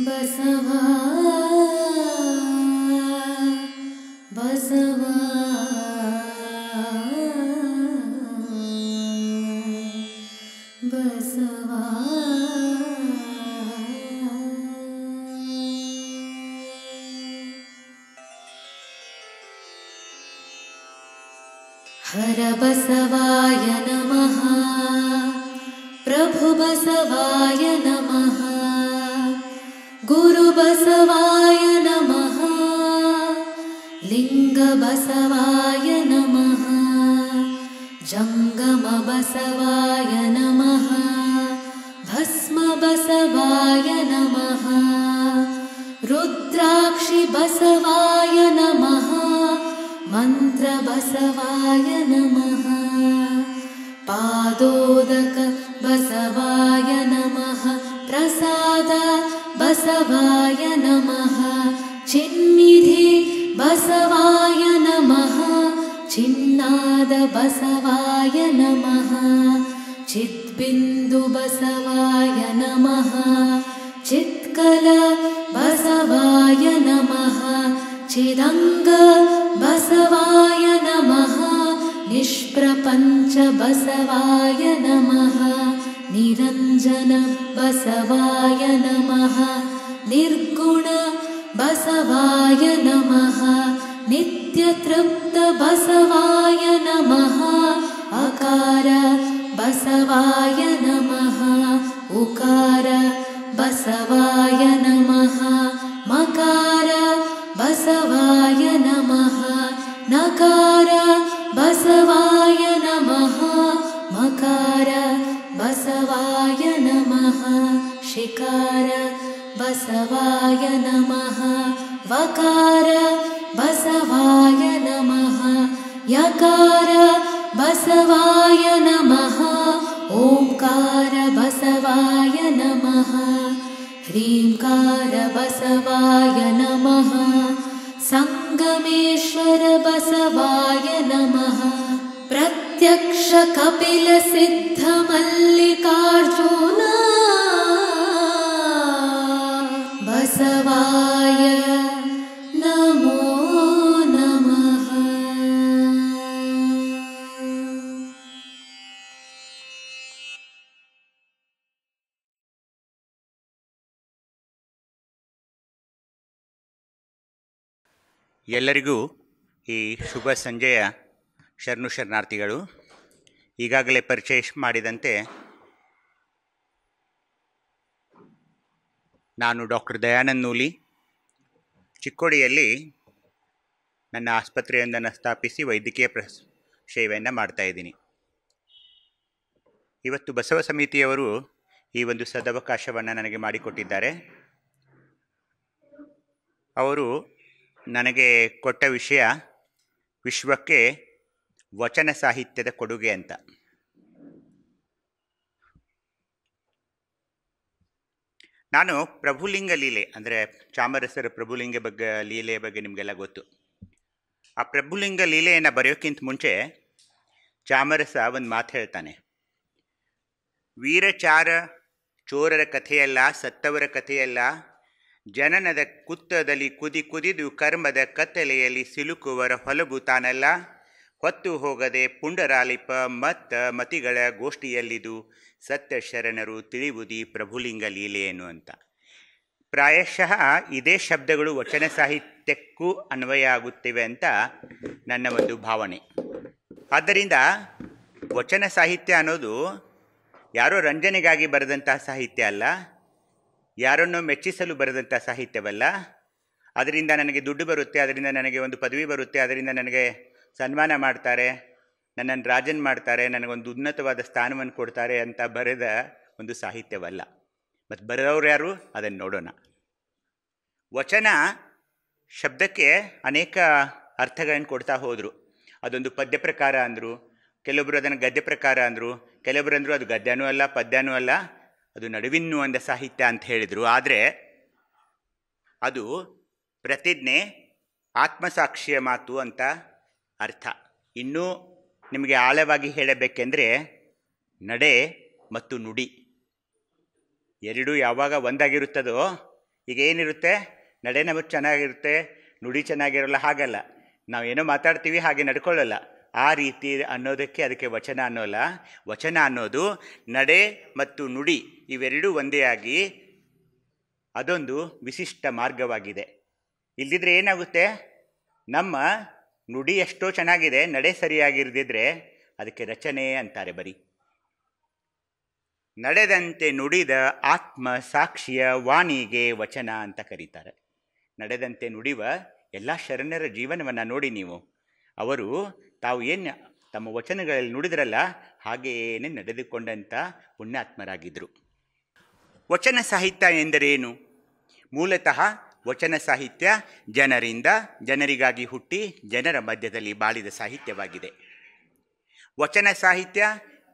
ಬಸವಾ ಬಸವಾ ಬಸವಾ ಹರ ಬಸವಾಯ ನಮಃ ಪ್ರಭು ಬಸವಾಯ ನಮಃ ಗುರು ಬಸವಾಯ ನಮಃ ಲಿಂಗ ಬಸವಾಯ ನಮಃ ಜಂಗಮ ಬಸವಾಯ ನಮಃ ಭಸ್ಮ ಬಸವಾಯ ನಮಃ ರುದ್ರಾಕ್ಷಿ ಬಸವಾಯ ನಮಃ ಮಂತ್ರ ಬಸವಾಯ ನಮಃ ಪಾದೋದಕ ಬಸವಾಯ ನಮಃ ಪ್ರಸಾದ ಬಸವಾಯ ನಮಃ ಚಿನ್ನಿಧಿ ಬಸವಾಯ ನಮಃ ಚಿನ್ನಾದ ಬಸವಾಯ ನಮಃ ಚಿದ್ಬಿಂದು ಬಸವಾಯ ನಮಃ ಚಿತ್ಕಲ ಬಸವಾಯ ನಮಃ ಚಿದಂಗ ಬಸವಾಯ ನಮಃ ನಿಷ್ಪ್ರಪಂಚ ಬಸವಾಯ ನಮಃ ನಿರಂಜನ ಬಸವಾಯ ನಮಃ ನಿರ್ಗುಣ ಬಸವಾಯ ನಮಃ ನಿತ್ಯತೃಪ್ತ ಬಸವಾಯ ನಮಃ ಅಕಾರ ಬಸವಾಯ ನಮಃ ಉಕಾರ ಬಸವಾಯ ನಮಃ ಮಕಾರ ಬಸವಾಯ ನಮಃ ನಕಾರ ಬಸವಾಯ ನಮಃ ಮಕಾರ ಬಸವಾಯ ನಮಃ ಶಿಕಾರ ಬಸವಾಯ ನಮಃ ವಕಾರ ಬಸವಾಯ ನಮಃ ಯಕಾರ ಬಸವಾಯ ನಮಃ ಓಂಕಾರ ಬಸವಾಯ ನಮಃ ಹ್ರೀಂಕಾರ ಬಸವಾಯ ನಮಃ ಸಂಗಮೇಶ್ವರ ಬಸವಾಯ ನಮಃ ಪ್ರತ್ಯಕ್ಷ ಕಪಿಲ ಸಿದ್ಧ ಮಲ್ಲಿಕಾರ್ಜುನ ಬಸವಾಯ ನಮೋ ನಮಃ. ಎಲ್ಲರಿಗೂ ಈ ಶುಭ ಸಂಜೆಯ ಶರಣು ಶರಣಾರ್ಥಿಗಳು. ಈಗಾಗಲೇ ಪರಿಚಯ ಮಾಡಿದಂತೆ ನಾನು ಡಾಕ್ಟರ್ ದಯಾನಂದ್ ನೂಲಿ, ಚಿಕ್ಕೋಡಿಯಲ್ಲಿ ನನ್ನ ಆಸ್ಪತ್ರೆಯೊಂದನ್ನು ಸ್ಥಾಪಿಸಿ ವೈದ್ಯಕೀಯ ಸೇವೆಯನ್ನು ಮಾಡ್ತಾಯಿದ್ದೀನಿ. ಇವತ್ತು ಬಸವ ಸಮಿತಿಯವರು ಈ ಒಂದು ಸದವಕಾಶವನ್ನು ನನಗೆ ಮಾಡಿಕೊಟ್ಟಿದ್ದಾರೆ. ಅವರು ನನಗೆ ಕೊಟ್ಟ ವಿಷಯ ವಿಶ್ವಕ್ಕೆ ವಚನ ಸಾಹಿತ್ಯದ ಕೊಡುಗೆ ಅಂತ. ನಾನು ಪ್ರಭುಲಿಂಗ ಲೀಲೆ ಅಂದರೆ ಚಾಮರಸರ ಪ್ರಭುಲಿಂಗ ಲೀಲೆಯ ಬಗ್ಗೆ ನಿಮಗೆಲ್ಲ ಗೊತ್ತು. ಆ ಪ್ರಭುಲಿಂಗ ಲೀಲೆಯನ್ನು ಬರೆಯೋಕ್ಕಿಂತ ಮುಂಚೆ ಚಾಮರಸ ಒಂದು ಮಾತು ಹೇಳ್ತಾನೆ. ವೀರಚಾರ ಚೋರರ ಕಥೆಯಲ್ಲ, ಸತ್ತವರ ಕಥೆಯಲ್ಲ, ಜನನದ ಕುತ್ತದಲ್ಲಿ ಕುದಿದು ಕರ್ಮದ ಕತ್ತಲೆಯಲ್ಲಿ ಸಿಲುಕುವರ ಹೊಲಗು ತಾನಲ್ಲ, ಹೊತ್ತು ಹೋಗದೆ ಪುಂಡರಾಲಿಪ ಮತಿಗಳ ಗೋಷ್ಠಿಯಲ್ಲಿದು ಸತ್ಯ ಶರಣರು ತಿಳಿಯುವುದಿ ಪ್ರಭುಲಿಂಗ ಲೀಲೆಯೇನು ಅಂತ. ಪ್ರಾಯಶಃ ಇದೇ ಶಬ್ದಗಳು ವಚನ ಸಾಹಿತ್ಯಕ್ಕೂ ಅನ್ವಯ ಆಗುತ್ತಿವೆ ಅಂತ ನನ್ನ ಒಂದು ಭಾವನೆ. ಆದ್ದರಿಂದ ವಚನ ಸಾಹಿತ್ಯ ಅನ್ನೋದು ಯಾರೋ ರಂಜನೆಗಾಗಿ ಬರೆದಂತಹ ಸಾಹಿತ್ಯ ಅಲ್ಲ, ಯಾರನ್ನೋ ಮೆಚ್ಚಿಸಲು ಬರೆದಂಥ ಸಾಹಿತ್ಯವಲ್ಲ. ಅದರಿಂದ ನನಗೆ ದುಡ್ಡು ಬರುತ್ತೆ, ಅದರಿಂದ ನನಗೆ ಒಂದು ಪದವಿ ಬರುತ್ತೆ, ಅದರಿಂದ ನನಗೆ ಸನ್ಮಾನ ಮಾಡ್ತಾರೆ, ನನ್ನನ್ನು ರಾಜನ್ ಮಾಡ್ತಾರೆ, ನನಗೊಂದು ಉನ್ನತವಾದ ಸ್ಥಾನವನ್ನು ಕೊಡ್ತಾರೆ ಅಂತ ಬರೆದ ಒಂದು ಸಾಹಿತ್ಯವಲ್ಲ. ಮತ್ತು ಬರೆದವ್ರು ಯಾರು ಅದನ್ನು ನೋಡೋಣ. ವಚನ ಶಬ್ದಕ್ಕೆ ಅನೇಕ ಅರ್ಥಗಳನ್ನು ಕೊಡ್ತಾ ಹೋದರು. ಅದೊಂದು ಪದ್ಯ ಪ್ರಕಾರ ಅಂದರು, ಕೆಲವೊಬ್ಬರು ಅದನ್ನು ಗದ್ಯ ಪ್ರಕಾರ ಅಂದರು, ಕೆಲವೊಬ್ಬರು ಅಂದರು ಅದು ಗದ್ಯನೂ ಅಲ್ಲ ಪದ್ಯನೂ ಅಲ್ಲ, ಅದು ನಡುವಿನ್ನು ಒಂದು ಸಾಹಿತ್ಯ ಅಂತ ಹೇಳಿದರು. ಆದರೆ ಅದು ಪ್ರತಿಜ್ಞೆ, ಆತ್ಮಸಾಕ್ಷಿಯ ಮಾತು ಅಂತ ಅರ್ಥ. ಇನ್ನೂ ನಿಮಗೆ ಆಳವಾಗಿ ಹೇಳಬೇಕೆಂದರೆ ನಡೆ ಮತ್ತು ನುಡಿ ಎರಡೂ ಯಾವಾಗ ಒಂದಾಗಿರುತ್ತದೋ ಈಗ ಏನಿರುತ್ತೆ, ನಡೆ ನಮಗೆ ಚೆನ್ನಾಗಿರುತ್ತೆ, ನುಡಿ ಚೆನ್ನಾಗಿರೋಲ್ಲ, ಹಾಗಲ್ಲ. ನಾವೇನೋ ಮಾತಾಡ್ತೀವಿ ಹಾಗೆ ನಡ್ಕೊಳ್ಳಲ್ಲ. ಆ ರೀತಿ ಅನ್ನೋದಕ್ಕೆ ಅದಕ್ಕೆ ವಚನ ಅನ್ನೋಲ್ಲ. ವಚನ ಅನ್ನೋದು ನಡೆ ಮತ್ತು ನುಡಿ ಇವೆರಡೂ ಒಂದೇ ಆಗಿ ಅದೊಂದು ವಿಶಿಷ್ಟ ಮಾರ್ಗವಾಗಿದೆ. ಇಲ್ದಿದ್ರೆ ಏನಾಗುತ್ತೆ, ನಮ್ಮ ನುಡಿ ಎಷ್ಟೋ ಚೆನ್ನಾಗಿದೆ, ನಡೆ ಸರಿಯಾಗಿರದಿದ್ರೆ ಅದಕ್ಕೆ ರಚನೆ ಅಂತಾರೆ ಬರೀ. ನಡೆದಂತೆ ನುಡಿದ ಆತ್ಮ ಸಾಕ್ಷಿಯ ವಾಣಿಗೆ ವಚನ ಅಂತ ಕರೀತಾರೆ. ನಡೆದಂತೆ ನುಡಿವ ಎಲ್ಲ ಶರಣರ ಜೀವನವನ್ನು ನೋಡಿ ನೀವು. ಅವರು ತಾವು ಏನು ತಮ್ಮ ವಚನಗಳಲ್ಲಿ ನುಡಿದ್ರಲ್ಲ ಹಾಗೆಯೇ ನಡೆದುಕೊಂಡಂಥ ಪುಣ್ಯಾತ್ಮರಾಗಿದ್ದರು. ವಚನ ಸಾಹಿತ್ಯ ಎಂದರೇನು? ಮೂಲತಃ ವಚನ ಸಾಹಿತ್ಯ ಜನರಿಂದ ಜನರಿಗಾಗಿ ಹುಟ್ಟಿ ಜನರ ಮಧ್ಯದಲ್ಲಿ ಬಾಳಿದ ಸಾಹಿತ್ಯವಾಗಿದೆ. ವಚನ ಸಾಹಿತ್ಯ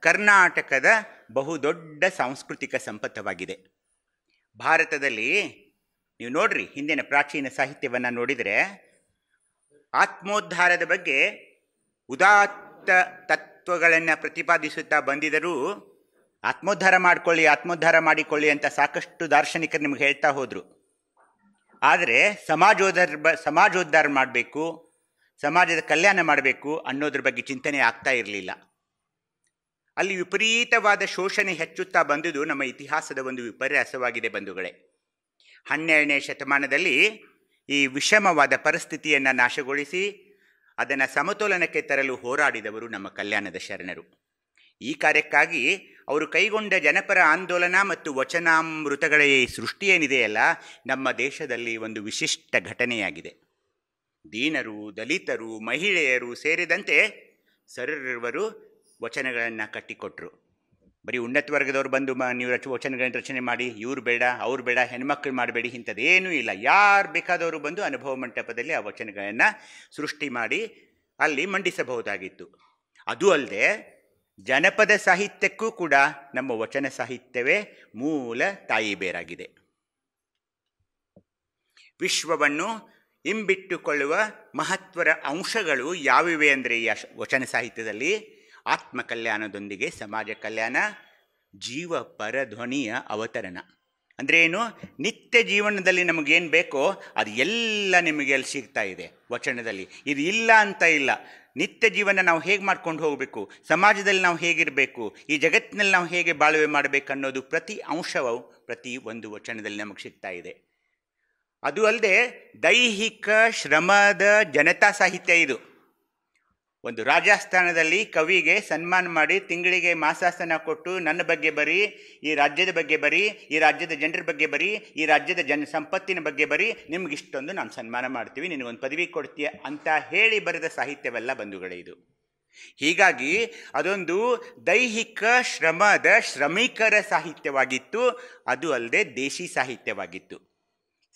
ಕರ್ನಾಟಕದ ಬಹುದೊಡ್ಡ ಸಾಂಸ್ಕೃತಿಕ ಸಂಪತ್ತವಾಗಿದೆ. ಭಾರತದಲ್ಲಿ ನೀವು ನೋಡ್ರಿ, ಹಿಂದಿನ ಪ್ರಾಚೀನ ಸಾಹಿತ್ಯವನ್ನು ನೋಡಿದರೆ ಆತ್ಮೋದ್ಧಾರದ ಬಗ್ಗೆ ಉದಾತ್ತ ತತ್ವಗಳನ್ನು ಪ್ರತಿಪಾದಿಸುತ್ತಾ ಬಂದಿದ್ದರೂ ಆತ್ಮೋದ್ಧಾರ ಮಾಡಿಕೊಳ್ಳಿ ಅಂತ ಸಾಕಷ್ಟು ದಾರ್ಶನಿಕರು ನಿಮ್ಗೆ ಹೇಳ್ತಾ ಹೋದರು. ಆದರೆ ಸಮಾಜೋದ್ಧಾರ ಮಾಡಬೇಕು, ಸಮಾಜದ ಕಲ್ಯಾಣ ಮಾಡಬೇಕು ಅನ್ನೋದ್ರ ಬಗ್ಗೆ ಚಿಂತನೆ ಆಗ್ತಾ ಇರಲಿಲ್ಲ. ಅಲ್ಲಿ ವಿಪರೀತವಾದ ಶೋಷಣೆ ಹೆಚ್ಚುತ್ತಾ ಬಂದುದು ನಮ್ಮ ಇತಿಹಾಸದ ಒಂದು ವಿಪರ್ಯಾಸವಾಗಿದೆ ಬಂಧುಗಳೇ. 12ನೇ ಶತಮಾನದಲ್ಲಿ ಈ ವಿಷಮವಾದ ಪರಿಸ್ಥಿತಿಯನ್ನು ನಾಶಗೊಳಿಸಿ ಅದನ್ನು ಸಮತೋಲನಕ್ಕೆ ತರಲು ಹೋರಾಡಿದವರು ನಮ್ಮ ಕಲ್ಯಾಣದ ಶರಣರು. ಈ ಕಾರ್ಯಕ್ಕಾಗಿ ಅವರು ಕೈಗೊಂಡ ಜನಪರ ಆಂದೋಲನ ಮತ್ತು ವಚನಾಮೃತಗಳ ಈ ಸೃಷ್ಟಿ ಏನಿದೆಯಲ್ಲ, ನಮ್ಮ ದೇಶದಲ್ಲಿ ಒಂದು ವಿಶಿಷ್ಟ ಘಟನೆಯಾಗಿದೆ. ದೀನರು, ದಲಿತರು, ಮಹಿಳೆಯರು ಸೇರಿದಂತೆ ಸರ್ವರು ವಚನಗಳನ್ನು ಕಟ್ಟಿಕೊಟ್ರು. ಬರೀ ಉನ್ನತ ವರ್ಗದವ್ರು ಬಂದು ನೀವು ವಚನಗಳನ್ನು ರಚನೆ ಮಾಡಿ, ಇವ್ರು ಬೇಡ ಅವ್ರು ಬೇಡ, ಹೆಣ್ಮಕ್ಳು ಮಾಡಬೇಡಿ, ಇಂಥದ್ದೇನೂ ಇಲ್ಲ. ಯಾರು ಬೇಕಾದವರು ಬಂದು ಅನುಭವ ಮಂಟಪದಲ್ಲಿ ಆ ವಚನಗಳನ್ನು ಸೃಷ್ಟಿ ಮಾಡಿ ಅಲ್ಲಿ ಮಂಡಿಸಬಹುದಾಗಿತ್ತು. ಅದು ಅಲ್ಲದೆ ಜನಪದ ಸಾಹಿತ್ಯಕ್ಕೂ ಕೂಡ ನಮ್ಮ ವಚನ ಸಾಹಿತ್ಯವೇ ಮೂಲ ತಾಯಿ ಬೇರಾಗಿದೆ. ವಿಶ್ವವನ್ನು ಇಂಬಿಟ್ಟುಕೊಳ್ಳುವ ಮಹತ್ವದ ಅಂಶಗಳು ಯಾವಿವೆ ಅಂದರೆ ಈ ವಚನ ಸಾಹಿತ್ಯದಲ್ಲಿ ಆತ್ಮಕಲ್ಯಾಣದೊಂದಿಗೆ ಸಮಾಜ ಕಲ್ಯಾಣ, ಜೀವ ಪರಧ್ವನಿಯ ಅವತರಣ. ಅಂದರೆ ಏನು? ನಿತ್ಯ ಜೀವನದಲ್ಲಿ ನಮಗೇನು ಬೇಕೋ ಅದು ಎಲ್ಲ ನಿಮಗೆ ಅಲ್ಲಿ ಸಿಗ್ತಾ ಇದೆ ವಚನದಲ್ಲಿ. ಇದು ಇಲ್ಲ ಅಂತ ಇಲ್ಲ. ನಿತ್ಯ ಜೀವನ ನಾವು ಹೇಗೆ ಮಾಡ್ಕೊಂಡು ಹೋಗಬೇಕು, ಸಮಾಜದಲ್ಲಿ ನಾವು ಹೇಗಿರಬೇಕು, ಈ ಜಗತ್ತಿನಲ್ಲಿ ನಾವು ಹೇಗೆ ಬಾಳ್ವೆ ಮಾಡಬೇಕು ಅನ್ನೋದು ಪ್ರತಿ ಅಂಶವು ಪ್ರತಿ ಒಂದು ವಚನದಲ್ಲಿ ನಮಗೆ ಸಿಗ್ತಾ ಇದೆ. ಅದು ಅಲ್ಲದೆ ದೈಹಿಕ ಶ್ರಮದ ಜನತಾ ಸಾಹಿತ್ಯ ಇದು. ಒಂದು ರಾಜಸ್ಥಾನದಲ್ಲಿ ಕವಿಗೆ ಸನ್ಮಾನ ಮಾಡಿ ತಿಂಗಳಿಗೆ ಮಾಸಾಸನ ಕೊಟ್ಟು ನನ್ನ ಬಗ್ಗೆ ಬರೀ, ಈ ರಾಜ್ಯದ ಬಗ್ಗೆ ಬರೀ, ಈ ರಾಜ್ಯದ ಜನರ ಬಗ್ಗೆ ಬರೀ, ಈ ರಾಜ್ಯದ ಸಂಪತ್ತಿನ ಬಗ್ಗೆ ಬರೀ, ನಿಮ್ಗೆ ಇಷ್ಟೊಂದು ನಾವು ಸನ್ಮಾನ ಮಾಡ್ತೀವಿ, ನಿನಗೊಂದು ಪದವಿ ಕೊಡ್ತೀಯ ಅಂತ ಹೇಳಿ ಬರೆದ ಸಾಹಿತ್ಯವೆಲ್ಲ ಬಂಧುಗಳೇ ಇದು. ಹೀಗಾಗಿ ಅದೊಂದು ದೈಹಿಕ ಶ್ರಮದ ಶ್ರಮಿಕರ ಸಾಹಿತ್ಯವಾಗಿತ್ತು. ಅದು ಅಲ್ಲದೆ ದೇಶಿ ಸಾಹಿತ್ಯವಾಗಿತ್ತು.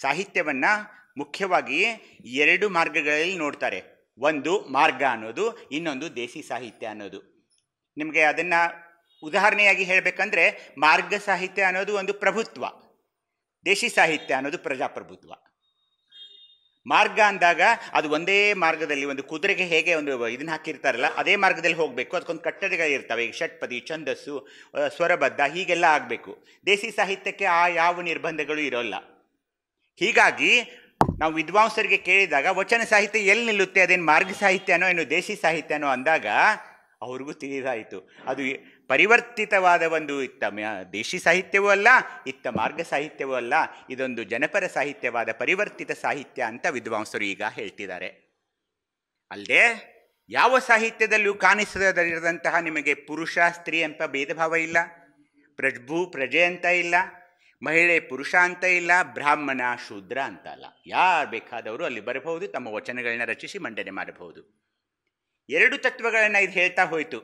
ಸಾಹಿತ್ಯವನ್ನು ಮುಖ್ಯವಾಗಿ 2 ಮಾರ್ಗಗಳಲ್ಲಿ ನೋಡ್ತಾರೆ. ಒಂದು ಮಾರ್ಗ ಅನ್ನೋದು, ಇನ್ನೊಂದು ದೇಸಿ ಸಾಹಿತ್ಯ ಅನ್ನೋದು. ನಿಮಗೆ ಅದನ್ನು ಉದಾಹರಣೆಯಾಗಿ ಹೇಳಬೇಕಂದ್ರೆ, ಮಾರ್ಗ ಸಾಹಿತ್ಯ ಅನ್ನೋದು ಒಂದು ಪ್ರಭುತ್ವ, ದೇಶಿ ಸಾಹಿತ್ಯ ಅನ್ನೋದು ಪ್ರಜಾಪ್ರಭುತ್ವ. ಮಾರ್ಗ ಅಂದಾಗ ಅದು ಒಂದೇ ಮಾರ್ಗದಲ್ಲಿ, ಒಂದು ಕುದುರೆಗೆ ಹೇಗೆ ಒಂದು ಇದನ್ನು ಹಾಕಿರ್ತಾರಲ್ಲ ಅದೇ ಮಾರ್ಗದಲ್ಲಿ ಹೋಗಬೇಕು, ಅದಕ್ಕೊಂದು ಕಟ್ಟಡಗಳಿರ್ತವೆ, ಈಗ ಷಟ್ಪದಿ, ಛಂದಸ್ಸು, ಸ್ವರಬದ್ಧ ಹೀಗೆಲ್ಲ ಆಗಬೇಕು. ದೇಸಿ ಸಾಹಿತ್ಯಕ್ಕೆ ಆ ಯಾವ ನಿರ್ಬಂಧಗಳು ಇರೋಲ್ಲ. ಹೀಗಾಗಿ ನಾವು ವಿದ್ವಾಂಸರಿಗೆ ಕೇಳಿದಾಗ ವಚನ ಸಾಹಿತ್ಯ ಎಲ್ಲಿ ನಿಲ್ಲುತ್ತೆ, ಅದೇನು ಮಾರ್ಗ ಸಾಹಿತ್ಯನೋ ಏನು ದೇಸಿ ಸಾಹಿತ್ಯನೋ ಅಂದಾಗ ಅವ್ರಿಗೂ ತಿಳಿದಾಯಿತು ಅದು ಪರಿವರ್ತಿತವಾದ ಒಂದು ಇತ್ತ ದೇಶಿ ಸಾಹಿತ್ಯವೂ ಅಲ್ಲ, ಇತ್ತ ಮಾರ್ಗ ಸಾಹಿತ್ಯವೂ ಅಲ್ಲ, ಇದೊಂದು ಜನಪರ ಸಾಹಿತ್ಯವಾದ ಪರಿವರ್ತಿತ ಸಾಹಿತ್ಯ ಅಂತ ವಿದ್ವಾಂಸರು ಈಗ ಹೇಳ್ತಿದ್ದಾರೆ. ಅಲ್ಲದೆ ಯಾವ ಸಾಹಿತ್ಯದಲ್ಲೂ ಕಾಣಿಸದಿರದಂತಹ ನಿಮಗೆ ಪುರುಷ ಸ್ತ್ರೀ ಅಂತ ಭೇದ ಭಾವ ಇಲ್ಲ, ಪ್ರಭು ಪ್ರಜೆ ಅಂತ ಇಲ್ಲ, ಮಹಿಳೆ ಪುರುಷ ಅಂತ ಇಲ್ಲ, ಬ್ರಾಹ್ಮಣ ಶೂದ್ರ ಅಂತ ಅಲ್ಲ. ಯಾರು ಬೇಕಾದವರು ಅಲ್ಲಿ ಬರಬಹುದು, ತಮ್ಮ ವಚನಗಳನ್ನ ರಚಿಸಿ ಮಂಡನೆ ಮಾಡಬಹುದು. 2 ತತ್ವಗಳನ್ನು ಇದು ಹೇಳ್ತಾ ಹೋಯಿತು.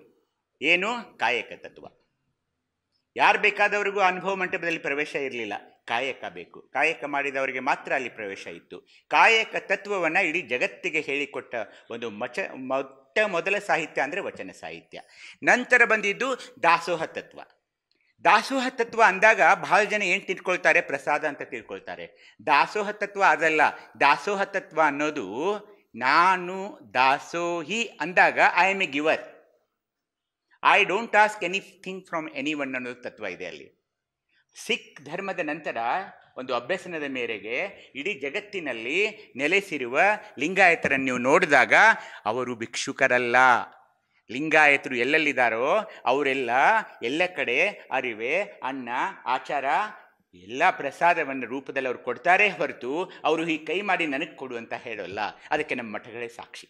ಏನು? ಕಾಯಕ ತತ್ವ. ಯಾರು ಬೇಕಾದವ್ರಿಗೂ ಅನುಭವ ಮಂಟಪದಲ್ಲಿ ಪ್ರವೇಶ ಇರಲಿಲ್ಲ, ಕಾಯಕ ಬೇಕು. ಕಾಯಕ ಮಾಡಿದವರಿಗೆ ಮಾತ್ರ ಅಲ್ಲಿ ಪ್ರವೇಶ ಇತ್ತು. ಕಾಯಕ ತತ್ವವನ್ನು ಇಡೀ ಜಗತ್ತಿಗೆ ಹೇಳಿಕೊಟ್ಟ ಒಂದು ಮೊಟ್ಟ ಮೊದಲ ಸಾಹಿತ್ಯ ಅಂದರೆ ವಚನ ಸಾಹಿತ್ಯ. ನಂತರ ಬಂದಿದ್ದು ದಾಸೋಹ ತತ್ವ. ದಾಸೋಹ ತತ್ವ ಅಂದಾಗ ಬಹಳ ಜನ ಏನು ತಿಳ್ಕೊಳ್ತಾರೆ, ಪ್ರಸಾದ ಅಂತ ತಿಳ್ಕೊಳ್ತಾರೆ. ದಾಸೋಹ ತತ್ವ ಅದಲ್ಲ. ದಾಸೋಹ ತತ್ವ ಅನ್ನೋದು ನಾನು ದಾಸೋಹಿ ಅಂದಾಗ I am A ಗಿವರ್, I don't ask anything from any one ಅನ್ನೋದು ತತ್ವ ಇದೆ ಅಲ್ಲಿ. ಸಿಖ್ ಧರ್ಮದ ನಂತರ ಒಂದು ಅಭ್ಯಸನದ ಮೇರೆಗೆ ಇಡೀ ಜಗತ್ತಿನಲ್ಲಿ ನೆಲೆಸಿರುವ ಲಿಂಗಾಯತರನ್ನು ನೀವು ನೋಡಿದಾಗ ಅವರು ಭಿಕ್ಷುಕರಲ್ಲ. ಲಿಂಗಾಯತರು ಎಲ್ಲೆಲ್ಲಿದ್ದಾರೋ ಅವರೆಲ್ಲ ಎಲ್ಲ ಕಡೆ ಅರಿವೆ, ಅನ್ನ, ಆಚಾರ ಎಲ್ಲ ಪ್ರಸಾದವನ್ನು ರೂಪದಲ್ಲಿ ಅವ್ರು ಕೊಡ್ತಾರೆ ಹೊರತು ಅವರು ಈ ಕೈ ಮಾಡಿ ನನಗೆ ಕೊಡು ಅಂತ ಹೇಳೋಲ್ಲ. ಅದಕ್ಕೆ ನಮ್ಮ ಮಠಗಳೇ ಸಾಕ್ಷಿ.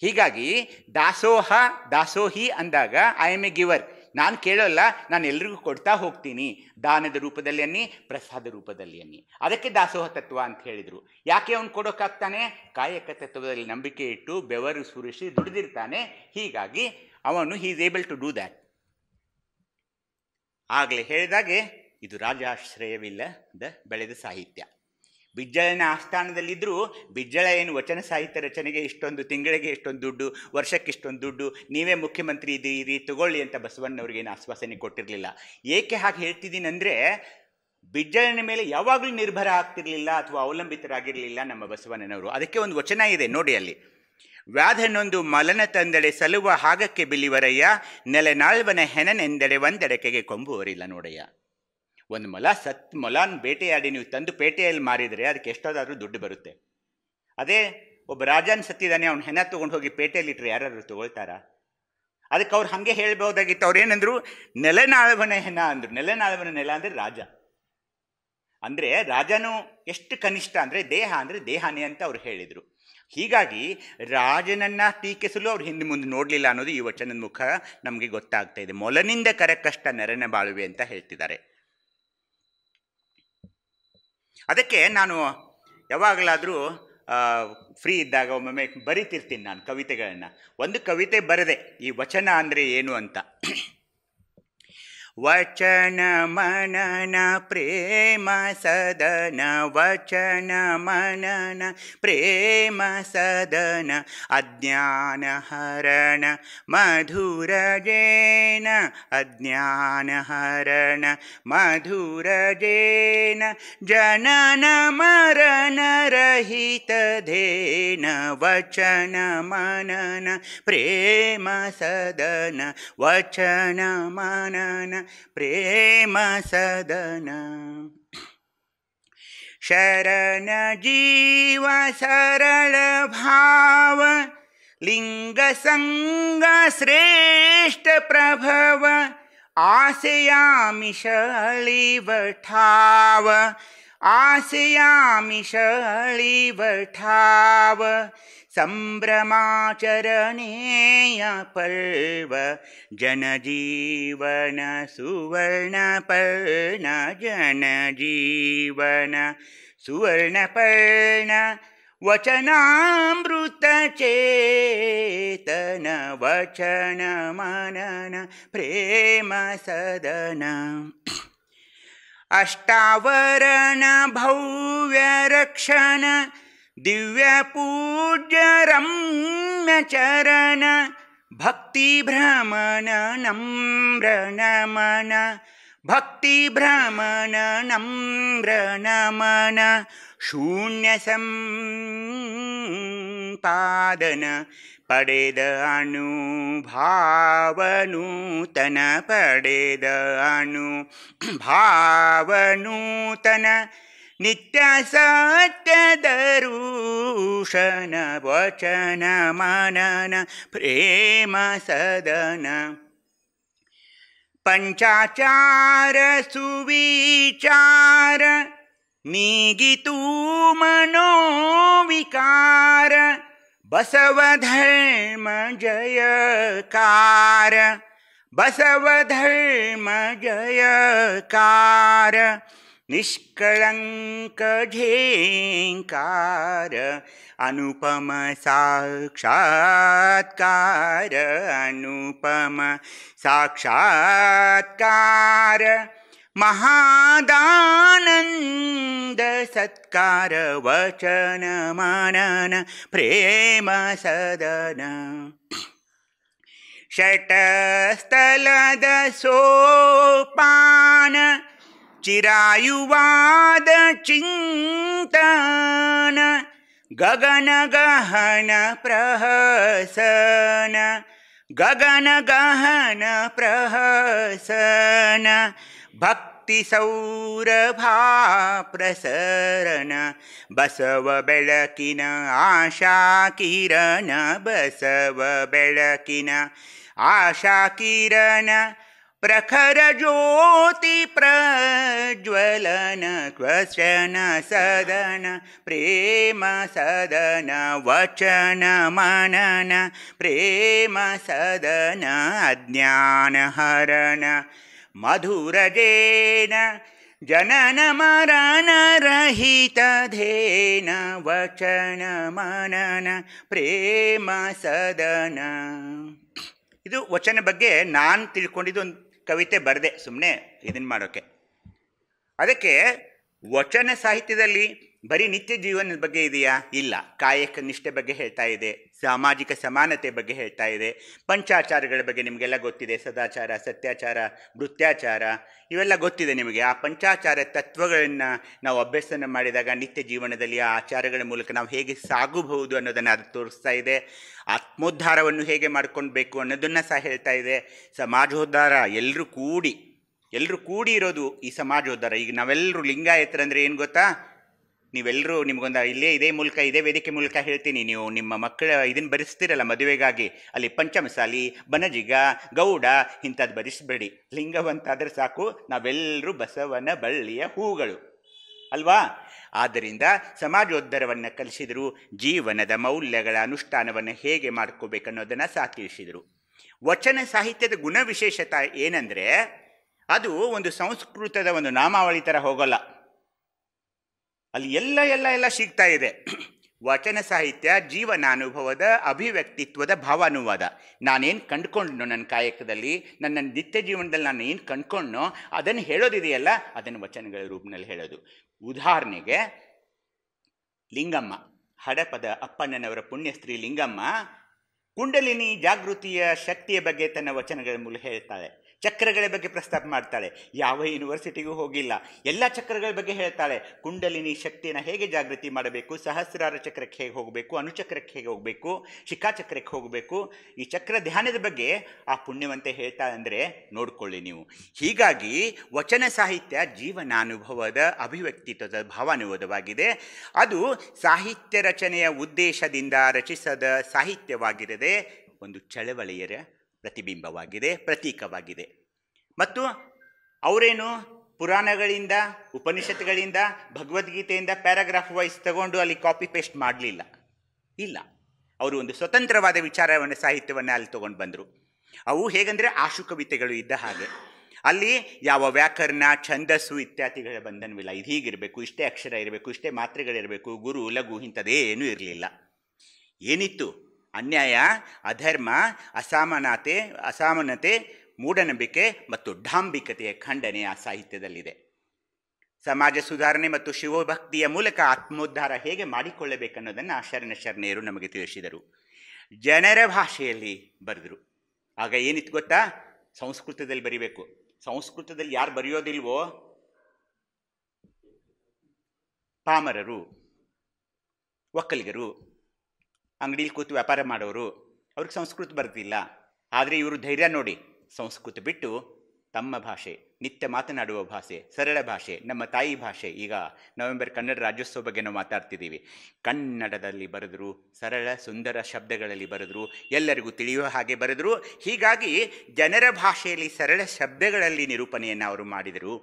ಹೀಗಾಗಿ ದಾಸೋಹ ದಾಸೋಹಿ ಅಂದಾಗ ಐ ಆಮ್ ಎ ಗಿವರ್, ನಾನು ಕೇಳೋಲ್ಲ, ನಾನು ಎಲ್ರಿಗೂ ಕೊಡ್ತಾ ಹೋಗ್ತೀನಿ. ದಾನದ ರೂಪದಲ್ಲಿ ಅನ್ನಿ, ಪ್ರಸಾದ ರೂಪದಲ್ಲಿ ಅನ್ನಿ. ಅದಕ್ಕೆ ದಾಸೋಹ ತತ್ವ ಅಂತ ಹೇಳಿದರು. ಯಾಕೆ ಅವನು ಕೊಡೋಕ್ಕಾಗ್ತಾನೆ? ಕಾಯಕ ತತ್ವದಲ್ಲಿ ನಂಬಿಕೆ ಇಟ್ಟು ಬೆವರು ಸುರಿಸಿ ದುಡಿದಿರ್ತಾನೆ. ಹೀಗಾಗಿ ಅವನು he is able to do that. ಆಗಲೇ ಹೇಳಿದಾಗೆ ಇದು ರಾಜಾಶ್ರಯವಿಲ್ಲದ ಬೆಳೆದ ಸಾಹಿತ್ಯ. ಬಿಜ್ಜಳನ ಆಸ್ಥಾನದಲ್ಲಿದ್ದರೂ ಬಿಜ್ಜಳ ಏನು ವಚನ ಸಾಹಿತ್ಯ ರಚನೆಗೆ ಇಷ್ಟೊಂದು, ತಿಂಗಳಿಗೆ ಇಷ್ಟೊಂದು ದುಡ್ಡು, ವರ್ಷಕ್ಕೆ ಇಷ್ಟೊಂದು ದುಡ್ಡು, ನೀವೇ ಮುಖ್ಯಮಂತ್ರಿ ಇದ್ದೀರಿ ತಗೊಳ್ಳಿ ಅಂತ ಬಸವಣ್ಣವ್ರಿಗೇನು ಆಶ್ವಾಸನೆ ಕೊಟ್ಟಿರಲಿಲ್ಲ. ಏಕೆ ಹಾಗೆ ಹೇಳ್ತಿದ್ದೀನಿ ಅಂದರೆ, ಬಿಜ್ಜಳನ ಮೇಲೆ ಯಾವಾಗಲೂ ನಿರ್ಭರ ಆಗ್ತಿರಲಿಲ್ಲ ಅಥವಾ ಅವಲಂಬಿತರಾಗಿರಲಿಲ್ಲ ನಮ್ಮ ಬಸವಣ್ಣನವರು. ಅದಕ್ಕೆ ಒಂದು ವಚನ ಇದೆ ನೋಡಿ ಅಲ್ಲಿ. ವ್ಯಾಧನೊಂದು ಮಲನ ತಂದೆಡೆ ಸಲುವ ಹಾಗಕ್ಕೆ ಬಿಲಿವರಯ್ಯ, ನೆಲೆನಾಳ್ವನ ಹೆಣನೆಂದೆಡೆ ಒಂದೆಡಕೆಗೆ ಕೊಂಬುವರಿಲ್ಲ ನೋಡಯ್ಯ. ಒಂದು ಮೊಲಾನ್ ಬೇಟೆಯಾಡಿ ನೀವು ತಂದು ಪೇಟೆಯಲ್ಲಿ ಮಾರಿದರೆ ಅದಕ್ಕೆ ಎಷ್ಟೋದಾದ್ರೂ ದುಡ್ಡು ಬರುತ್ತೆ. ಅದೇ ಒಬ್ಬ ರಾಜನ್ ಸತ್ತಿದ್ದಾನೆ, ಅವ್ನು ಹೆಣ ತೊಗೊಂಡು ಹೋಗಿ ಪೇಟೆಯಲ್ಲಿ ಇಟ್ಟರೆ ಯಾರಾದ್ರೂ ತೊಗೊಳ್ತಾರಾ? ಅದಕ್ಕೆ ಅವ್ರು ಹಾಗೆ ಹೇಳ್ಬೋದಾಗಿತ್ತು. ಅವ್ರು ಏನಂದ್ರು, ನೆಲೆನಾಳ್ವನ ಹೆಣ ಅಂದರು. ನೆಲೆನಾಳ್ವನ ನೆಲ ಅಂದರೆ ರಾಜ. ಅಂದರೆ ರಾಜನು ಎಷ್ಟು ಕನಿಷ್ಠ ಅಂದರೆ ದೇಹ ಅಂದರೆ ದೇಹನೇ ಅಂತ ಅವ್ರು ಹೇಳಿದರು. ಹೀಗಾಗಿ ರಾಜನನ್ನು ಟೀಕಿಸಲು ಅವ್ರು ಹಿಂದೆ ಮುಂದೆ ನೋಡಲಿಲ್ಲ ಅನ್ನೋದು ಈ ವಚನದ ಮುಖ ನಮಗೆ ಗೊತ್ತಾಗ್ತಾ ಇದೆ. ಮೊಲನಿಂದ ಕರಕಷ್ಟ ನೆರನ ಬಾಳುವೆ ಅಂತ ಹೇಳ್ತಿದ್ದಾರೆ. ಅದಕ್ಕೆ ನಾನು ಯಾವಾಗಲಾದರೂ ಫ್ರೀ ಇದ್ದಾಗ ಒಮ್ಮೊಮ್ಮೆ ಬರಿತಿರ್ತೀನಿ ನಾನು ಕವಿತೆಗಳನ್ನು. ಒಂದು ಕವಿತೆ ಬರದೆ ಈ ವಚನ ಅಂದರೆ ಏನು ಅಂತ. ವಚನ ಮನನ ಪ್ರೇಮ ಸದನ, ವಚನ ಮನನ ಪ್ರೇಮ ಸದನ, ಅಜ್ಞಾನ ಹರಣ ಮಧುರ ಜೇನ, ಅಜ್ಞಾನ ಹರಣ ಮಧುರ ಜೇನ, ಜನನ ಮರಣ ರಹಿತ ಧೇನ, ವಚನ ಮನನ ಪ್ರೇಮ ಸದನ, ವಚನ ಮನನ ಪ್ರೇಮ ಸದನ. ಶರಣ ಜೀವ ಸರಳ ಭಾವ, ಲಿಂಗ ಸಂಗ ಶ್ರೇಷ್ಠ ಪ್ರಭವ, ಆಸೆಯಾಮಿಷ ಅಳಿವ ಠಾವ, ಆಸೆಯಾಮಿಷ ಅಳಿವ ಠಾವ, ಸಂಭ್ರಮಾಚರಣೆಯ ಪರ್ವ, ಜನಜೀವನ ಸುವರ್ಣ ಪರ್ಣ, ಜನಜೀವನ ಸುವರ್ಣ ಪರ್ಣ, ವಚನಾಮೃತ ಚೇತನ, ವಚನ ಮನನ ಪ್ರೇಮ ಸದನ. ಅಷ್ಟಾವರಣ ಭವ್ಯ ರಕ್ಷಣ, ದಿವ್ಯ ಪೂಜ್ಯ ರಮ್ಯ ಚರಣ, ಭಕ್ತಿ ಭ್ರಮಣ ನಮ್ರ ನಮನ, ಭಕ್ತಿ ಭ್ರಮಣ ನಮ್ರ ನಮನ, ಶೂನ್ಯ ಸಂಪಾದನ ಪಡೆದ ಅನುಭಾವನೂತನ, ಪಡೆದ ಅನುಭಾವನೂತನ, ನಿತ್ಯ ಸತ್ಯದ ರೂಷಣ, ವಚನ ಮನನ ಪ್ರೇಮ ಸದನ. ಪಂಚಾಚಾರ ಸುವಿಚಾರ ನೀಗಿತು ಮನೋವಿಕಾರ, ಬಸವ ಧರ್ಮ ಜಯಕಾರ, ಬಸವ ಧರ್ಮ ಜಯಕಾರ, ನಿಷ್ಕಳಂಕ ಝೇಂಕಾರ, ಅನುಪಮ ಸಾಕ್ಷಾತ್ಕಾರ, ಅನುಪಮ ಸಾಕ್ಷಾತ್ಕಾರ, ಮಹಾದಾನಂದ ಸತ್ಕಾರ, ವಚನ ಮನನ ಪ್ರೇಮ ಸದನ. ಷಟಸ್ಥಲದ ಸೋಪಾನ, ಚಿರಾಯುವಾದ ಚಿಂತನ, ಗಗನ ಗಹನ ಪ್ರಹಸನ, ಗಗನ ಗಹನ ಪ್ರಹಸನ, ಭಕ್ತ ಭಕ್ತಿ ಸೌರಭ ಪ್ರಸರಣ ಬಸವ ಬೆಳಕಿನ ಆಶಾ ಕಿರಣ ಬಸವ ಬೆಳಕಿನ ಆಶಾ ಕಿರಣ ಪ್ರಖರ ಜ್ಯೋತಿ ಪ್ರಜ್ವಲನ ಕ್ವಚನ ಸದನ ಪ್ರೇಮ ಸದನ ವಚನ ಮನನ ಪ್ರೇಮ ಸದನ ಅಜ್ಞಾನ ಹರಣ ಮಧುರ ಜೇನ ಜನನ ಮರಣ ರಹಿತ ಧೇನ ವಚನ ಮನನ ಪ್ರೇಮ ಸದನ. ಇದು ವಚನ ಬಗ್ಗೆ ನಾನು ತಿಳ್ಕೊಂಡಿದ್ದು ಒಂದು ಕವಿತೆ ಬರೆದೆ ಸುಮ್ಮನೆ ಇದನ್ನು ಮಾಡೋಕ್ಕೆ. ಅದಕ್ಕೆ ವಚನ ಸಾಹಿತ್ಯದಲ್ಲಿ ಬರೀ ನಿತ್ಯ ಜೀವನದ ಬಗ್ಗೆ ಇದೆಯಾ? ಇಲ್ಲ. ಕಾಯಕ ನಿಷ್ಠೆ ಬಗ್ಗೆ ಹೇಳ್ತಾ ಇದೆ, ಸಾಮಾಜಿಕ ಸಮಾನತೆ ಬಗ್ಗೆ ಹೇಳ್ತಾ ಇದೆ, ಪಂಚಾಚಾರಗಳ ಬಗ್ಗೆ ನಿಮಗೆಲ್ಲ ಗೊತ್ತಿದೆ, ಸದಾಚಾರ, ಸತ್ಯಾಚಾರ, ಭೃತ್ಯಾಚಾರ ಇವೆಲ್ಲ ಗೊತ್ತಿದೆ ನಿಮಗೆ. ಆ ಪಂಚಾಚಾರ ತತ್ವಗಳನ್ನು ನಾವು ಅಭ್ಯಾಸನ ಮಾಡಿದಾಗ ನಿತ್ಯ ಜೀವನದಲ್ಲಿ ಆ ಆಚಾರಗಳ ಮೂಲಕ ನಾವು ಹೇಗೆ ಸಾಗಬಹುದು ಅನ್ನೋದನ್ನು ಅದು ತೋರಿಸ್ತಾ ಇದೆ. ಆತ್ಮೋದ್ಧಾರವನ್ನು ಹೇಗೆ ಮಾಡ್ಕೊಳ್ಬೇಕು ಅನ್ನೋದನ್ನು ಸಹ ಹೇಳ್ತಾ ಇದೆ. ಸಮಾಜೋದ್ಧಾರ ಎಲ್ಲರೂ ಕೂಡಿ ಇರೋದು ಈ ಸಮಾಜೋದ್ಧಾರ. ಈಗ ನಾವೆಲ್ಲರೂ ಲಿಂಗಾಯತರಂದರೆ ಏನು ಗೊತ್ತಾ? ನೀವೆಲ್ಲರೂ ನಿಮಗೊಂದು ಇದೇ ಮೂಲಕ ಇದೇ ವೇದಿಕೆ ಮೂಲಕ ಹೇಳ್ತೀನಿ, ನೀವು ನಿಮ್ಮ ಮಕ್ಕಳ ಇದನ್ನು ಬರೆಸ್ತೀರಲ್ಲ ಮದುವೆಗಾಗಿ, ಅಲ್ಲಿ ಪಂಚಮಸಾಲಿ, ಬನಜಿಗ, ಗೌಡ ಇಂಥದ್ದು ಬರೆಸಬೇಡಿ. ಲಿಂಗವಂತಾದರೆ ಸಾಕು, ನಾವೆಲ್ಲರೂ ಬಸವನ ಬಳ್ಳಿಯ ಹೂಗಳು ಅಲ್ವಾ? ಆದ್ದರಿಂದ ಸಮಾಜೋದ್ಧಾರವನ್ನು ಕಲಿಸಿದರು. ಜೀವನದ ಮೌಲ್ಯಗಳ ಅನುಷ್ಠಾನವನ್ನು ಹೇಗೆ ಮಾಡ್ಕೋಬೇಕನ್ನೋದನ್ನು ಸಹ ತಿಳಿಸಿದರು. ವಚನ ಸಾಹಿತ್ಯದ ಗುಣ ವಿಶೇಷತೆ ಏನಂದರೆ ಅದು ಒಂದು ಸಂಸ್ಕೃತದ ಒಂದು ನಾಮಾವಳಿ ಥರ ಹೋಗೋಲ್ಲ. ಅಲ್ಲಿ ಎಲ್ಲ ಸಿಗ್ತಾ ಇದೆ. ವಚನ ಸಾಹಿತ್ಯ ಜೀವನಾನುಭವದ ಅಭಿವ್ಯಕ್ತಿತ್ವದ ಭಾವಾನುವಾದ. ನಾನೇನು ಕಂಡುಕೊಂಡ್ನೋ ನನ್ನ ಕಾಯಕದಲ್ಲಿ, ನನ್ನ ನಿತ್ಯ ಜೀವನದಲ್ಲಿ ನಾನು ಏನು ಕಂಡುಕೊಂಡ್ನೋ ಅದನ್ನು ಹೇಳೋದಿದೆಯಲ್ಲ, ಅದನ್ನು ವಚನಗಳ ರೂಪದಲ್ಲಿ ಹೇಳೋದು. ಉದಾಹರಣೆಗೆ ಲಿಂಗಮ್ಮ, ಹಡಪದ ಅಪ್ಪಣ್ಣನವರ ಪುಣ್ಯಸ್ತ್ರೀ ಲಿಂಗಮ್ಮ ಕುಂಡಲಿನಿ ಜಾಗೃತಿಯ ಶಕ್ತಿಯ ಬಗ್ಗೆ ತನ್ನ ವಚನಗಳ ಮೂಲಕ ಹೇಳ್ತಾಳೆ. ಚಕ್ರಗಳ ಬಗ್ಗೆ ಪ್ರಸ್ತಾಪ ಮಾಡ್ತಾಳೆ. ಯಾವ ಯೂನಿವರ್ಸಿಟಿಗೂ ಹೋಗಿಲ್ಲ, ಎಲ್ಲ ಚಕ್ರಗಳ ಬಗ್ಗೆ ಹೇಳ್ತಾಳೆ. ಕುಂಡಲಿನಿ ಶಕ್ತಿಯನ್ನು ಹೇಗೆ ಜಾಗೃತಿ ಮಾಡಬೇಕು, ಸಹಸ್ರಾರ ಚಕ್ರಕ್ಕೆ ಹೇಗೆ ಹೋಗಬೇಕು, ಅನುಚಕ್ರಕ್ಕೆ ಹೇಗೆ ಹೋಗಬೇಕು, ಶಿಖಾಚಕ್ರಕ್ಕೆ ಹೋಗಬೇಕು, ಈ ಚಕ್ರ ಧ್ಯಾನದ ಬಗ್ಗೆ ಆ ಪುಣ್ಯವಂತೆ ಹೇಳ್ತಾಳೆ. ಅಂದರೆ ನೋಡ್ಕೊಳ್ಳಿ ನೀವು. ಹೀಗಾಗಿ ವಚನ ಸಾಹಿತ್ಯ ಜೀವನಾನುಭವದ ಅಭಿವ್ಯಕ್ತಿತ್ವದ ಭಾವಾನುವಾದವಾಗಿದೆ. ಅದು ಸಾಹಿತ್ಯ ರಚನೆಯ ಉದ್ದೇಶದಿಂದ ರಚಿಸದ ಸಾಹಿತ್ಯವಾಗಿರದೆ ಒಂದು ಚಳವಳಿಯರ ಪ್ರತಿಬಿಂಬವಾಗಿದೆ, ಪ್ರತೀಕವಾಗಿದೆ. ಮತ್ತು ಅವರೇನು ಪುರಾಣಗಳಿಂದ, ಉಪನಿಷತ್ತುಗಳಿಂದ, ಭಗವದ್ಗೀತೆಯಿಂದ ಪ್ಯಾರಾಗ್ರಾಫ್ ವೈಸ್ ತಗೊಂಡು ಅಲ್ಲಿ ಕಾಪಿ ಪೇಸ್ಟ್ ಮಾಡಲಿಲ್ಲ. ಇಲ್ಲ, ಅವರು ಒಂದು ಸ್ವತಂತ್ರವಾದ ವಿಚಾರವನ್ನು, ಸಾಹಿತ್ಯವನ್ನು ಅಲ್ಲಿ ತೊಗೊಂಡು ಬಂದರು. ಅವು ಹೇಗೆಂದರೆ ಆಶು ಕವಿತೆಗಳು ಇದ್ದ ಹಾಗೆ. ಅಲ್ಲಿ ಯಾವ ವ್ಯಾಕರಣ, ಛಂದಸ್ಸು ಇತ್ಯಾದಿಗಳ ಬಂಧನವಿಲ್ಲ. ಇದು ಹೀಗಿರಬೇಕು, ಇಷ್ಟೇ ಅಕ್ಷರ ಇರಬೇಕು, ಇಷ್ಟೇ ಮಾತ್ರೆಗಳಿರಬೇಕು, ಗುರು ಲಘು ಇಂಥದ್ದೇನೂ ಇರಲಿಲ್ಲ. ಏನಿತ್ತು? ಅನ್ಯಾಯ, ಅಧರ್ಮ, ಅಸಮಾನತೆ, ಮೂಢನಂಬಿಕೆ ಮತ್ತು ಡಾಂಬಿಕತೆಯ ಖಂಡನೆ ಆ ಸಾಹಿತ್ಯದಲ್ಲಿದೆ. ಸಮಾಜ ಸುಧಾರಣೆ ಮತ್ತು ಶಿವಭಕ್ತಿಯ ಮೂಲಕ ಆತ್ಮೋದ್ಧಾರ ಹೇಗೆ ಮಾಡಿಕೊಳ್ಳಬೇಕನ್ನೋದನ್ನು ಶರಣರು ನಮಗೆ ತಿಳಿಸಿದರು. ಜನರ ಭಾಷೆಯಲ್ಲಿ ಬರೆದರು. ಆಗ ಏನಿತ್ತು ಗೊತ್ತಾ? ಸಂಸ್ಕೃತದಲ್ಲಿ ಬರಿಬೇಕು. ಸಂಸ್ಕೃತದಲ್ಲಿ ಯಾರು ಬರೆಯೋದಿಲ್ವೋ ಪಾಮರರು, ಒಕ್ಕಲಿಗರು, ಅಂಗಡಿಲಿ ಕೂತು ವ್ಯಾಪಾರ ಮಾಡೋರು, ಅವ್ರಿಗೆ ಸಂಸ್ಕೃತ ಬರ್ತಿಲ್ಲ. ಆದರೆ ಇವರು ಧೈರ್ಯ ನೋಡಿ, ಸಂಸ್ಕೃತ ಬಿಟ್ಟು ತಮ್ಮ ಭಾಷೆ, ನಿತ್ಯ ಮಾತನಾಡುವ ಭಾಷೆ, ಸರಳ ಭಾಷೆ, ನಮ್ಮ ತಾಯಿ ಭಾಷೆ. ಈಗ ನವೆಂಬರ್ ಕನ್ನಡ ರಾಜ್ಯೋತ್ಸವ ಬಗ್ಗೆ ನಾವು ಮಾತಾಡ್ತಿದ್ದೀವಿ. ಕನ್ನಡದಲ್ಲಿ ಬರೆದರು, ಸರಳ ಸುಂದರ ಶಬ್ದಗಳಲ್ಲಿ ಬರೆದರು, ಎಲ್ಲರಿಗೂ ತಿಳಿಯುವ ಹಾಗೆ ಬರೆದರು. ಹೀಗಾಗಿ ಜನರ ಭಾಷೆಯಲ್ಲಿ ಸರಳ ಶಬ್ದಗಳಲ್ಲಿ ನಿರೂಪಣೆಯನ್ನು ಅವರು ಮಾಡಿದರು.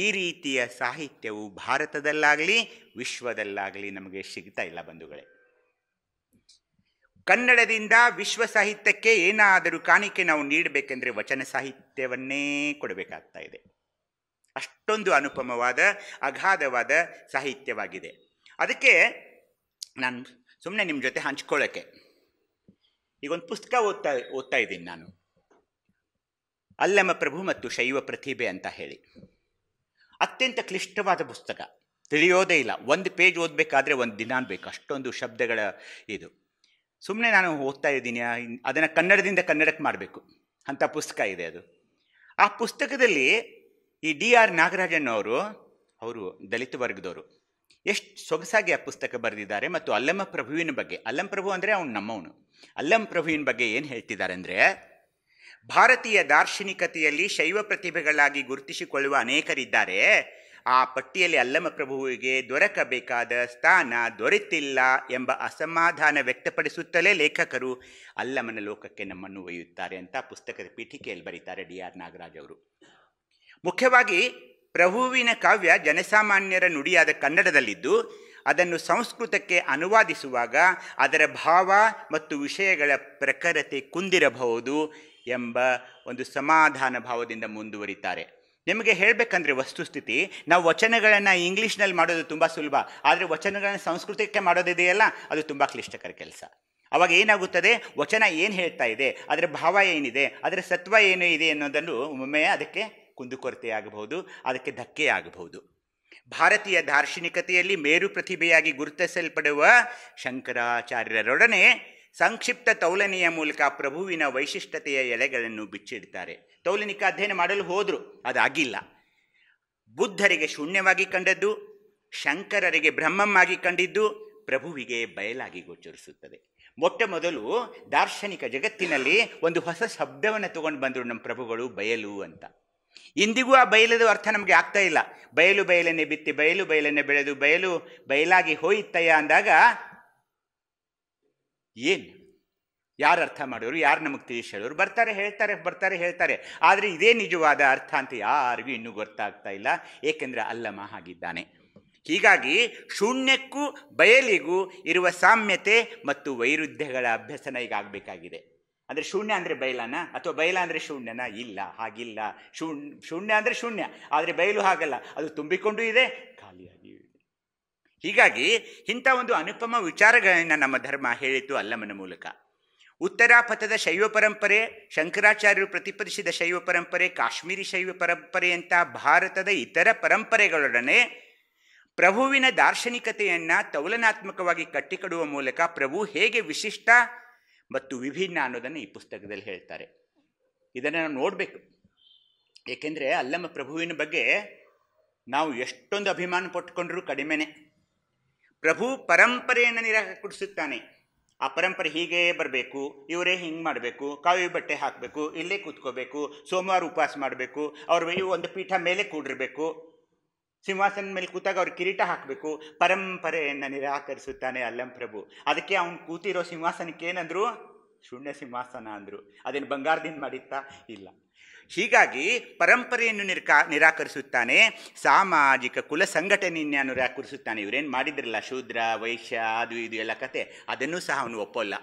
ಈ ರೀತಿಯ ಸಾಹಿತ್ಯವು ಭಾರತದಲ್ಲಾಗಲಿ ವಿಶ್ವದಲ್ಲಾಗಲಿ ನಮಗೆ ಸಿಗ್ತಾ ಇಲ್ಲ ಬಂಧುಗಳೇ. ಕನ್ನಡದಿಂದ ವಿಶ್ವ ಸಾಹಿತ್ಯಕ್ಕೆ ಏನಾದರೂ ಕಾಣಿಕೆ ನಾವು ನೀಡಬೇಕೆಂದರೆ ವಚನ ಸಾಹಿತ್ಯವನ್ನೇ ಕೊಡಬೇಕಾಗ್ತಾ ಇದೆ. ಅಷ್ಟೊಂದು ಅನುಪಮವಾದ, ಅಗಾಧವಾದ ಸಾಹಿತ್ಯವಾಗಿದೆ. ಅದಕ್ಕೆ ನಾನು ಸುಮ್ಮನೆ ನಿಮ್ಮ ಜೊತೆ ಹಂಚ್ಕೊಳ್ಳೋಕ್ಕೆ ಈಗೊಂದು ಪುಸ್ತಕ ಓದ್ತಾ ಇದ್ದೀನಿ ನಾನು, ಅಲ್ಲಮ ಪ್ರಭು ಮತ್ತು ಶೈವ ಪ್ರತಿಭೆ ಅಂತ ಹೇಳಿ. ಅತ್ಯಂತ ಕ್ಲಿಷ್ಟವಾದ ಪುಸ್ತಕ, ತಿಳಿಯೋದೇ ಇಲ್ಲ. ಒಂದು ಪೇಜ್ ಓದಬೇಕಾದ್ರೆ ಒಂದು ದಿನ ಬೇಕು, ಅಷ್ಟೊಂದು ಶಬ್ದಗಳ ಇದು. ಸುಮ್ಮನೆ ನಾನು ಓದ್ತಾ ಇದ್ದೀನಿ, ಅದನ್ನು ಕನ್ನಡದಿಂದ ಕನ್ನಡಕ್ಕೆ ಮಾಡಬೇಕು ಅಂಥ ಪುಸ್ತಕ ಇದೆ ಅದು. ಆ ಪುಸ್ತಕದಲ್ಲಿ ಈ DR ನಾಗರಾಜನ್ ಅವರು ದಲಿತ ವರ್ಗದವರು ಎಷ್ಟು ಸೊಗಸಾಗಿ ಆ ಪುಸ್ತಕ ಬರೆದಿದ್ದಾರೆ. ಮತ್ತು ಅಲ್ಲಮ ಪ್ರಭುವಿನ ಬಗ್ಗೆ, ಅಲ್ಲಂ ಪ್ರಭು ಅಂದರೆ ಅವನು ನಮ್ಮವನು, ಅಲ್ಲಂ ಪ್ರಭುವಿನ ಬಗ್ಗೆ ಏನು ಹೇಳ್ತಿದ್ದಾರೆ ಅಂದರೆ, ಭಾರತೀಯ ದಾರ್ಶನಿಕತೆಯಲ್ಲಿ ಶೈವ ಪ್ರತಿಭೆಗಳಾಗಿ ಗುರುತಿಸಿಕೊಳ್ಳುವ ಅನೇಕರಿದ್ದಾರೆ. ಆ ಪಟ್ಟಿಯಲ್ಲಿ ಅಲ್ಲಮ ಪ್ರಭುವಿಗೆ ದೊರಕಬೇಕಾದ ಸ್ಥಾನ ದೊರೆತಿಲ್ಲ ಎಂಬ ಅಸಮಾಧಾನ ವ್ಯಕ್ತಪಡಿಸುತ್ತಲೇ ಲೇಖಕರು ಅಲ್ಲಮನ ಲೋಕಕ್ಕೆ ನಮ್ಮನ್ನು ಒಯ್ಯುತ್ತಾರೆ ಅಂತ ಪುಸ್ತಕದ ಪೀಠಿಕೆಯಲ್ಲಿ ಬರೀತಾರೆ ಡಿ.ಆರ್. ನಾಗರಾಜ್ ಅವರು. ಮುಖ್ಯವಾಗಿ ಪ್ರಭುವಿನ ಕಾವ್ಯ ಜನಸಾಮಾನ್ಯರ ನುಡಿಯಾದ ಕನ್ನಡದಲ್ಲಿದ್ದು ಅದನ್ನು ಸಂಸ್ಕೃತಕ್ಕೆ ಅನುವಾದಿಸುವಾಗ ಅದರ ಭಾವ ಮತ್ತು ವಿಷಯಗಳ ಪ್ರಖರತೆ ಕುಂದಿರಬಹುದು ಎಂಬ ಒಂದು ಸಮಾಧಾನ ಭಾವದಿಂದ ಮುಂದುವರಿತಾರೆ. ನಿಮಗೆ ಹೇಳಬೇಕಂದ್ರೆ ವಸ್ತುಸ್ಥಿತಿ, ನಾವು ವಚನಗಳನ್ನು ಇಂಗ್ಲೀಷ್ನಲ್ಲಿ ಮಾಡೋದು ತುಂಬ ಸುಲಭ, ಆದರೆ ವಚನಗಳನ್ನು ಸಂಸ್ಕೃತಕ್ಕೆ ಮಾಡೋದಿದೆಯಲ್ಲ ಅದು ತುಂಬ ಕ್ಲಿಷ್ಟಕರ ಕೆಲಸ. ಅವಾಗ ಏನಾಗುತ್ತದೆ, ವಚನ ಏನು ಹೇಳ್ತಾ ಇದೆ, ಅದರ ಭಾವ ಏನಿದೆ, ಅದರ ಸತ್ವ ಏನು ಇದೆ ಅನ್ನೋದನ್ನು ಒಮ್ಮೆ ಅದಕ್ಕೆ ಕುಂದುಕೊರತೆ ಆಗಬಹುದು, ಅದಕ್ಕೆ ಧಕ್ಕೆ ಆಗಬಹುದು. ಭಾರತೀಯ ದಾರ್ಶನಿಕತೆಯಲ್ಲಿ ಮೇರು ಪ್ರತಿಭೆಯಾಗಿ ಗುರುತಿಸಲ್ಪಡುವ ಶಂಕರಾಚಾರ್ಯರೊಡನೆ ಸಂಕ್ಷಿಪ್ತ ತೌಲನೆಯ ಮೂಲಕ ಪ್ರಭುವಿನ ವೈಶಿಷ್ಟ್ಯತೆಯ ಎಳೆಗಳನ್ನು ಬಿಚ್ಚಿಡ್ತಾರೆ. ತೌಲನಿಕ ಅಧ್ಯಯನ ಮಾಡಲು ಹೋದರು, ಅದಾಗಿಲ್ಲ. ಬುದ್ಧರಿಗೆ ಶೂನ್ಯವಾಗಿ ಕಂಡದ್ದು, ಶಂಕರರಿಗೆ ಬ್ರಹ್ಮಮ್ಮಾಗಿ ಕಂಡಿದ್ದು ಪ್ರಭುವಿಗೆ ಬಯಲಾಗಿ ಗೋಚರಿಸುತ್ತದೆ. ಮೊಟ್ಟ ಮೊದಲು ದಾರ್ಶನಿಕ ಜಗತ್ತಿನಲ್ಲಿ ಒಂದು ಹೊಸ ಶಬ್ದವನ್ನು ತಗೊಂಡು ಬಂದರು ನಮ್ಮ ಪ್ರಭುಗಳು, ಬಯಲು ಅಂತ. ಇಂದಿಗೂ ಆ ಬಯಲದ ಅರ್ಥ ನಮಗೆ ಆಗ್ತಾ ಇಲ್ಲ. ಬಯಲು ಬಯಲನ್ನೇ ಬಿತ್ತಿ ಬಯಲು ಬಯಲನ್ನೇ ಬೆಳೆದು ಬಯಲು ಬಯಲಾಗಿ ಹೋಯಿತಯ್ಯ ಅಂದಾಗ ಏನು, ಯಾರು ಅರ್ಥ ಮಾಡೋರು, ಯಾರು ನಮಗೆ ತಿಳಿಸಿ ಹೇಳೋರು? ಬರ್ತಾರೆ ಹೇಳ್ತಾರೆ. ಆದರೆ ಇದೇ ನಿಜವಾದ ಅರ್ಥ ಅಂತ ಯಾರಿಗೂ ಇನ್ನೂ ಗೊತ್ತಾಗ್ತಾ ಇಲ್ಲ, ಏಕೆಂದರೆ ಅಲ್ಲಮ ಹಾಗಿದ್ದಾನೆ. ಹೀಗಾಗಿ ಶೂನ್ಯಕ್ಕೂ ಬಯಲಿಗೂ ಇರುವ ಸಾಮ್ಯತೆ ಮತ್ತು ವೈರುಧ್ಯಗಳ ಅಭ್ಯಸನ ಈಗ ಆಗಬೇಕಾಗಿದೆ. ಅಂದರೆ ಶೂನ್ಯ ಅಂದರೆ ಬಯಲನ ಅಥವಾ ಬಯಲ ಅಂದರೆ ಶೂನ್ಯನ? ಇಲ್ಲ, ಹಾಗಿಲ್ಲ. ಶೂನ್ಯ ಅಂದರೆ ಶೂನ್ಯ, ಆದರೆ ಬಯಲು ಹಾಗಲ್ಲ, ಅದು ತುಂಬಿಕೊಂಡು ಇದೆ, ಖಾಲಿಯಾಗಿ ಇದೆ. ಹೀಗಾಗಿ ಇಂಥ ಒಂದು ಅನುಪಮ ವಿಚಾರಗಳನ್ನು ನಮ್ಮ ಧರ್ಮ ಹೇಳಿತು ಅಲ್ಲಮನ ಮೂಲಕ. ಉತ್ತರಾಪಥದ ಶೈವ ಪರಂಪರೆ, ಶಂಕರಾಚಾರ್ಯರು ಪ್ರತಿಪಾದಿಸಿದ ಶೈವ ಪರಂಪರೆ, ಕಾಶ್ಮೀರಿ ಶೈವ ಪರಂಪರೆ ಅಂತ ಭಾರತದ ಇತರ ಪರಂಪರೆಗಳೊಡನೆ ಪ್ರಭುವಿನ ದಾರ್ಶನಿಕತೆಯನ್ನು ತೌಲನಾತ್ಮಕವಾಗಿ ಕಟ್ಟಿಕೊಡುವ ಮೂಲಕ ಪ್ರಭು ಹೇಗೆ ವಿಶಿಷ್ಟ ಮತ್ತು ವಿಭಿನ್ನ ಅನ್ನೋದನ್ನು ಈ ಪುಸ್ತಕದಲ್ಲಿ ಹೇಳ್ತಾರೆ. ಇದನ್ನು ನಾವು ನೋಡಬೇಕು. ಏಕೆಂದರೆ ಅಲ್ಲಮ ಪ್ರಭುವಿನ ಬಗ್ಗೆ ನಾವು ಎಷ್ಟೊಂದು ಅಭಿಮಾನ ಪಟ್ಟುಕೊಂಡ್ರೂ ಕಡಿಮೆನೆ. ಪ್ರಭು ಪರಂಪರೆಯನ್ನು ನಿರಾಕರಿಸುತ್ತಾನೆ. ಆ ಪರಂಪರೆ ಹೀಗೇ ಬರಬೇಕು, ಇವರೇ ಹಿಂಗೆ ಮಾಡಬೇಕು, ಕಾವಿ ಬಟ್ಟೆ ಹಾಕಬೇಕು, ಇಲ್ಲೇ ಕೂತ್ಕೋಬೇಕು, ಸೋಮವಾರ ಉಪವಾಸ ಮಾಡಬೇಕು, ಅವ್ರ ಒಂದು ಪೀಠ ಮೇಲೆ ಕೂಡಿರಬೇಕು, ಸಿಂಹಾಸನ ಮೇಲೆ ಕೂತಾಗ ಅವ್ರು ಕಿರೀಟ ಹಾಕಬೇಕು. ಪರಂಪರೆಯನ್ನು ನಿರಾಕರಿಸುತ್ತಾನೆ ಅಲ್ಲಂ ಪ್ರಭು. ಅದಕ್ಕೆ ಅವನು ಕೂತಿರೋ ಸಿಂಹಾಸನಕ್ಕೆ ಏನಂದ್ರು? ಶೂನ್ಯ ಸಿಂಹಾಸನ ಅಂದರು. ಅದೇನು ಬಂಗಾರದಿಂದ ಮಾಡಿತ್ತಾ? ಇಲ್ಲ. ಹೀಗಾಗಿ ಪರಂಪರೆಯನ್ನು ನಿರಾಕರಿಸುತ್ತಾನೆ. ಸಾಮಾಜಿಕ ಕುಲ ಸಂಘಟನೆಯನ್ನು ನಿರಾಕರಿಸುತ್ತಾನೆ. ಇವರೇನು ಮಾಡಿದ್ರಲ್ಲ ಶೂದ್ರ ವೈಶ್ಯ ಅದು ಇದು ಎಲ್ಲ ಕತೆ, ಅದನ್ನೂ ಸಹ ಅವನು ಒಪ್ಪಲ್ಲ.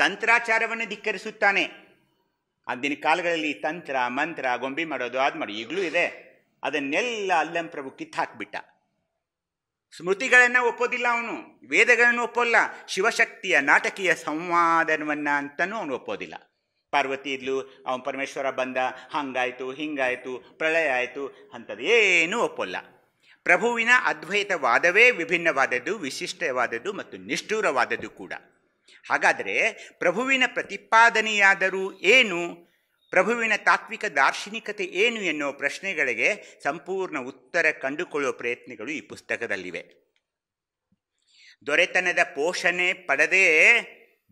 ತಂತ್ರಾಚಾರವನ್ನು ಧಿಕ್ಕರಿಸುತ್ತಾನೆ. ಅಂದಿನ ಕಾಲಗಳಲ್ಲಿ ತಂತ್ರ ಮಂತ್ರ ಗೊಂಬಿ ಮಾಡೋದು ಅದು ಮಾಡಿ ಈಗಲೂ ಇದೆ. ಅದನ್ನೆಲ್ಲ ಅಲ್ಲಂ ಪ್ರಭು ಕಿತ್ತಾಕ್ಬಿಟ್ಟ. ಸ್ಮೃತಿಗಳನ್ನು ಒಪ್ಪೋದಿಲ್ಲ ಅವನು, ವೇದಗಳನ್ನು ಒಪ್ಪೋಲ್ಲ, ಶಿವಶಕ್ತಿಯ ನಾಟಕೀಯ ಸಂವಾದವನ್ನು ಅಂತಲೂ ಅವನು ಒಪ್ಪೋದಿಲ್ಲ. ಪಾರ್ವತಿ ಇದ್ಲು, ಅವನು ಪರಮೇಶ್ವರ ಬಂದ, ಹಂಗಾಯಿತು ಹಿಂಗಾಯಿತು ಪ್ರಳಯ ಆಯಿತು ಅಂಥದ್ದೇನೂ ಒಪ್ಪೋಲ್ಲ. ಪ್ರಭುವಿನ ಅದ್ವೈತವಾದವೇ ವಿಭಿನ್ನವಾದದ್ದು, ವಿಶಿಷ್ಟವಾದದ್ದು ಮತ್ತು ನಿಷ್ಠೂರವಾದದ್ದು ಕೂಡ. ಹಾಗಾದರೆ ಪ್ರಭುವಿನ ಪ್ರತಿಪಾದನೆಯಾದರೂ ಏನು, ಪ್ರಭುವಿನ ತಾತ್ವಿಕ ದಾರ್ಶನಿಕತೆ ಏನು ಎನ್ನುವ ಪ್ರಶ್ನೆಗಳಿಗೆ ಸಂಪೂರ್ಣ ಉತ್ತರ ಕಂಡುಕೊಳ್ಳುವ ಪ್ರಯತ್ನಗಳು ಈ ಪುಸ್ತಕದಲ್ಲಿವೆ. ದೊರೆತನದ ಪೋಷಣೆ ಪಡೆದೇ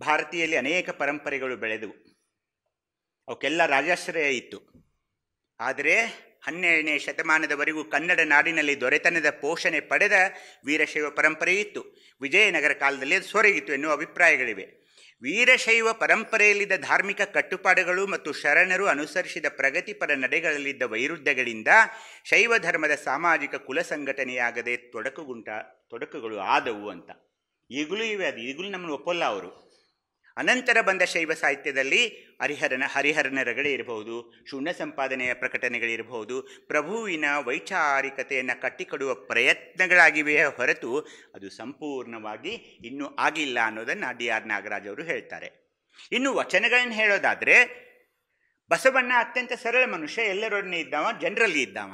ಭಾರತೀಯಲ್ಲಿ ಅನೇಕ ಪರಂಪರೆಗಳು ಬೆಳೆದವು. ಅವಕ್ಕೆಲ್ಲ ರಾಜಾಶ್ರಯ ಇತ್ತು. ಆದರೆ 12ನೇ ಶತಮಾನದವರೆಗೂ ಕನ್ನಡ ನಾಡಿನಲ್ಲಿ ದೊರೆತನದ ಪೋಷಣೆ ಪಡೆದ ವೀರಶೈವ ಪರಂಪರೆ ಇತ್ತು. ವಿಜಯನಗರ ಕಾಲದಲ್ಲಿ ಅದು ಸೊರಗಿತ್ತು ಎನ್ನುವ ಅಭಿಪ್ರಾಯಗಳಿವೆ. ವೀರಶೈವ ಪರಂಪರೆಯಲ್ಲಿದ್ದ ಧಾರ್ಮಿಕ ಕಟ್ಟುಪಾಡುಗಳು ಮತ್ತು ಶರಣರು ಅನುಸರಿಸಿದ ಪ್ರಗತಿಪರ ನಡೆಗಳಲ್ಲಿದ್ದ ವೈರುಧ್ಯಗಳಿಂದ ಶೈವ ಧರ್ಮದ ಸಾಮಾಜಿಕ ಕುಲ ಸಂಘಟನೆಯಾಗದೆ ತೊಡಕುಗಳು ಆದವು ಅಂತ. ಈಗಲೂ ಇವೆ, ಅದು ಈಗಲೂ ನಮ್ಮನ್ನು ಒಪ್ಪಲ್ಲ ಅವರು. ಅನಂತರ ಬಂದ ಶೈವ ಸಾಹಿತ್ಯದಲ್ಲಿ ಹರಿಹರನರಗಳೇ ಇರಬಹುದು, ಶೂನ್ಯ ಸಂಪಾದನೆಯ ಪ್ರಕಟಣೆಗಳಿರಬಹುದು, ಪ್ರಭುವಿನ ವೈಚಾರಿಕತೆಯನ್ನು ಕಟ್ಟಿಕೊಡುವ ಪ್ರಯತ್ನಗಳಾಗಿವೆಯೇ ಹೊರತು ಅದು ಸಂಪೂರ್ಣವಾಗಿ ಇನ್ನೂ ಆಗಿಲ್ಲ ಅನ್ನೋದನ್ನು ಡಿ.ಆರ್. ನಾಗರಾಜ್ ಅವರು ಹೇಳ್ತಾರೆ. ಇನ್ನು ವಚನಗಳನ್ನು ಹೇಳೋದಾದರೆ, ಬಸವಣ್ಣ ಅತ್ಯಂತ ಸರಳ ಮನುಷ್ಯ, ಎಲ್ಲರೊಡನೆ ಇದ್ದಾವ, ಜನರಲ್ಲಿ ಇದ್ದಾವ.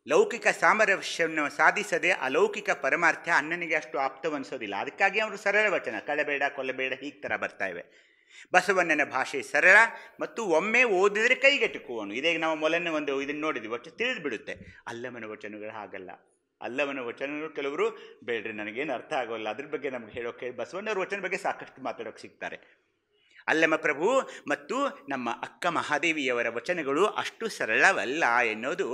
ಲೌಕಿಕ ಸಾಮರಸ್ಯವನ್ನು ಸಾಧಿಸದೆ ಅಲೌಕಿಕ ಪರಮಾರ್ಥ ಅಣ್ಣನಿಗೆ ಅಷ್ಟು ಆಪ್ತವನ್ನಿಸೋದಿಲ್ಲ. ಅದಕ್ಕಾಗಿ ಅವರು ಸರಳ ವಚನ, ಕಳಬೇಡ ಕೊಲ್ಲಬೇಡ ಹೀಗೆ ಥರ ಬರ್ತಾ ಇವೆ. ಬಸವಣ್ಣನ ಭಾಷೆ ಸರಳ ಮತ್ತು ಒಮ್ಮೆ ಓದಿದರೆ ಕೈಗೆಟುಕುವನು. ಇದೇ ನಾವು ಮೊದಲನೇ ಇದನ್ನು ನೋಡಿದ್ವಿ, ಒಟ್ಟು ತಿಳಿದು ಬಿಡುತ್ತೆ. ಅಲ್ಲಮನ ವಚನಗಳು ಹಾಗಲ್ಲ. ಅಲ್ಲಮನ ವಚನಗಳು ಕೆಲವರು ಬೇಡ್ರಿ ನನಗೇನು ಅರ್ಥ ಆಗೋಲ್ಲ, ಅದ್ರ ಬಗ್ಗೆ ನಮ್ಗೆ ಹೇಳೋಕೆ ಬಸವಣ್ಣವ್ರ ವಚನ ಬಗ್ಗೆ ಸಾಕಷ್ಟು ಮಾತಾಡೋಕೆ ಸಿಗ್ತಾರೆ. ಅಲ್ಲಮ ಪ್ರಭು ಮತ್ತು ನಮ್ಮ ಅಕ್ಕ ಮಹಾದೇವಿಯವರ ವಚನಗಳು ಅಷ್ಟು ಸರಳವಲ್ಲ ಎನ್ನುವುದು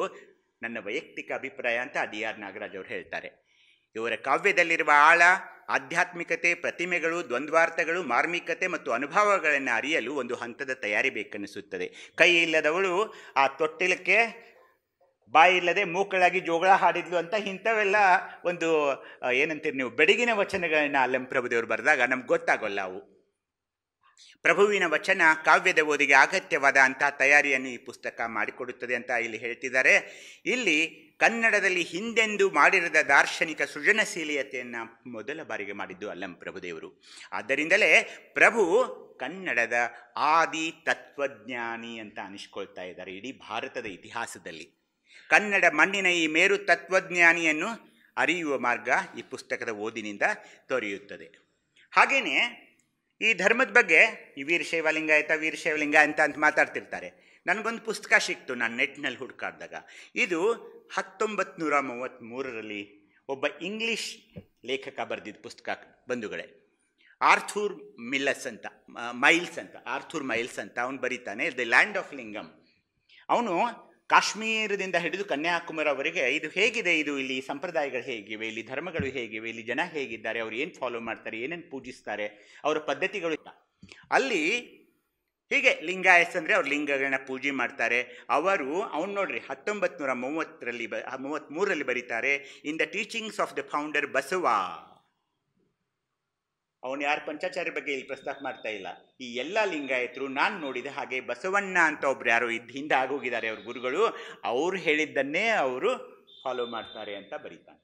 ನನ್ನ ವೈಯಕ್ತಿಕ ಅಭಿಪ್ರಾಯ ಅಂತ ಡಿ ಆರ್ ನಾಗರಾಜ್ ಅವರು ಹೇಳ್ತಾರೆ. ಇವರ ಕಾವ್ಯದಲ್ಲಿರುವ ಆಳ, ಆಧ್ಯಾತ್ಮಿಕತೆ, ಪ್ರತಿಮೆಗಳು, ದ್ವಂದ್ವಾರ್ಥಗಳು, ಮಾರ್ಮಿಕತೆ ಮತ್ತು ಅನುಭವಗಳನ್ನು ಅರಿಯಲು ಒಂದು ಹಂತದ ತಯಾರಿ ಬೇಕನ್ನಿಸುತ್ತದೆ. ಕೈ ಇಲ್ಲದವಳು ಆ ತೊಟ್ಟಿಲಕ್ಕೆ ಬಾಯಿ ಇಲ್ಲದೆ ಮೂಕಳಾಗಿ ಜೋಗಳ ಹಾಡಿದ್ಲು ಅಂತ ಇಂಥವೆಲ್ಲ ಒಂದು ಏನಂತೀರಿ ನೀವು ಬೆಡಗಿನ ವಚನಗಳನ್ನ ಅಲ್ಲಮ ಪ್ರಭುದೇವರು ಬರೆದಾಗ ನಮ್ಗೆ ಗೊತ್ತಾಗೋಲ್ಲ ಅವು. ಪ್ರಭುವಿನ ವಚನ ಕಾವ್ಯದ ಓದಿಗೆ ಅಗತ್ಯವಾದ ಅಂತಹ ತಯಾರಿಯನ್ನು ಈ ಪುಸ್ತಕ ಮಾಡಿಕೊಡುತ್ತದೆ ಅಂತ ಇಲ್ಲಿ ಹೇಳ್ತಿದ್ದಾರೆ. ಇಲ್ಲಿ ಕನ್ನಡದಲ್ಲಿ ಹಿಂದೆಂದೂ ಮಾಡಿರದ ದಾರ್ಶನಿಕ ಸೃಜನಶೀಲತೆಯನ್ನು ಮೊದಲ ಬಾರಿಗೆ ಮಾಡಿದ್ದು ಅಲ್ಲಮ ಪ್ರಭುದೇವರು. ಆದ್ದರಿಂದಲೇ ಪ್ರಭು ಕನ್ನಡದ ಆದಿ ತತ್ವಜ್ಞಾನಿ ಅಂತ ಅನಿಸ್ಕೊಳ್ತಾ ಇದ್ದಾರೆ ಇಡೀ ಭಾರತದ ಇತಿಹಾಸದಲ್ಲಿ. ಕನ್ನಡ ಮಣ್ಣಿನ ಈ ಮೇರು ತತ್ವಜ್ಞಾನಿಯನ್ನು ಅರಿಯುವ ಮಾರ್ಗ ಈ ಪುಸ್ತಕದ ಓದಿನಿಂದ ದೊರೆಯುತ್ತದೆ. ಹಾಗೆಯೇ ಈ ಧರ್ಮದ ಬಗ್ಗೆ ಈ ವೀರಶೈವ ಲಿಂಗಾಯತ ಅಂತ ಮಾತಾಡ್ತಿರ್ತಾರೆ. ನನಗೊಂದು ಪುಸ್ತಕ ಸಿಕ್ತು ನಾನು ನೆಟ್ನಲ್ಲಿ ಹುಡುಕಾಡಿದಾಗ. ಇದು 1933ರಲ್ಲಿ ಒಬ್ಬ ಇಂಗ್ಲೀಷ್ ಲೇಖಕ ಬರೆದಿದ್ದ ಪುಸ್ತಕ ಬಂಧುಗಳೇ. ಆರ್ಥೂರ್ ಮೈಲ್ಸ್ ಅಂತ ಅವನು ಬರೀತಾನೆ ದಿ ಲ್ಯಾಂಡ್ ಆಫ್ ಲಿಂಗಮ್. ಅವನು ಕಾಶ್ಮೀರದಿಂದ ಹಿಡಿದು ಕನ್ಯಾಕುಮಾರಿವರೆಗೆ ಇದು ಹೇಗಿದೆ, ಇದು ಇಲ್ಲಿ ಸಂಪ್ರದಾಯಗಳು ಹೇಗಿವೆ, ಇಲ್ಲಿ ಧರ್ಮಗಳು ಹೇಗಿವೆ, ಇಲ್ಲಿ ಜನ ಹೇಗಿದ್ದಾರೆ, ಅವ್ರು ಏನು ಫಾಲೋ ಮಾಡ್ತಾರೆ, ಏನೇನು ಪೂಜಿಸ್ತಾರೆ, ಅವರ ಪದ್ಧತಿಗಳು. ಅಲ್ಲಿ ಹೀಗೆ ಲಿಂಗಾಯಸ್ ಅಂದರೆ ಅವ್ರು ಲಿಂಗಗಳನ್ನ ಪೂಜೆ ಮಾಡ್ತಾರೆ. ಅವ್ನು ನೋಡ್ರಿ 1933ರಲ್ಲಿ ಬರೀತಾರೆ, ಇನ್ the teachings of the founder Basava. ಅವನು ಯಾರು ಪಂಚಾಚಾರ್ಯ ಬಗ್ಗೆ ಇಲ್ಲಿ ಪ್ರಸ್ತಾಪ ಮಾಡ್ತಾ ಇಲ್ಲ. ಈ ಎಲ್ಲ ಲಿಂಗಾಯತರು ನಾನು ನೋಡಿದ ಹಾಗೆ ಬಸವಣ್ಣ ಅಂತ ಒಬ್ರು ಯಾರೋ ಹಿಂದೆ ಆಗೋಗಿದ್ದಾರೆ ಅವ್ರ ಗುರುಗಳು, ಅವ್ರು ಹೇಳಿದ್ದನ್ನೇ ಅವರು ಫಾಲೋ ಮಾಡ್ತಾರೆ ಅಂತ ಬರೀತಾನೆ.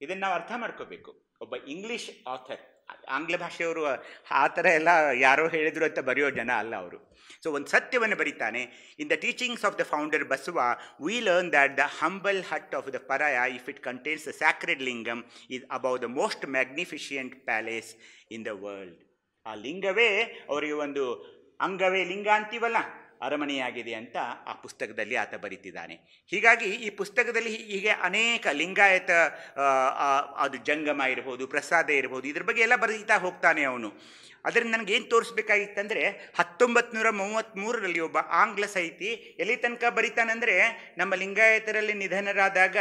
ಇದನ್ನು ನಾವು ಅರ್ಥ ಮಾಡ್ಕೋಬೇಕು. ಒಬ್ಬ ಇಂಗ್ಲಿಷ್ ಆಥರ್, ಆಂಗ್ಲ ಭಾಷೆಯವರು ಆ ಥರ ಎಲ್ಲ ಯಾರೋ ಹೇಳಿದ್ರು ಅಂತ ಬರೆಯೋ ಜನ ಅಲ್ಲ ಅವರು. ಸೊ ಒಂದು ಸತ್ಯವನ್ನು ಬರೀತಾನೆ. In the teachings of the founder Basava we learn that the humble hut of the pariah if it contains the sacred lingam is above the most magnificent palace in the world. ಆ ಲಿಂಗವೇ ಅವರಿಗೆ ಒಂದು ಅಂಗವೇ ಲಿಂಗ ಅಂತೀವಲ್ಲ, ಅರಮನೆಯಾಗಿದೆ ಅಂತ ಆ ಪುಸ್ತಕದಲ್ಲಿ ಆತ ಬರೀತಿದ್ದಾನೆ. ಹೀಗಾಗಿ ಈ ಪುಸ್ತಕದಲ್ಲಿ ಹೀಗೆ ಅನೇಕ ಲಿಂಗಾಯತ ಅದು ಜಂಗಮ ಇರ್ಬೋದು, ಪ್ರಸಾದ ಇರ್ಬೋದು, ಇದ್ರ ಬಗ್ಗೆ ಎಲ್ಲ ಬರೀತಾ ಹೋಗ್ತಾನೆ ಅವನು. ಅದರಿಂದ ನನಗೇನು ತೋರಿಸ್ಬೇಕಾಗಿತ್ತಂದರೆ 1933ರಲ್ಲಿ ಒಬ್ಬ ಆಂಗ್ಲ ಸಾಹಿತಿ ಎಲ್ಲಿ ತನಕ ಬರೀತಾನಂದರೆ, ನಮ್ಮ ಲಿಂಗಾಯತರಲ್ಲಿ ನಿಧನರಾದಾಗ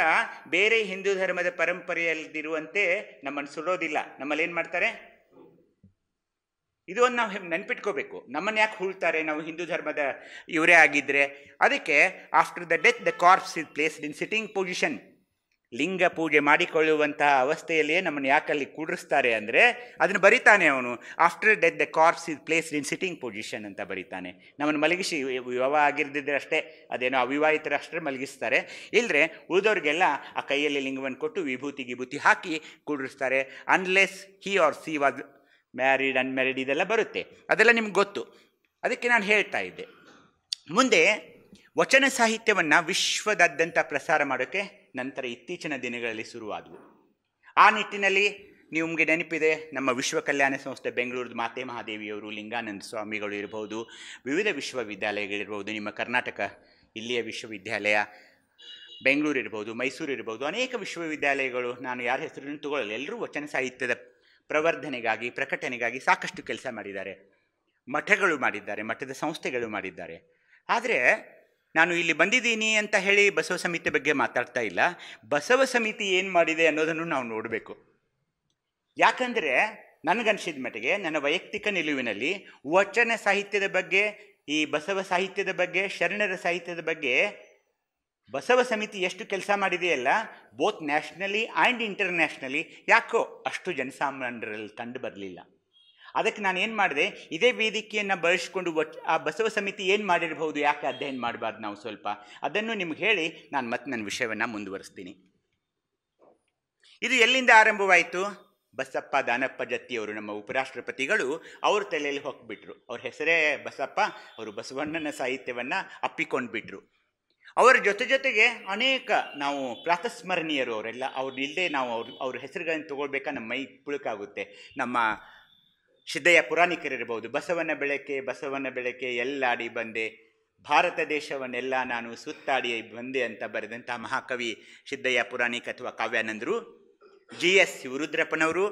ಬೇರೆ ಹಿಂದೂ ಧರ್ಮದ ಪರಂಪರೆಯಲ್ಲಿರುವಂತೆ ನಮ್ಮನ್ನು ಸುಡೋದಿಲ್ಲ, ನಮ್ಮಲ್ಲಿ ಏನು ಮಾಡ್ತಾರೆ, ಇದು ಒಂದು ನಾವು ನೆನ್ಪಿಟ್ಕೋಬೇಕು. ನಮ್ಮನ್ನು ಯಾಕೆ ಹೂಳ್ತಾರೆ, ನಾವು ಹಿಂದೂ ಧರ್ಮದ ಇವರೇ ಆಗಿದ್ದರೆ. ಅದಕ್ಕೆ after the death the corps is placed in sitting position. ಲಿಂಗ ಪೂಜೆ ಮಾಡಿಕೊಳ್ಳುವಂತಹ ಅವಸ್ಥೆಯಲ್ಲಿಯೇ ನಮ್ಮನ್ನು ಯಾಕಲ್ಲಿ ಕೂಡಿಸ್ತಾರೆ ಅಂದರೆ ಅದನ್ನು ಬರೀತಾನೆ ಅವನು. After death the corps is placed in sitting position ಅಂತ ಬರೀತಾನೆ. ನಮ್ಮನ್ನು ಮಲಗಿಸಿ, ವಿವಾಹ ಆಗಿರ್ದಿದ್ರೆ ಅಷ್ಟೇ, ಅದೇನೋ ಅವಿವಾಹಿತರಷ್ಟೇ ಮಲಗಿಸ್ತಾರೆ, ಇಲ್ಲರೆ ಉಳಿದವ್ರಿಗೆಲ್ಲ ಆ ಕೈಯಲ್ಲಿ ಲಿಂಗವನ್ನು ಕೊಟ್ಟು ವಿಭೂತಿ ಹಾಕಿ ಕೂಡಿಸ್ತಾರೆ. Unless he or she was married unmarried ಇದೆಲ್ಲ ಬರುತ್ತೆ, ಅದೆಲ್ಲ ನಿಮ್ಗೆ ಗೊತ್ತು. ಅದಕ್ಕೆ ನಾನು ಹೇಳ್ತಾ ಇದ್ದೆ, ಮುಂದೆ ವಚನ ಸಾಹಿತ್ಯವನ್ನು ವಿಶ್ವದಾದ್ಯಂತ ಪ್ರಸಾರ ಮಾಡೋಕ್ಕೆ ನಂತರ ಇತ್ತೀಚಿನ ದಿನಗಳಲ್ಲಿ ಶುರುವಾದವು. ಆ ನಿಟ್ಟಿನಲ್ಲಿ ನಿಮಗೆ ನೆನಪಿದೆ, ನಮ್ಮ ವಿಶ್ವ ಕಲ್ಯಾಣ ಸಂಸ್ಥೆ ಬೆಂಗಳೂರು ಮಾತೆ ಮಹಾದೇವಿಯವರು, ಲಿಂಗಾನಂದ ಸ್ವಾಮಿಗಳು ಇರ್ಬೋದು, ವಿವಿಧ ವಿಶ್ವವಿದ್ಯಾಲಯಗಳಿರ್ಬೋದು, ನಿಮ್ಮ ಕರ್ನಾಟಕ ಇಲ್ಲಿಯ ವಿಶ್ವವಿದ್ಯಾಲಯ, ಬೆಂಗಳೂರು ಇರ್ಬೋದು, ಮೈಸೂರು ಇರ್ಬೋದು, ಅನೇಕ ವಿಶ್ವವಿದ್ಯಾಲಯಗಳು, ನಾನು ಯಾರ ಹೆಸರನ್ನು ತಗೊಳ್ಳಲ್ಲ, ಎಲ್ಲರೂ ವಚನ ಸಾಹಿತ್ಯದ ಪ್ರವರ್ಧನೆಗಾಗಿ, ಪ್ರಕಟಣೆಗಾಗಿ ಸಾಕಷ್ಟು ಕೆಲಸ ಮಾಡಿದ್ದಾರೆ. ಮಠಗಳು ಮಾಡಿದ್ದಾರೆ, ಮಠದ ಸಂಸ್ಥೆಗಳು ಮಾಡಿದ್ದಾರೆ. ಆದರೆ ನಾನು ಇಲ್ಲಿ ಬಂದಿದ್ದೀನಿ ಅಂತ ಹೇಳಿ ಬಸವ ಸಮಿತಿ ಬಗ್ಗೆ ಮಾತಾಡ್ತಾ ಇಲ್ಲ. ಬಸವ ಸಮಿತಿ ಏನು ಮಾಡಿದೆ ಅನ್ನೋದನ್ನು ನಾವು ನೋಡಬೇಕು. ಯಾಕಂದರೆ ನನಗನ್ಸಿದ ಮಟ್ಟಿಗೆ, ನನ್ನ ವೈಯಕ್ತಿಕ ನಿಲುವಿನಲ್ಲಿ ವಚನ ಸಾಹಿತ್ಯದ ಬಗ್ಗೆ, ಈ ಬಸವ ಸಾಹಿತ್ಯದ ಬಗ್ಗೆ, ಶರಣರ ಸಾಹಿತ್ಯದ ಬಗ್ಗೆ ಬಸವ ಸಮಿತಿ ಎಷ್ಟು ಕೆಲಸ ಮಾಡಿದೆಯಲ್ಲ, ಬೋತ್ ನ್ಯಾಷನಲಿ ಆ್ಯಂಡ್ ಇಂಟರ್ನ್ಯಾಷನಲಿ, ಯಾಕೋ ಅಷ್ಟು ಜನಸಾಮಾನ್ಯರಲ್ಲಿ ಕಂಡು ಬರಲಿಲ್ಲ. ಅದಕ್ಕೆ ನಾನು ಏನು ಮಾಡಿದೆ, ಇದೇ ವೇದಿಕೆಯನ್ನು ಬಳಸಿಕೊಂಡು ಆ ಬಸವ ಸಮಿತಿ ಏನು ಮಾಡಿರಬಹುದು, ಯಾಕೆ ಅಧ್ಯಯನ ಮಾಡಬಾರ್ದು ನಾವು ಸ್ವಲ್ಪ, ಅದನ್ನು ನಿಮ್ಗೆ ಹೇಳಿ ನಾನು ಮತ್ತೆ ನನ್ನ ವಿಷಯವನ್ನು ಮುಂದುವರಿಸ್ತೀನಿ. ಇದು ಎಲ್ಲಿಂದ ಆರಂಭವಾಯಿತು? ಬಸಪ್ಪ ದಾನಪ್ಪ ಜತ್ತಿಯವರು, ನಮ್ಮ ಉಪರಾಷ್ಟ್ರಪತಿಗಳು, ಅವ್ರ ತಲೆಯಲ್ಲಿ ಹೊಕ್ಬಿಟ್ರು. ಅವ್ರ ಹೆಸರೇ ಬಸಪ್ಪ, ಅವರು ಬಸವಣ್ಣನ ಸಾಹಿತ್ಯವನ್ನು ಅಪ್ಪಿಕೊಂಡ್ಬಿಟ್ರು. ಅವರ ಜೊತೆಗೆ ಅನೇಕ ನಾವು ಪ್ರಾತಸ್ಮರಣೀಯರು ಅವರೆಲ್ಲ, ಅವ್ರನ್ನಿಲ್ಲದೆ ನಾವು ಅವ್ರ ಹೆಸರುಗಳನ್ನು ತೊಗೊಳ್ಬೇಕಾ ನಮ್ಮ ಮೈ ಪುಳುಕಾಗುತ್ತೆ. ನಮ್ಮ ಸಿದ್ದಯ್ಯ ಪುರಾಣಿಕರಿರ್ಬೋದು, ಬಸವನ ಬೆಳಕೆ ಎಲ್ಲಾಡಿ ಬಂದೆ, ಭಾರತ ದೇಶವನ್ನೆಲ್ಲ ನಾನು ಸುತ್ತಾಡಿ ಬಂದೆ ಅಂತ ಬರೆದಂಥ ಮಹಾಕವಿ ಸಿದ್ದಯ್ಯ ಪುರಾಣಿಕ ಅಥವಾ ಕಾವ್ಯಾನಂದರು. GS ಶಿವರುದ್ರಪ್ಪನವರು,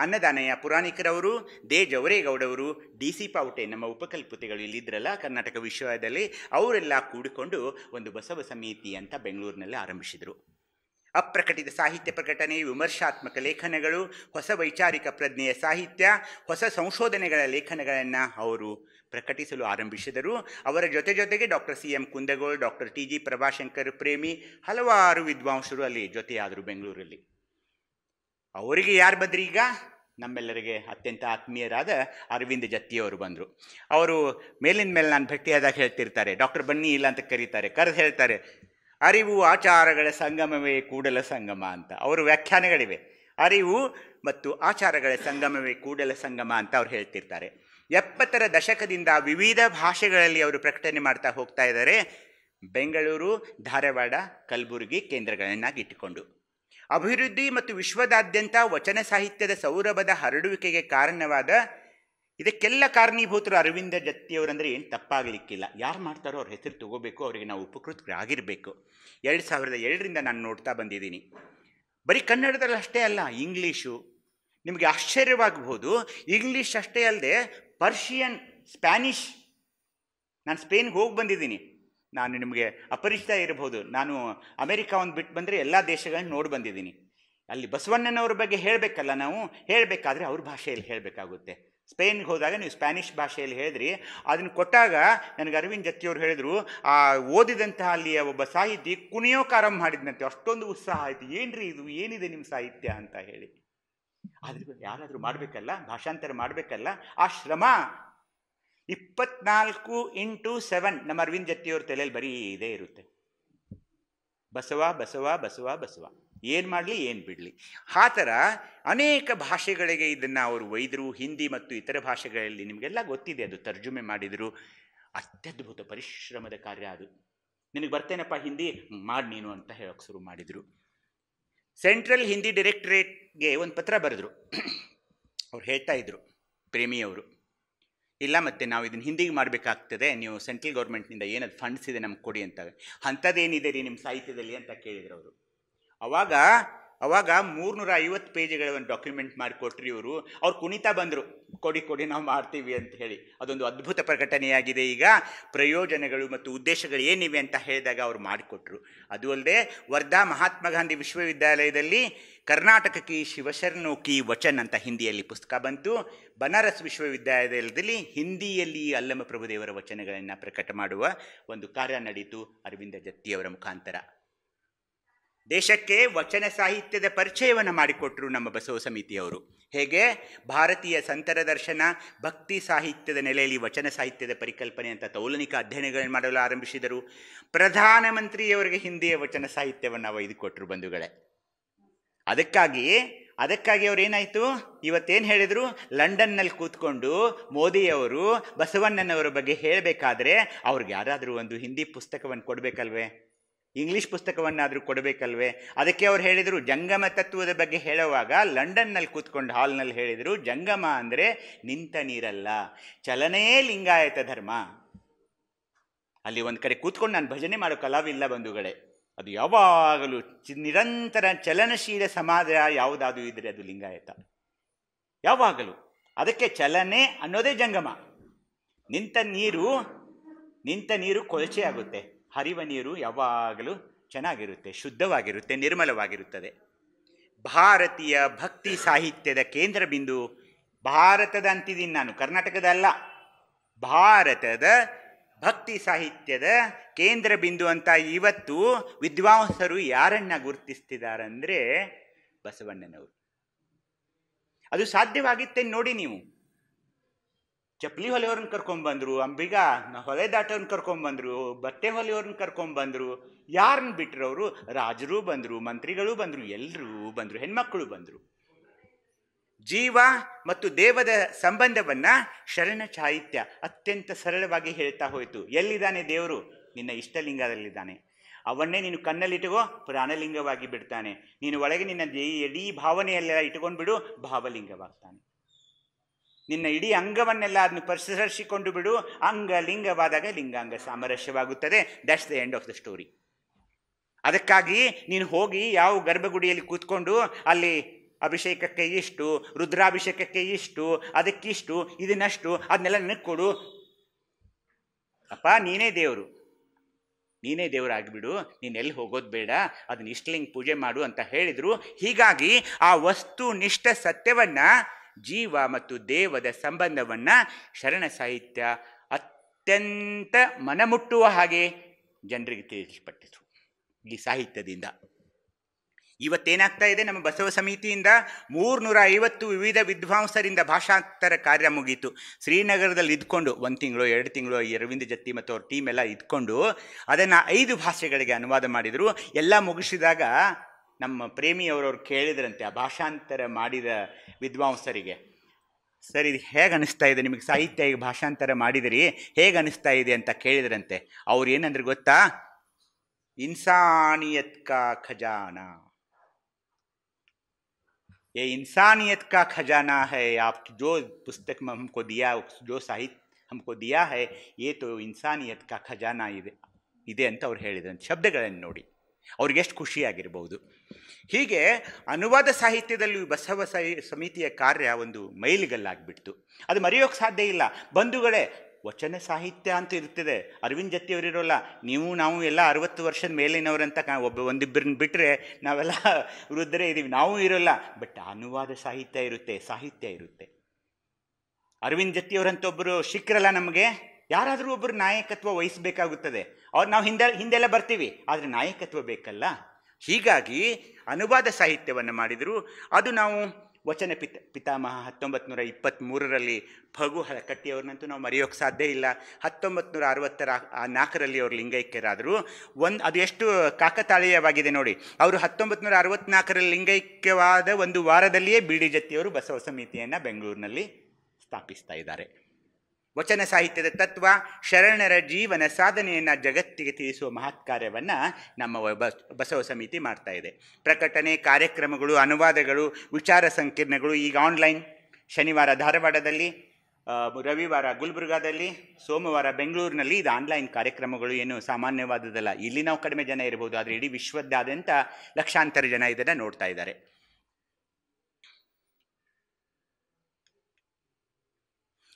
Annadanayya ಪುರಾಣಿಕರವರು, they ಜವರೇಗೌಡವರು, D C Pavate ನಮ್ಮ ಉಪಕಲ್ಪತೆಗಳು ಇಲ್ಲಿದ್ರಲ್ಲ ಕರ್ನಾಟಕ ವಿಶ್ವವಿದ್ಯಾಲಯದಲ್ಲಿ, ಅವರೆಲ್ಲ ಕೂಡಿಕೊಂಡು ಒಂದು ಬಸವ ಸಮಿತಿ ಅಂತ ಬೆಂಗಳೂರಿನಲ್ಲಿ ಆರಂಭಿಸಿದರು. ಅಪ್ರಕಟಿತ ಸಾಹಿತ್ಯ ಪ್ರಕಟಣೆ, ವಿಮರ್ಶಾತ್ಮಕ ಲೇಖನಗಳು, ಹೊಸ ವೈಚಾರಿಕ ಪ್ರಜ್ಞೆಯ ಸಾಹಿತ್ಯ, ಹೊಸ ಸಂಶೋಧನೆಗಳ ಲೇಖನಗಳನ್ನು ಅವರು ಪ್ರಕಟಿಸಲು ಆರಂಭಿಸಿದರು. ಅವರ ಜೊತೆಗೆ doctor C M Kundgol, doctor T G Prabhashankar ಪ್ರೇಮಿ, ಹಲವಾರು ವಿದ್ವಾಂಸರು ಅಲ್ಲಿ ಜೊತೆಯಾದರು ಬೆಂಗಳೂರಲ್ಲಿ. ಅವರಿಗೆ ಯಾರು ಬಂದ್ರಿ ಈಗ? ನಮ್ಮೆಲ್ಲರಿಗೆ ಅತ್ಯಂತ ಆತ್ಮೀಯರಾದ ಅರವಿಂದ ಜತ್ತಿಯವರು ಬಂದರು. ಅವರು ಮೇಲಿನ ಮೇಲೆ ನಾನು ಭೇಟಿಯಾದಾಗ ಹೇಳ್ತಿರ್ತಾರೆ, ಡಾಕ್ಟರ್ ಬನ್ನಿ ಇಲ್ಲ ಅಂತ ಕರೀತಾರೆ, ಕರೆದು ಹೇಳ್ತಾರೆ, ಅರಿವು ಆಚಾರಗಳ ಸಂಗಮವೇ ಕೂಡಲ ಸಂಗಮ ಅಂತ. ಅವರು ವ್ಯಾಖ್ಯಾನಗಳಿವೆ. ಅರಿವು ಮತ್ತು ಆಚಾರಗಳ ಸಂಗಮವೇ ಕೂಡಲ ಸಂಗಮ ಅಂತ ಅವ್ರು ಹೇಳ್ತಿರ್ತಾರೆ. 70ರ ದಶಕದಿಂದ ವಿವಿಧ ಭಾಷೆಗಳಲ್ಲಿ ಅವರು ಪ್ರಕಟಣೆ ಮಾಡ್ತಾ ಹೋಗ್ತಾ ಇದ್ದಾರೆ. ಬೆಂಗಳೂರು, ಧಾರವಾಡ, ಕಲಬುರಗಿ ಕೇಂದ್ರಗಳನ್ನಾಗಿಟ್ಟುಕೊಂಡು ಅಭಿವೃದ್ಧಿ ಮತ್ತು ವಿಶ್ವದಾದ್ಯಂತ ವಚನ ಸಾಹಿತ್ಯದ ಸೌರಭದ ಹರಡುವಿಕೆಗೆ ಕಾರಣವಾದ ಇದಕ್ಕೆಲ್ಲ ಕಾರಣೀಭೂತರು ಅರವಿಂದ ಜತ್ತಿಯವರಂದರೆ ಏನು ತಪ್ಪಾಗಲಿಕ್ಕಿಲ್ಲ. ಯಾರು ಮಾಡ್ತಾರೋ ಅವ್ರ ಹೆಸರು ತಗೋಬೇಕು, ಅವರಿಗೆ ನಾವು ಉಪಕೃತರಾಗಿರಬೇಕು. 2007ರಿಂದ ನಾನು ನೋಡ್ತಾ ಬಂದಿದ್ದೀನಿ. ಬರೀ ಕನ್ನಡದಲ್ಲಿ ಅಷ್ಟೇ ಅಲ್ಲ, ಇಂಗ್ಲೀಷು. ನಿಮಗೆ ಆಶ್ಚರ್ಯವಾಗಬಹುದು, ಇಂಗ್ಲೀಷ್ ಅಷ್ಟೇ ಅಲ್ಲದೆ ಪರ್ಷಿಯನ್, ಸ್ಪ್ಯಾನಿಷ್. ನಾನು ಸ್ಪೇನ್ಗೆ ಹೋಗಿ ಬಂದಿದ್ದೀನಿ. ನಾನು ನಿಮಗೆ ಅಪರಿಚಿತ ಇರಬಹುದು, ನಾನು ಅಮೆರಿಕ ಒಂದು ಬಿಟ್ಟು ಬಂದರೆ ಎಲ್ಲ ದೇಶಗಳನ್ನ ನೋಡಿ ಬಂದಿದ್ದೀನಿ. ಅಲ್ಲಿ ಬಸವಣ್ಣನವ್ರ ಬಗ್ಗೆ ಹೇಳಬೇಕಲ್ಲ, ನಾವು ಹೇಳಬೇಕಾದ್ರೆ ಅವ್ರ ಭಾಷೆಯಲ್ಲಿ ಹೇಳಬೇಕಾಗುತ್ತೆ. ಸ್ಪೇನ್ಗೆ ಹೋದಾಗ ನೀವು ಸ್ಪ್ಯಾನಿಷ್ ಭಾಷೆಯಲ್ಲಿ ಹೇಳಿದ್ರಿ, ಅದನ್ನು ಕೊಟ್ಟಾಗ ನನಗೆ ಅರವಿಂದ್ ಜತ್ತಿಯವರು ಹೇಳಿದ್ರು, ಆ ಓದಿದಂತಹ ಅಲ್ಲಿಯ ಒಬ್ಬ ಸಾಹಿತಿ ಕುಣಿಯೋಕೆ ಆರಂಭ ಮಾಡಿದಂತೆ. ಅಷ್ಟೊಂದು ಉತ್ಸಾಹ ಆಯಿತು, ಏನ್ರಿ ಇದು, ಏನಿದೆ ನಿಮ್ಮ ಸಾಹಿತ್ಯ ಅಂತ ಹೇಳಿ. ಆದ್ರೆ ಯಾರಾದರೂ ಮಾಡಬೇಕಲ್ಲ, ಭಾಷಾಂತರ ಮಾಡಬೇಕಲ್ಲ. ಆ ಶ್ರಮ 24x7 ನಮ್ಮ ಅರವಿಂದ್ ಜತ್ತಿಯವ್ರ ತಲೆಯಲ್ಲಿ ಬರೀ ಇದೇ ಇರುತ್ತೆ. ಬಸವ ಬಸವ ಬಸವ ಬಸವ, ಏನು ಮಾಡಲಿ ಏನು ಬಿಡಲಿ. ಆ ಥರ ಅನೇಕ ಭಾಷೆಗಳಿಗೆ ಇದನ್ನು ಅವರು ಒಯ್ದರು. ಹಿಂದಿ ಮತ್ತು ಇತರ ಭಾಷೆಗಳಲ್ಲಿ ನಿಮಗೆಲ್ಲ ಗೊತ್ತಿದೆ, ಅದು ತರ್ಜುಮೆ ಮಾಡಿದರು. ಅತ್ಯದ್ಭುತ ಪರಿಶ್ರಮದ ಕಾರ್ಯ ಅದು. ನಿನಗೆ ಬರ್ತೇನಪ್ಪ ಹಿಂದಿ, ಮಾಡಿ ನೀನು ಅಂತ ಹೇಳೋಕೆ ಶುರು ಮಾಡಿದರು. ಸೆಂಟ್ರಲ್ ಹಿಂದಿ ಡೈರೆಕ್ಟರೇಟ್ಗೆ ಒಂದು ಪತ್ರ ಬರೆದ್ರು. ಅವ್ರು ಹೇಳ್ತಾ ಇದ್ರು, ಪ್ರೇಮಿಯವರು, ಇಲ್ಲ ಮತ್ತು ನಾವು ಇದನ್ನು ಹಿಂದಿಗೆ ಮಾಡಬೇಕಾಗ್ತದೆ, ನೀವು ಸೆಂಟ್ರಲ್ ಗೌರ್ಮೆಂಟ್ನಿಂದ ಏನದು ಫಂಡ್ಸ್ ಇದೆ ನಮ್ಗೆ ಕೊಡಿ ಅಂತ. ಅಂಥದ್ದೇನಿದೆ ರೀ ನಿಮ್ಮ ಸಾಹಿತ್ಯದಲ್ಲಿ ಅಂತ ಕೇಳಿದ್ರು ಅವರು. ಅವಾಗ 350 ಪೇಜ್ಗಳ ಒಂದು ಡಾಕ್ಯುಮೆಂಟ್ ಮಾಡಿಕೊಟ್ರಿ ಇವರು. ಅವ್ರು ಕುಣಿತಾ ಬಂದರು, ಕೊಡಿ ನಾವು ಮಾಡ್ತೀವಿ ಅಂತ ಹೇಳಿ. ಅದೊಂದು ಅದ್ಭುತ ಪ್ರಕಟಣೆಯಾಗಿದೆ. ಈಗ ಪ್ರಯೋಜನಗಳು ಮತ್ತು ಉದ್ದೇಶಗಳು ಏನಿವೆ ಅಂತ ಹೇಳಿದಾಗ ಅವರು ಮಾಡಿಕೊಟ್ರು. ಅದು ಅಲ್ಲದೆ ವರ್ಧಾ ಮಹಾತ್ಮ ಗಾಂಧಿ ವಿಶ್ವವಿದ್ಯಾಲಯದಲ್ಲಿ ಕರ್ನಾಟಕ ಕಿ ಶಿವಶರಣೋ ಕಿ ವಚನ್ ಅಂತ ಹಿಂದಿಯಲ್ಲಿ ಪುಸ್ತಕ ಬಂತು. ಬನಾರಸ್ ವಿಶ್ವವಿದ್ಯಾಲಯದಲ್ಲಿ ಹಿಂದಿಯಲ್ಲಿ ಅಲ್ಲಮ ಪ್ರಭುದೇವರ ವಚನಗಳನ್ನು ಪ್ರಕಟ ಮಾಡುವ ಒಂದು ಕಾರ್ಯ ನಡೀತು ಅರವಿಂದ ಜತ್ತಿಯವರ ಮುಖಾಂತರ. ದೇಶಕ್ಕೆ ವಚನ ಸಾಹಿತ್ಯದ ಪರಿಚಯವನ್ನು ಮಾಡಿಕೊಟ್ಟರು ನಮ್ಮ ಬಸವ ಸಮಿತಿಯವರು. ಹೇಗೆ? ಭಾರತೀಯ ಸಂತರ ದರ್ಶನ, ಭಕ್ತಿ ಸಾಹಿತ್ಯದ ನೆಲೆಯಲ್ಲಿ ವಚನ ಸಾಹಿತ್ಯದ ಪರಿಕಲ್ಪನೆ ಅಂತ ತೌಲನಿಕ ಅಧ್ಯಯನಗಳನ್ನು ಮಾಡಲು ಆರಂಭಿಸಿದರು. ಪ್ರಧಾನಮಂತ್ರಿಯವರಿಗೆ ಹಿಂದಿಯ ವಚನ ಸಾಹಿತ್ಯವನ್ನು ಒಯ್ದುಕೊಟ್ರು ಬಂಧುಗಳೇ. ಅದಕ್ಕಾಗಿ ಅವರೇನಾಯಿತು, ಇವತ್ತೇನು ಹೇಳಿದರು, ಲಂಡನ್ನಲ್ಲಿ ಕೂತ್ಕೊಂಡು ಮೋದಿಯವರು ಬಸವಣ್ಣನವರ ಬಗ್ಗೆ ಹೇಳಬೇಕಾದ್ರೆ ಅವ್ರಿಗೆ ಯಾರಾದರೂ ಒಂದು ಹಿಂದಿ ಪುಸ್ತಕವನ್ನು ಕೊಡಬೇಕಲ್ವೇ, ಇಂಗ್ಲೀಷ್ ಪುಸ್ತಕವನ್ನಾದರೂ ಕೊಡಬೇಕಲ್ವೇ? ಅದಕ್ಕೆ ಅವ್ರು ಹೇಳಿದರು, ಜಂಗಮ ತತ್ವದ ಬಗ್ಗೆ ಹೇಳುವಾಗ ಲಂಡನ್ನಲ್ಲಿ ಕೂತ್ಕೊಂಡು ಹಾಲ್ನಲ್ಲಿ ಹೇಳಿದರು, ಜಂಗಮ ಅಂದರೆ ನಿಂತ ನೀರಲ್ಲ, ಚಲನೆಯೇ ಲಿಂಗಾಯತ ಧರ್ಮ. ಅಲ್ಲಿ ಒಂದು ಕಡೆ ಕೂತ್ಕೊಂಡು ನಾನು ಭಜನೆ ಮಾಡೋ ಕಲಾವಿಲ್ಲ ಬಂಧುಗಳೇ. ಅದು ಯಾವಾಗಲೂ ನಿರಂತರ ಚಲನಶೀಲ ಸಮಾಜ ಯಾವುದಾದ್ರೂ ಇದ್ದರೆ ಅದು ಲಿಂಗಾಯತ ಯಾವಾಗಲೂ. ಅದಕ್ಕೆ ಚಲನೆ ಅನ್ನೋದೇ ಜಂಗಮ. ನಿಂತ ನೀರು ಕೊಳಚೆ ಆಗುತ್ತೆ, ಹರಿವ ನೀರು ಯಾವಾಗಲೂ ಚೆನ್ನಾಗಿರುತ್ತೆ, ಶುದ್ಧವಾಗಿರುತ್ತೆ, ನಿರ್ಮಲವಾಗಿರುತ್ತದೆ. ಭಾರತೀಯ ಭಕ್ತಿ ಸಾಹಿತ್ಯದ ಕೇಂದ್ರ ಬಿಂದು, ಭಾರತದ ಅಂತಿದ್ದೀನಿ ನಾನು, ಕರ್ನಾಟಕದ ಅಲ್ಲ, ಭಾರತದ ಭಕ್ತಿ ಸಾಹಿತ್ಯದ ಕೇಂದ್ರ ಬಿಂದು ಅಂತ ಇವತ್ತು ವಿದ್ವಾಂಸರು ಯಾರನ್ನ ಗುರುತಿಸ್ತಿದ್ದಾರಂದರೆ ಬಸವಣ್ಣನವರು. ಅದು ಸಾಧ್ಯವಾಗಿತ್ತೇನು ನೋಡಿ ನೀವು. ಚಪ್ಪಲಿ ಹೊಲೆಯವ್ರನ್ನ ಕರ್ಕೊಂಡ್ಬಂದರು, ಅಂಬಿಗ ಹೊಲೆ ದಾಟೋರ್ನ ಕರ್ಕೊಂಡ್ಬಂದರು, ಬಟ್ಟೆ ಹೊಲೆಯವ್ರನ್ನ ಕರ್ಕೊಂಡ್ಬಂದರು. ಯಾರನ್ನ ಬಿಟ್ಟರು ಅವರು? ರಾಜರು ಬಂದರು, ಮಂತ್ರಿಗಳು ಬಂದರು, ಎಲ್ಲರೂ ಬಂದರು, ಹೆಣ್ಮಕ್ಕಳು ಬಂದರು. ಜೀವ ಮತ್ತು ದೇವದ ಸಂಬಂಧವನ್ನು ಶರಣ ಸಾಹಿತ್ಯ ಅತ್ಯಂತ ಸರಳವಾಗಿ ಹೇಳ್ತಾ ಹೋಯಿತು. ಎಲ್ಲಿದ್ದಾನೆ ದೇವರು? ನಿನ್ನ ಇಷ್ಟಲಿಂಗದಲ್ಲಿದ್ದಾನೆ. ಅವನ್ನೇ ನೀನು ಕಣ್ಣಲ್ಲಿಟ್ಟುಕೋ, ಪ್ರಾಣಲಿಂಗವಾಗಿ ಬಿಡ್ತಾನೆ. ನೀನು ಒಳಗೆ ನಿನ್ನ ಇಡೀ ಭಾವನೆಯಲ್ಲೆಲ್ಲ ಇಟ್ಕೊಂಡು ಬಿಡು, ಭಾವಲಿಂಗವಾಗ್ತಾನೆ. ನಿನ್ನ ಇಡೀ ಅಂಗವನ್ನೆಲ್ಲ ಅದನ್ನು ಪರಿಸರಿಸಿಕೊಂಡು ಬಿಡು, ಅಂಗಲಿಂಗವಾದಾಗ ಲಿಂಗಾಂಗ ಸಾಮರಸ್ಯವಾಗುತ್ತದೆ. That's the end of the story. ಅದಕ್ಕಾಗಿ ನೀನು ಹೋಗಿ ಯಾವ ಗರ್ಭಗುಡಿಯಲ್ಲಿ ಕೂತ್ಕೊಂಡು ಅಲ್ಲಿ ಅಭಿಷೇಕಕ್ಕೆ ಇಷ್ಟು, ರುದ್ರಾಭಿಷೇಕಕ್ಕೆ ಇಷ್ಟು, ಅದಕ್ಕಿಷ್ಟು, ಇದನ್ನಷ್ಟು, ಅದನ್ನೆಲ್ಲ ನನಗೆ ಕೊಡು. ಅಪ್ಪ ನೀನೇ ದೇವರು, ನೀನೇ ದೇವರಾಗಿಬಿಡು, ನೀನು ಎಲ್ಲಿ ಹೋಗೋದು ಬೇಡ, ಅದನ್ನ ಇಷ್ಟಲಿಂಗ್ ಪೂಜೆ ಮಾಡು ಅಂತ ಹೇಳಿದರು. ಹೀಗಾಗಿ ಆ ವಸ್ತುನಿಷ್ಠ ಸತ್ಯವನ್ನು, ಜೀವ ಮತ್ತು ದೇವದ ಸಂಬಂಧವನ್ನು ಶರಣ ಸಾಹಿತ್ಯ ಅತ್ಯಂತ ಮನಮುಟ್ಟುವ ಹಾಗೆ ಜನರಿಗೆ ತಿಳಿಸ್ಪಟ್ಟಿತು ಈ ಸಾಹಿತ್ಯದಿಂದ. ಇವತ್ತೇನಾಗ್ತಾ ಇದೆ, ನಮ್ಮ ಬಸವ ಸಮಿತಿಯಿಂದ 350 ವಿವಿಧ ವಿದ್ವಾಂಸರಿಂದ ಭಾಷಾಂತರ ಕಾರ್ಯ ಮುಗೀತು. ಶ್ರೀನಗರದಲ್ಲಿ ಇದ್ಕೊಂಡು 1 ತಿಂಗಳು 2 ತಿಂಗಳು ಅರವಿಂದ ಜತ್ತಿ ಮತ್ತು ಅವ್ರ ಟೀಮ್ ಎಲ್ಲ ಇದ್ಕೊಂಡು ಅದನ್ನು 5 ಭಾಷೆಗಳಿಗೆ ಅನುವಾದ ಮಾಡಿದರು. ಎಲ್ಲ ಮುಗಿಸಿದಾಗ ನಮ್ಮ ಪ್ರೇಮಿಯವರವ್ರು ಕೇಳಿದ್ರಂತೆ ಆ ಭಾಷಾಂತರ ಮಾಡಿದ ವಿದ್ವಾಂಸರಿಗೆ, ಸರ್ ಇದು ಹೇಗೆ ಅನಿಸ್ತಾ ಇದೆ ನಿಮಗೆ, ಸಾಹಿತ್ಯ ಈಗ ಭಾಷಾಂತರ ಮಾಡಿದಿರಿ, ಹೇಗೆ ಅನಿಸ್ತಾ ಇದೆ ಅಂತ ಕೇಳಿದ್ರಂತೆ. ಅವ್ರು ಏನಂದ್ರೆ ಗೊತ್ತಾ, ಇನ್ಸಾನಿಯತ್ ಕಾ ಖಜಾನಾ, ये इंसानियत का खजाना है, आप जो पुस्तक में हमको दिया, जो साहित्य हमको दिया है, ये तो इंसानियत का खजाना ಇದೆ ಅಂತ ಅವ್ರು ಹೇಳಿದ್ರಂತೆ. ಶಬ್ದಗಳನ್ನು ನೋಡಿ ಅವ್ರಿಗೆ ಎಷ್ಟು ಖುಷಿಯಾಗಿರ್ಬೋದು. ಹೀಗೆ ಅನುವಾದ ಸಾಹಿತ್ಯದಲ್ಲಿ ಬಸವ ಸಮಿತಿಯ ಕಾರ್ಯ ಒಂದು ಮೈಲಿಗಲ್ಲಾಗಿಬಿಡ್ತು. ಅದು ಮರೆಯೋಕ್ಕೆ ಸಾಧ್ಯ ಇಲ್ಲ. ಬಂಧುಗಳೇ, ವಚನ ಸಾಹಿತ್ಯ ಅಂತ ಇರ್ತದೆ, ಅರವಿಂದ್ ಜತ್ತಿಯವರಿರೋಲ್ಲ, ನೀವು ನಾವು ಎಲ್ಲ 60 ವರ್ಷದ ಮೇಲಿನವರಂತ ಒಂದಿಬ್ಬರನ್ನ ಬಿಟ್ಟರೆ ನಾವೆಲ್ಲ ವೃದ್ಧರೇ ಇದ್ದೀವಿ, ನಾವು ಇರೋಲ್ಲ. ಬಟ್ ಅನುವಾದ ಸಾಹಿತ್ಯ ಇರುತ್ತೆ, ಸಾಹಿತ್ಯ ಇರುತ್ತೆ. ಅರವಿಂದ್ ಜತ್ತಿಯವರಂತ ಒಬ್ಬರು ಸಿಕ್ಕರಲ್ಲ ನಮಗೆ, ಯಾರಾದರೂ ಒಬ್ಬರು ನಾಯಕತ್ವ ವಹಿಸಬೇಕಾಗುತ್ತದೆ. ಅವ್ರು ನಾವು ಹಿಂದೆಲ್ಲ ಬರ್ತೀವಿ, ಆದರೆ ನಾಯಕತ್ವ ಬೇಕಲ್ಲ. ಹೀಗಾಗಿ ಅನುವಾದ ಸಾಹಿತ್ಯವನ್ನು ಮಾಡಿದರು. ಅದು ನಾವು ವಚನ ಪಿತಾಮಹ 1923ರಲ್ಲಿ ಫಗು ಹಳಕಟ್ಟಿಯವ್ರನ್ನಂತೂ ನಾವು ಮರೆಯೋಕ್ಕೆ ಸಾಧ್ಯ ಇಲ್ಲ. 1964ರಲ್ಲಿ ಅವರು ಲಿಂಗೈಕ್ಯರಾದರು. ಅದು ಎಷ್ಟು ಕಾಕತಾಳೀಯವಾಗಿದೆ ನೋಡಿ. ಅವರು 1964ರಲ್ಲಿ ಲಿಂಗೈಕ್ಯವಾದ ಒಂದು ವಾರದಲ್ಲಿಯೇ ಬಿ ಡಿ ಜತ್ತಿಯವರು ಬಸವ ಸಮಿತಿಯನ್ನು ಬೆಂಗಳೂರಿನಲ್ಲಿ ಸ್ಥಾಪಿಸ್ತಾ ಇದ್ದಾರೆ. ವಚನ ಸಾಹಿತ್ಯದ ತತ್ವ, ಶರಣರ ಜೀವನ ಸಾಧನೆಯನ್ನು ಜಗತ್ತಿಗೆ ತಿಳಿಸುವ ಮಹತ್ ಕಾರ್ಯವನ್ನು ನಮ್ಮ ಬಸವ ಸಮಿತಿ ಮಾಡ್ತಾ ಇದೆ. ಪ್ರಕಟಣೆ, ಕಾರ್ಯಕ್ರಮಗಳು, ಅನುವಾದಗಳು, ವಿಚಾರ ಸಂಕಿರಣಗಳು ಈಗ ಆನ್ಲೈನ್. ಶನಿವಾರ ಧಾರವಾಡದಲ್ಲಿ, ರವಿವಾರ ಗುಲ್ಬರ್ಗಾದಲ್ಲಿ, ಸೋಮವಾರ ಬೆಂಗಳೂರಿನಲ್ಲಿ ಇದು ಆನ್ಲೈನ್ ಕಾರ್ಯಕ್ರಮಗಳು. ಏನು ಸಾಮಾನ್ಯವಾದದಲ್ಲ. ಇಲ್ಲಿ ನಾವು ಕಡಿಮೆ ಜನ ಇರಬಹುದು, ಆದರೆ ಇಡೀ ವಿಶ್ವದಾದ್ಯಂತ ಲಕ್ಷಾಂತರ ಜನ ಇದನ್ನು ನೋಡ್ತಾ ಇದ್ದಾರೆ.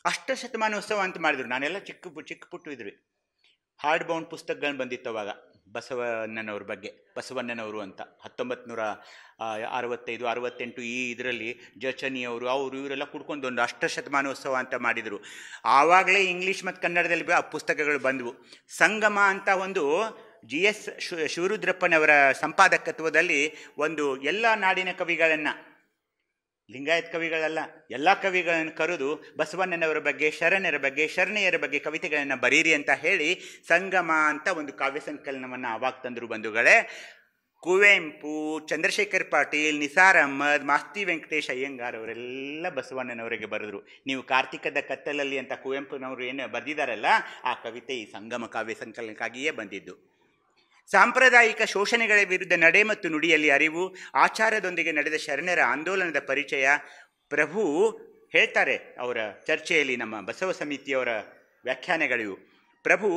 ಅಷ್ಟಶತಮಾನೋತ್ಸವ ಅಂತ ಮಾಡಿದ್ರು. ನಾನೆಲ್ಲ ಚಿಕ್ಕ ಪುಟ್ಟು ಇದ್ವಿ. ಹಾರ್ಡ್ ಬೌಂಡ್ ಪುಸ್ತಕಗಳು ಬಂದಿತ್ತು ಅವಾಗ ಬಸವಣ್ಣನವ್ರ ಬಗ್ಗೆ. ಬಸವಣ್ಣನವರು ಅಂತ 1965, 68 ಈ ಇದರಲ್ಲಿ ಜಚನಿಯವರು ಅವರು ಇವರೆಲ್ಲ ಕುಡ್ಕೊಂಡು ಒಂದು ಅಷ್ಟಶತಮಾನೋತ್ಸವ ಅಂತ ಮಾಡಿದರು. ಆವಾಗಲೇ ಇಂಗ್ಲೀಷ್ ಮತ್ತು ಕನ್ನಡದಲ್ಲಿ ಆ ಪುಸ್ತಕಗಳು ಬಂದವು. ಸಂಗಮ ಅಂತ ಒಂದು GS ಶಿವರುದ್ರಪ್ಪನವರ ಸಂಪಾದಕತ್ವದಲ್ಲಿ ಒಂದು ಎಲ್ಲ ನಾಡಿನ ಕವಿಗಳನ್ನು, ಲಿಂಗಾಯತ್ ಕವಿಗಳಲ್ಲ, ಎಲ್ಲ ಕವಿಗಳನ್ನು ಕರೆದು ಬಸವಣ್ಣನವರ ಬಗ್ಗೆ, ಶರಣರ ಬಗ್ಗೆ, ಶರಣೆಯರ ಬಗ್ಗೆ ಕವಿತೆಗಳನ್ನು ಬರೀರಿ ಅಂತ ಹೇಳಿ ಸಂಗಮ ಅಂತ ಒಂದು ಕಾವ್ಯ ಸಂಕಲನವನ್ನು ಆವಾಗ ತಂದರು ಬಂಧುಗಳೇ. ಕುವೆಂಪು, ಚಂದ್ರಶೇಖರ್ ಪಾಟೀಲ್, ನಿಸಾರ್ ಅಹ್ಮದ್, ಮಾಸ್ತಿ ವೆಂಕಟೇಶ್ ಅಯ್ಯಂಗಾರ್ ಅವರೆಲ್ಲ ಬಸವಣ್ಣನವರಿಗೆ ಬರೆದರು. ನೀವು ಕಾರ್ತಿಕದ ಕತ್ತಲಲ್ಲಿ ಅಂತ ಕುವೆಂಪುನವರು ಏನು ಬರೆದಿದ್ದಾರಲ್ಲ, ಆ ಕವಿತೆ ಈ ಸಂಗಮ ಕಾವ್ಯ ಸಂಕಲನಕ್ಕಾಗಿಯೇ ಬಂದಿದ್ದು. ಸಾಂಪ್ರದಾಯಿಕ ಶೋಷಣೆಗಳ ವಿರುದ್ಧ ನಡೆ ಮತ್ತು ನುಡಿಯಲ್ಲಿ ಅರಿವು, ಆಚಾರದೊಂದಿಗೆ ನಡೆದ ಶರಣರ ಆಂದೋಲನದ ಪರಿಚಯ. ಪ್ರಭು ಹೇಳ್ತಾರೆ ಅವರ ಚರ್ಚೆಯಲ್ಲಿ, ನಮ್ಮ ಬಸವ ಸಮಿತಿಯವರ ವ್ಯಾಖ್ಯಾನಗಳಿವು. ಪ್ರಭು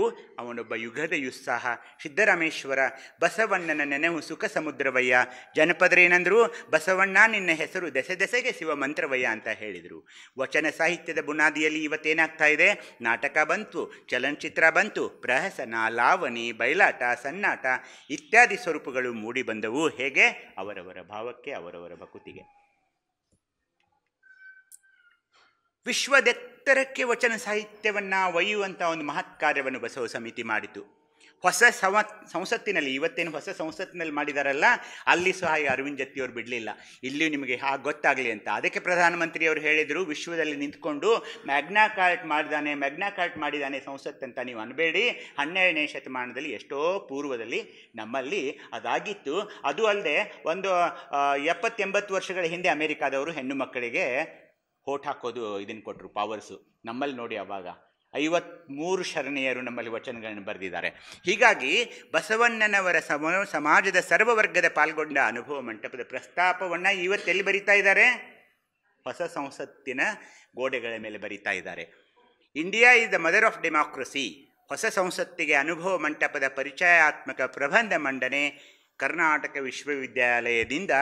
ಅವನೊಬ್ಬ ಯುಗದ ಉತ್ಸಾಹ, ಸಿದ್ದರಾಮೇಶ್ವರ, ಬಸವಣ್ಣನ ನೆನವು ಸುಖ ಸಮುದ್ರವಯ್ಯ. ಜನಪದರೇನೆಂದರು, ಬಸವಣ್ಣ ನಿನ್ನ ಹೆಸರು ದೆಸೆ ದೆಸೆಗೆ ಶಿವ ಮಂತ್ರವಯ್ಯ ಅಂತ ಹೇಳಿದರು. ವಚನ ಸಾಹಿತ್ಯದ ಬುನಾದಿಯಲ್ಲಿ ಇವತ್ತೇನಾಗ್ತಾ ಇದೆ, ನಾಟಕ ಬಂತು, ಚಲನಚಿತ್ರ ಬಂತು, ಪ್ರಹಸನ, ಲಾವಣಿ, ಬಯಲಾಟ, ಸನ್ನಾಟ ಇತ್ಯಾದಿ ಸ್ವರೂಪಗಳು ಮೂಡಿ ಬಂದವು. ಹೇಗೆ? ಅವರವರ ಭಾವಕ್ಕೆ, ಅವರವರ ಭಕುತಿಗೆ. ವಿಶ್ವದೆತ್ತರಕ್ಕೆ ವಚನ ಸಾಹಿತ್ಯವನ್ನು ಒಯ್ಯುವಂಥ ಒಂದು ಮಹತ್ ಕಾರ್ಯವನ್ನು ಬಸವ ಸಮಿತಿ ಮಾಡಿತು. ಹೊಸ ಸಂಸತ್ತಿನಲ್ಲಿ, ಇವತ್ತೇನು ಹೊಸ ಸಂಸತ್ತಿನಲ್ಲಿ ಮಾಡಿದಾರಲ್ಲ, ಅಲ್ಲಿ ಸಹ ಅರವಿಂದ್ ಜತ್ತಿಯವರು ಬಿಡಲಿಲ್ಲ. ಇಲ್ಲಿಯೂ ನಿಮಗೆ ಹಾಗೆ ಗೊತ್ತಾಗಲಿ ಅಂತ. ಅದಕ್ಕೆ ಪ್ರಧಾನಮಂತ್ರಿಯವರು ಹೇಳಿದರು, ವಿಶ್ವದಲ್ಲಿ ನಿಂತ್ಕೊಂಡು ಮ್ಯಾಗ್ನಾ ಕಾರ್ಟ್ ಮಾಡಿದಾನೆ ಸಂಸತ್ ಅಂತ ನೀವು ಅನ್ಬೇಡಿ. 12ನೇ ಶತಮಾನದಲ್ಲಿ ಎಷ್ಟೋ ಪೂರ್ವದಲ್ಲಿ ನಮ್ಮಲ್ಲಿ ಅದಾಗಿತ್ತು. ಅದು ಅಲ್ಲದೆ ಒಂದು 70-80 ವರ್ಷಗಳ ಹಿಂದೆ ಅಮೆರಿಕಾದವರು ಹೆಣ್ಣು ಮಕ್ಕಳಿಗೆ ಹೋಟ್ ಹಾಕೋದು ಇದನ್ನು ಕೊಟ್ಟರು, ಪವರ್ಸು. ನಮ್ಮಲ್ಲಿ ನೋಡಿ ಅವಾಗ 53 ಶರಣೆಯರು ನಮ್ಮಲ್ಲಿ ವಚನಗಳನ್ನು ಬರೆದಿದ್ದಾರೆ. ಹೀಗಾಗಿ ಬಸವಣ್ಣನವರ ಸಮಾಜದ ಸರ್ವವರ್ಗದ ಪಾಲ್ಗೊಂಡ ಅನುಭವ ಮಂಟಪದ ಪ್ರಸ್ತಾಪವನ್ನು ಇವತ್ತೆಲ್ಲಿ ಬರಿತಾ ಇದ್ದಾರೆ? ಹೊಸ ಸಂಸತ್ತಿನ ಗೋಡೆಗಳ ಮೇಲೆ ಬರಿತಾ ಇದ್ದಾರೆ. India is the mother of democracy. ಹೊಸ ಸಂಸತ್ತಿಗೆ ಅನುಭವ ಮಂಟಪದ ಪರಿಚಯಾತ್ಮಕ ಪ್ರಬಂಧ ಮಂಡನೆ ಕರ್ನಾಟಕ ವಿಶ್ವವಿದ್ಯಾಲಯದಿಂದ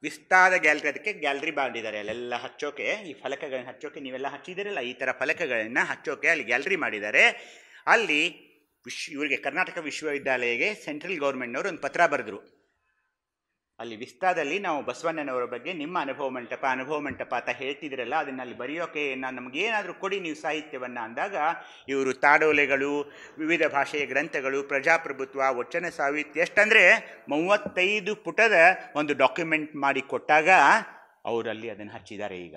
ವಿಸ್ತಾರ ಗ್ಯಾಲರಿ, ಅದಕ್ಕೆ ಗ್ಯಾಲರಿ ಮಾಡಿದ್ದಾರೆ. ಅಲ್ಲೆಲ್ಲ ಹಚ್ಚೋಕೆ, ಈ ಫಲಕಗಳನ್ನ ಹಚ್ಚೋಕೆ, ನೀವೆಲ್ಲ ಹಚ್ಚಿದಿರಲ್ಲ ಈ ಥರ ಫಲಕಗಳನ್ನು ಹಚ್ಚೋಕೆ ಅಲ್ಲಿ ಗ್ಯಾಲರಿ ಮಾಡಿದ್ದಾರೆ. ಅಲ್ಲಿ ಇವರಿಗೆ ಕರ್ನಾಟಕ ವಿಶ್ವವಿದ್ಯಾಲಯಕ್ಕೆ ಸೆಂಟ್ರಲ್ ಗೌರ್ಮೆಂಟ್ನವರು ಒಂದು ಪತ್ರ ಬರೆದರು. ಅಲ್ಲಿ ವಿಸ್ತಾರದಲ್ಲಿ ನಾವು ಬಸವಣ್ಣನವರ ಬಗ್ಗೆ ನಿಮ್ಮ ಅನುಭವ ಮಂಟಪ ಅಂತ ಹೇಳ್ತಿದ್ರಲ್ಲ, ಅದನ್ನು ಅಲ್ಲಿ ಬರೆಯೋಕೆ ನಮಗೇನಾದರೂ ಕೊಡಿ ನೀವು ಸಾಹಿತ್ಯವನ್ನು ಅಂದಾಗ, ಇವರು ತಾಡೋಲೆಗಳು, ವಿವಿಧ ಭಾಷೆಯ ಗ್ರಂಥಗಳು, ಪ್ರಜಾಪ್ರಭುತ್ವ, ವಚನ ಸಾಹಿತ್ಯ ಎಷ್ಟಂದರೆ 35 ಪುಟದ ಒಂದು ಡಾಕ್ಯುಮೆಂಟ್ ಮಾಡಿ ಕೊಟ್ಟಾಗ ಅವರಲ್ಲಿ ಅದನ್ನು ಹಚ್ಚಿದ್ದಾರೆ. ಈಗ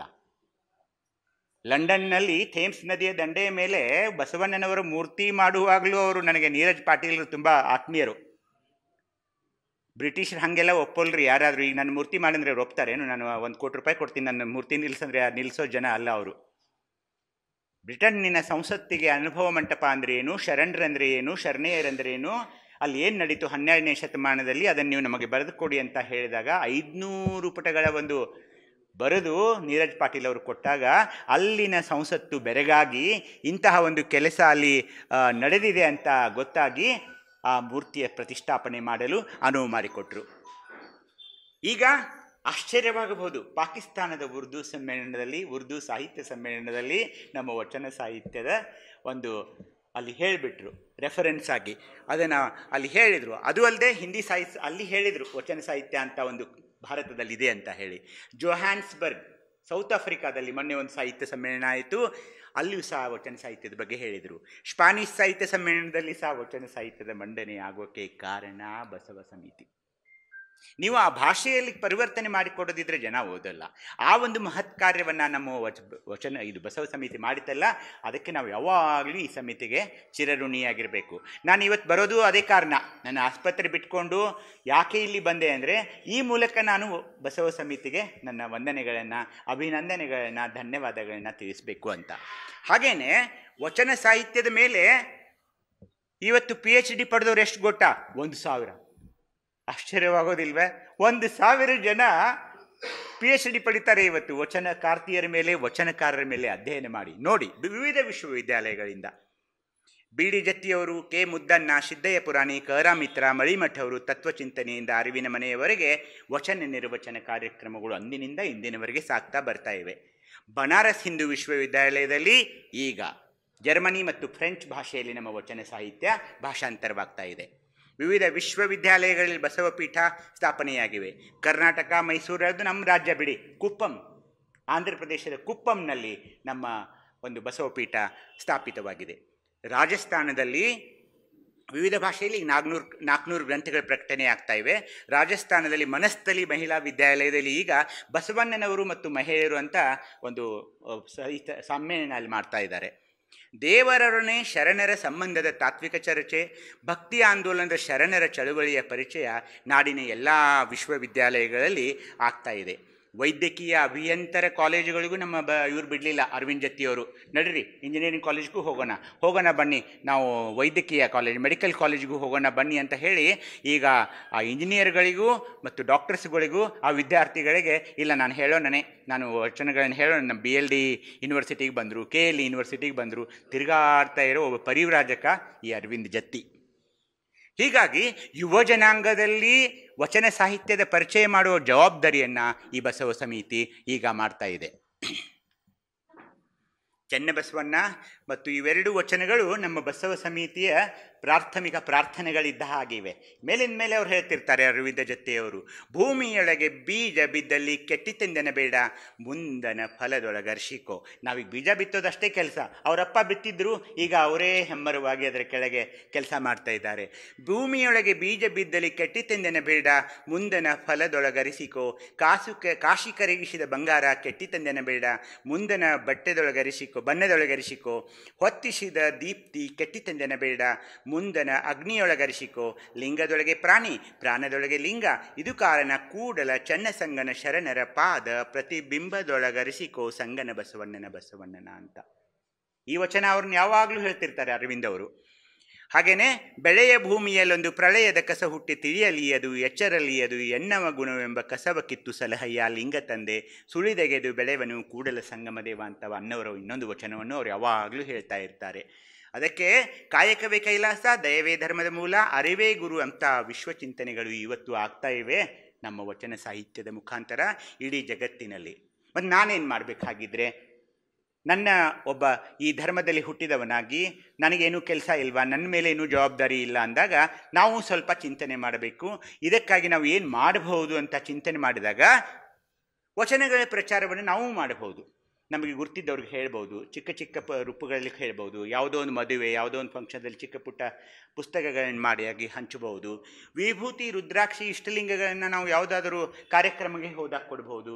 ಲಂಡನ್ನಲ್ಲಿ ಥೇಮ್ಸ್ ನದಿಯ ದಂಡೆಯ ಮೇಲೆ ಬಸವಣ್ಣನವರ ಮೂರ್ತಿ ಮಾಡುವಾಗಲೂ ಅವರು ನನಗೆ ನೀರಜ್ ಪಾಟೀಲ್ ತುಂಬ ಆತ್ಮೀಯರು. ಬ್ರಿಟಿಷರು ಹಾಗೆಲ್ಲ ಒಪ್ಪಲ್ರಿ ಯಾರಾದರೂ. ಈಗ ನನ್ನ ಮೂರ್ತಿ ಮಾಡಿದ್ರೆ ಅವ್ರು ಒಪ್ತಾರೇನು? ನಾನು 1 ಕೋಟಿ ರೂಪಾಯಿ ಕೊಡ್ತೀನಿ ನನ್ನ ಮೂರ್ತಿ ನಿಲ್ಲಿಸಂದ್ರೆ ನಿಲ್ಲಿಸೋ ಜನ ಅಲ್ಲ ಅವರು. ಬ್ರಿಟನ್ನಿನ ಸಂಸತ್ತಿಗೆ ಅನುಭವ ಮಂಟಪ ಅಂದರೆ ಏನು, ಶರಣರಂದ್ರೆ ಏನು, ಶರಣೆಯರಂದ್ರೆ ಏನು, ಅಲ್ಲಿ ಏನು ನಡೀತು 12ನೇ ಶತಮಾನದಲ್ಲಿ, ಅದನ್ನು ನೀವು ನಮಗೆ ಬರೆದು ಕೊಡಿ ಅಂತ ಹೇಳಿದಾಗ 500 ಪುಟಗಳ ಒಂದು ಬರೆದು ನೀರಜ್ ಪಾಟೀಲ್ ಅವರು ಕೊಟ್ಟಾಗ ಅಲ್ಲಿನ ಸಂಸತ್ತು ಬೆರಗಾಗಿ ಇಂತಹ ಒಂದು ಕೆಲಸ ಅಲ್ಲಿ ನಡೆದಿದೆ ಅಂತ ಗೊತ್ತಾಗಿ ಆ ಮೂರ್ತಿಯ ಪ್ರತಿಷ್ಠಾಪನೆ ಮಾಡಲು ಅನುವು ಮಾಡಿಕೊಟ್ರು. ಈಗ ಆಶ್ಚರ್ಯವಾಗಬಹುದು, ಪಾಕಿಸ್ತಾನದ ಉರ್ದು ಸಾಹಿತ್ಯ ಸಮ್ಮೇಳನದಲ್ಲಿ ನಮ್ಮ ವಚನ ಸಾಹಿತ್ಯದ ಒಂದು ಅಲ್ಲಿ ಹೇಳಿಬಿಟ್ರು, ರೆಫರೆನ್ಸ್ ಆಗಿ ಅದನ್ನು ಅಲ್ಲಿ ಹೇಳಿದರು. ಅದು ಅಲ್ಲದೆ ಹಿಂದಿ ಸಾಹಿತ್ಯ ಅಲ್ಲಿ ಹೇಳಿದರು, ವಚನ ಸಾಹಿತ್ಯ ಅಂತ ಒಂದು ಭಾರತದಲ್ಲಿದೆ ಅಂತ ಹೇಳಿ. ಜೋಹಾನ್ಸ್ಬರ್ಗ್ ಸೌತ್ ಆಫ್ರಿಕಾದಲ್ಲಿ ಮೊನ್ನೆ ಒಂದು ಸಾಹಿತ್ಯ ಸಮ್ಮೇಳನ ಆಯಿತು, ಅಲ್ಲಿಯೂ ಸಹ ವಚನ ಸಾಹಿತ್ಯದ ಬಗ್ಗೆ ಹೇಳಿದರು. ಸ್ಪಾನಿಷ್ ಸಾಹಿತ್ಯ ಸಮ್ಮೇಳನದಲ್ಲಿ ಸಹ ವಚನ ಸಾಹಿತ್ಯದ ಮಂಡನೆ ಆಗೋಕ್ಕೆ ಕಾರಣ ಬಸವ ಸಮಿತಿ. ನೀವು ಆ ಭಾಷೆಯಲ್ಲಿ ಪರಿವರ್ತನೆ ಮಾಡಿಕೊಡೋದಿದ್ರೆ ಜನ ಓದಲ್ಲ. ಆ ಒಂದು ಮಹತ್ ಕಾರ್ಯವನ್ನು ನಮ್ಮ ವಚನ ಇದು ಬಸವ ಸಮಿತಿ ಮಾಡಿತಲ್ಲ, ಅದಕ್ಕೆ ನಾವು ಯಾವಾಗಲೂ ಈ ಸಮಿತಿಗೆ ಚಿರಋಣಿಯಾಗಿರಬೇಕು. ನಾನು ಇವತ್ತು ಬರೋದು ಅದೇ ಕಾರಣ. ನನ್ನ ಆಸ್ಪತ್ರೆ ಬಿಟ್ಕೊಂಡು ಯಾಕೆ ಇಲ್ಲಿ ಬಂದೆ ಅಂದರೆ, ಈ ಮೂಲಕ ನಾನು ಬಸವ ಸಮಿತಿಗೆ ನನ್ನ ವಂದನೆಗಳನ್ನು, ಅಭಿನಂದನೆಗಳನ್ನು, ಧನ್ಯವಾದಗಳನ್ನು ತಿಳಿಸಬೇಕು ಅಂತ. ಹಾಗೇನೆ ವಚನ ಸಾಹಿತ್ಯದ ಮೇಲೆ ಇವತ್ತು PhD ಪಡೆದವ್ರು ಎಷ್ಟು ಗೊತ್ತಾ? 1000. ಆಶ್ಚರ್ಯವಾಗೋದಿಲ್ವೇ? 1000 ಜನ PhD ಪಡಿತಾರೆ ಇವತ್ತು ವಚನಕಾರ್ತಿಯರ ಮೇಲೆ, ವಚನಕಾರರ ಮೇಲೆ ಅಧ್ಯಯನ ಮಾಡಿ. ನೋಡಿ, ವಿವಿಧ ವಿಶ್ವವಿದ್ಯಾಲಯಗಳಿಂದ BD ಜತ್ತಿಯವರು, ಕೆ ಮುದ್ದಣ್ಣ, ಸಿದ್ದಯ್ಯ ಪುರಾಣಿ, ಕ.ರಾ. ಮಿತ್ರ, ಮಳಿಮಠ ಅವರು ತತ್ವಚಿಂತನೆಯಿಂದ ಅರಿವಿನ ಮನೆಯವರೆಗೆ ವಚನ ನಿರ್ವಚನ ಕಾರ್ಯಕ್ರಮಗಳು ಅಂದಿನಿಂದ ಇಂದಿನವರೆಗೆ ಸಾಗ್ತಾ ಬರ್ತಾ ಇವೆ. ಬನಾರಸ್ ಹಿಂದೂ ವಿಶ್ವವಿದ್ಯಾಲಯದಲ್ಲಿ ಈಗ ಜರ್ಮನಿ ಮತ್ತು ಫ್ರೆಂಚ್ ಭಾಷೆಯಲ್ಲಿ ನಮ್ಮ ವಚನ ಸಾಹಿತ್ಯ ಭಾಷಾಂತರವಾಗ್ತಾ ಇದೆ. ವಿವಿಧ ವಿಶ್ವವಿದ್ಯಾಲಯಗಳಲ್ಲಿ ಬಸವಪೀಠ ಸ್ಥಾಪನೆಯಾಗಿವೆ. ಕರ್ನಾಟಕ, ಮೈಸೂರದು ನಮ್ಮ ರಾಜ್ಯ ಬಿಡಿ, ಕುಪ್ಪಂ, ಆಂಧ್ರ ಪ್ರದೇಶದ ಕುಪ್ಪಂನಲ್ಲಿ ನಮ್ಮ ಒಂದು ಬಸವಪೀಠ ಸ್ಥಾಪಿತವಾಗಿದೆ. ರಾಜಸ್ಥಾನದಲ್ಲಿ ವಿವಿಧ ಭಾಷೆಯಲ್ಲಿ 400 ಗ್ರಂಥಗಳ ಪ್ರಕಟಣೆ ಆಗ್ತಾ ಇವೆ. ರಾಜಸ್ಥಾನದಲ್ಲಿ ಮನಸ್ಥಲಿ ಮಹಿಳಾ ವಿದ್ಯಾಲಯದಲ್ಲಿ ಈಗ ಬಸವಣ್ಣನವರು ಮತ್ತು ಮಹಿಳೆಯರು ಅಂತ ಒಂದು ಸಾಹಿತ್ಯ ಸಮ್ಮೇಳನ ಅಲ್ಲಿ ಮಾಡ್ತಾ ಇದ್ದಾರೆ. ದೇವರೊಡನೆ ಶರಣರ ಸಂಬಂಧದ ತಾತ್ವಿಕ ಚರ್ಚೆ, ಭಕ್ತಿ ಆಂದೋಲನದ ಶರಣರ ಚಳುವಳಿಯ ಪರಿಚಯ ನಾಡಿನ ಎಲ್ಲ ವಿಶ್ವವಿದ್ಯಾಲಯಗಳಲ್ಲಿ ಆಗ್ತಾ ಇದೆ. ವೈದ್ಯಕೀಯ ಅಭಿಯಂತರ ಕಾಲೇಜುಗಳಿಗೂ ನಮ್ಮ ಇವ್ರು ಬಿಡಲಿಲ್ಲ, ಅರವಿಂದ್ ಜತ್ತಿಯವರು. ನಡ್ರಿ ಇಂಜಿನಿಯರಿಂಗ್ ಕಾಲೇಜ್ಗೂ ಹೋಗೋಣ ಬನ್ನಿ, ನಾವು ವೈದ್ಯಕೀಯ ಕಾಲೇಜ್, ಮೆಡಿಕಲ್ ಕಾಲೇಜ್ಗೂ ಹೋಗೋಣ ಬನ್ನಿ ಅಂತ ಹೇಳಿ ಈಗ ಆ ಇಂಜಿನಿಯರ್ಗಳಿಗೂ ಮತ್ತು ಡಾಕ್ಟರ್ಸ್ಗಳಿಗೂ ಆ ವಿದ್ಯಾರ್ಥಿಗಳಿಗೆ ಇಲ್ಲ ನಾನು ವಚನಗಳನ್ನು ಹೇಳೋಣ. ನಮ್ಮ BLD ಯೂನಿವರ್ಸಿಟಿಗೆ ಬಂದರು, KL ಯೂನಿವರ್ಸಿಟಿಗೆ ಬಂದರು, ತಿರುಗಾಡ್ತಾ ಇರೋ ಒಬ್ಬ ಪರಿವ್ರಾಜಕ ಈ ಅರವಿಂದ್ ಜತ್ತಿ. ಹೀಗಾಗಿ ಯುವ ಜನಾಂಗದಲ್ಲಿ ವಚನ ಸಾಹಿತ್ಯದ ಪರಿಚಯ ಮಾಡುವ ಜವಾಬ್ದಾರಿಯನ್ನು ಈ ಬಸವ ಸಮಿತಿ ಈಗ ಮಾಡ್ತಾ ಇದೆ. ಚೆನ್ನಬಸವಣ್ಣ ಮತ್ತು ಇವೆರಡು ವಚನಗಳು ನಮ್ಮ ಬಸವ ಸಮಿತಿಯ ಪ್ರಾಥಮಿಕ ಪ್ರಾರ್ಥನೆಗಳಿದ್ದ ಹಾಗಿವೆ. ಮೇಲಿನ ಮೇಲೆ ಅವ್ರು ಹೇಳ್ತಿರ್ತಾರೆ, ಅರವಿಂದ ಜತ್ತಿಯವರು, ಭೂಮಿಯೊಳಗೆ ಬೀಜ ಬಿದ್ದಲ್ಲಿ ಕೆಟ್ಟಿತೆಂದೆನಬೇಡ, ಮುಂದನ ಫಲದೊಳಗರ್ಷಿಕೋ. ನಾವೀಗ ಬೀಜ ಬಿತ್ತೋದಷ್ಟೇ ಕೆಲಸ. ಅವರಪ್ಪ ಬಿತ್ತಿದ್ರು, ಈಗ ಅವರೇ ಹೆಮ್ಮರವಾಗಿ ಅದರ ಕೆಳಗೆ ಕೆಲಸ ಮಾಡ್ತಾ ಇದ್ದಾರೆ. ಭೂಮಿಯೊಳಗೆ ಬೀಜ ಬಿದ್ದಲ್ಲಿ ಕೆಟ್ಟಿತೆಂದೆನಬೇಡ, ಮುಂದನ ಫಲದೊಳಗರಿಸಿಕೋ. ಕಾಶಿ ಕರಗಿಸಿದ ಬಂಗಾರ ಕೆಟ್ಟಿತೆಂದೆನಬೇಡ, ಮುಂದನ ಬಣ್ಣದೊಳಗರಿಸಿಕೋ. ಹೊತ್ತಿಸಿದ ದೀಪ್ತಿ ಕೆಟ್ಟಿತೆಂದೆನಬೇಡ, ಮುಂದನ ಅಗ್ನಿಯೊಳಗರಿಸಿಕೋ. ಲಿಂಗದೊಳಗೆ ಪ್ರಾಣಿ, ಪ್ರಾಣದೊಳಗೆ ಲಿಂಗ, ಇದು ಕಾರಣ ಕೂಡಲ ಚನ್ನಸಂಗನ ಶರಣರ ಪಾದ ಪ್ರತಿಬಿಂಬದೊಳಗರಿಸಿಕೋ. ಸಂಗನ ಬಸವಣ್ಣನ ಅಂತ ಈ ವಚನ ಅವ್ರನ್ನ ಯಾವಾಗಲೂ ಹೇಳ್ತಿರ್ತಾರೆ ಅರವಿಂದ್ ಅವರು. ಹಾಗೆಯೇ ಬೆಳೆಯ ಭೂಮಿಯಲ್ಲೊಂದು ಪ್ರಳಯದ ಕಸ ಹುಟ್ಟಿ ತಿಳಿಯಲಿಯದು, ಎಚ್ಚರಲಿಯದು, ಎನ್ನವ ಗುಣವೆಂಬ ಕಸವ ಕಿತ್ತು ಸಲಹಯ್ಯ ಲಿಂಗ ತಂದೆ, ಸುಳಿದೆಗೆದು ಬೆಳೆವನು ಕೂಡಲ ಸಂಗಮ ದೇವ ಅಂತ ಅನ್ನೋರು ಇನ್ನೊಂದು ವಚನವನ್ನು ಅವರು ಯಾವಾಗಲೂ ಹೇಳ್ತಾ ಇರ್ತಾರೆ. ಅದಕ್ಕೆ ಕಾಯಕವೇ ಕೈಲಾಸ, ದಯವೇ ಧರ್ಮದ ಮೂಲ, ಅರಿವೇ ಗುರು ಅಂತ ವಿಶ್ವಚಿಂತನೆಗಳು ಇವತ್ತು ಆಗ್ತಾ ಇವೆ. ನಮ್ಮ ವಚನ ಸಾಹಿತ್ಯದ ಮುಖಾಂತರ ಇಡೀ ಜಗತ್ತಿನಲ್ಲಿ. ಮತ್ತು ನಾನೇನು ಮಾಡಬೇಕಾಗಿದ್ರೆ, ನನ್ನ ಒಬ್ಬ ಈ ಧರ್ಮದಲ್ಲಿ ಹುಟ್ಟಿದವನಾಗಿ ನನಗೇನೂ ಕೆಲಸ ಇಲ್ವಾ, ನನ್ನ ಮೇಲೆ ಏನೂ ಜವಾಬ್ದಾರಿ ಇಲ್ಲ ಅಂದಾಗ ನಾವು ಸ್ವಲ್ಪ ಚಿಂತನೆ ಮಾಡಬೇಕು. ಇದಕ್ಕಾಗಿ ನಾವು ಏನು ಮಾಡಬಹುದು ಅಂತ ಚಿಂತನೆ ಮಾಡಿದಾಗ ವಚನಗಳ ಪ್ರಚಾರವನ್ನು ನಾವು ಮಾಡಬಹುದು. ನಮಗೆ ಗುರ್ತಿದ್ದವ್ರಿಗೆ ಹೇಳ್ಬೋದು, ಚಿಕ್ಕ ಚಿಕ್ಕ ರೂಪಗಳಲ್ಲಿ ಹೇಳ್ಬೋದು. ಯಾವುದೋ ಒಂದು ಮದುವೆ, ಯಾವುದೋ ಒಂದು ಫಂಕ್ಷನ್ದಲ್ಲಿ ಚಿಕ್ಕ ಪುಟ್ಟ ಪುಸ್ತಕಗಳನ್ನು ಮಾಡಿಯಾಗಿ ಹಂಚಬಹುದು. ವಿಭೂತಿ, ರುದ್ರಾಕ್ಷಿ, ಇಷ್ಟಲಿಂಗಗಳನ್ನು ನಾವು ಯಾವುದಾದರೂ ಕಾರ್ಯಕ್ರಮಕ್ಕೆ ಹೋದಾಗ ಕೊಡ್ಬೋದು.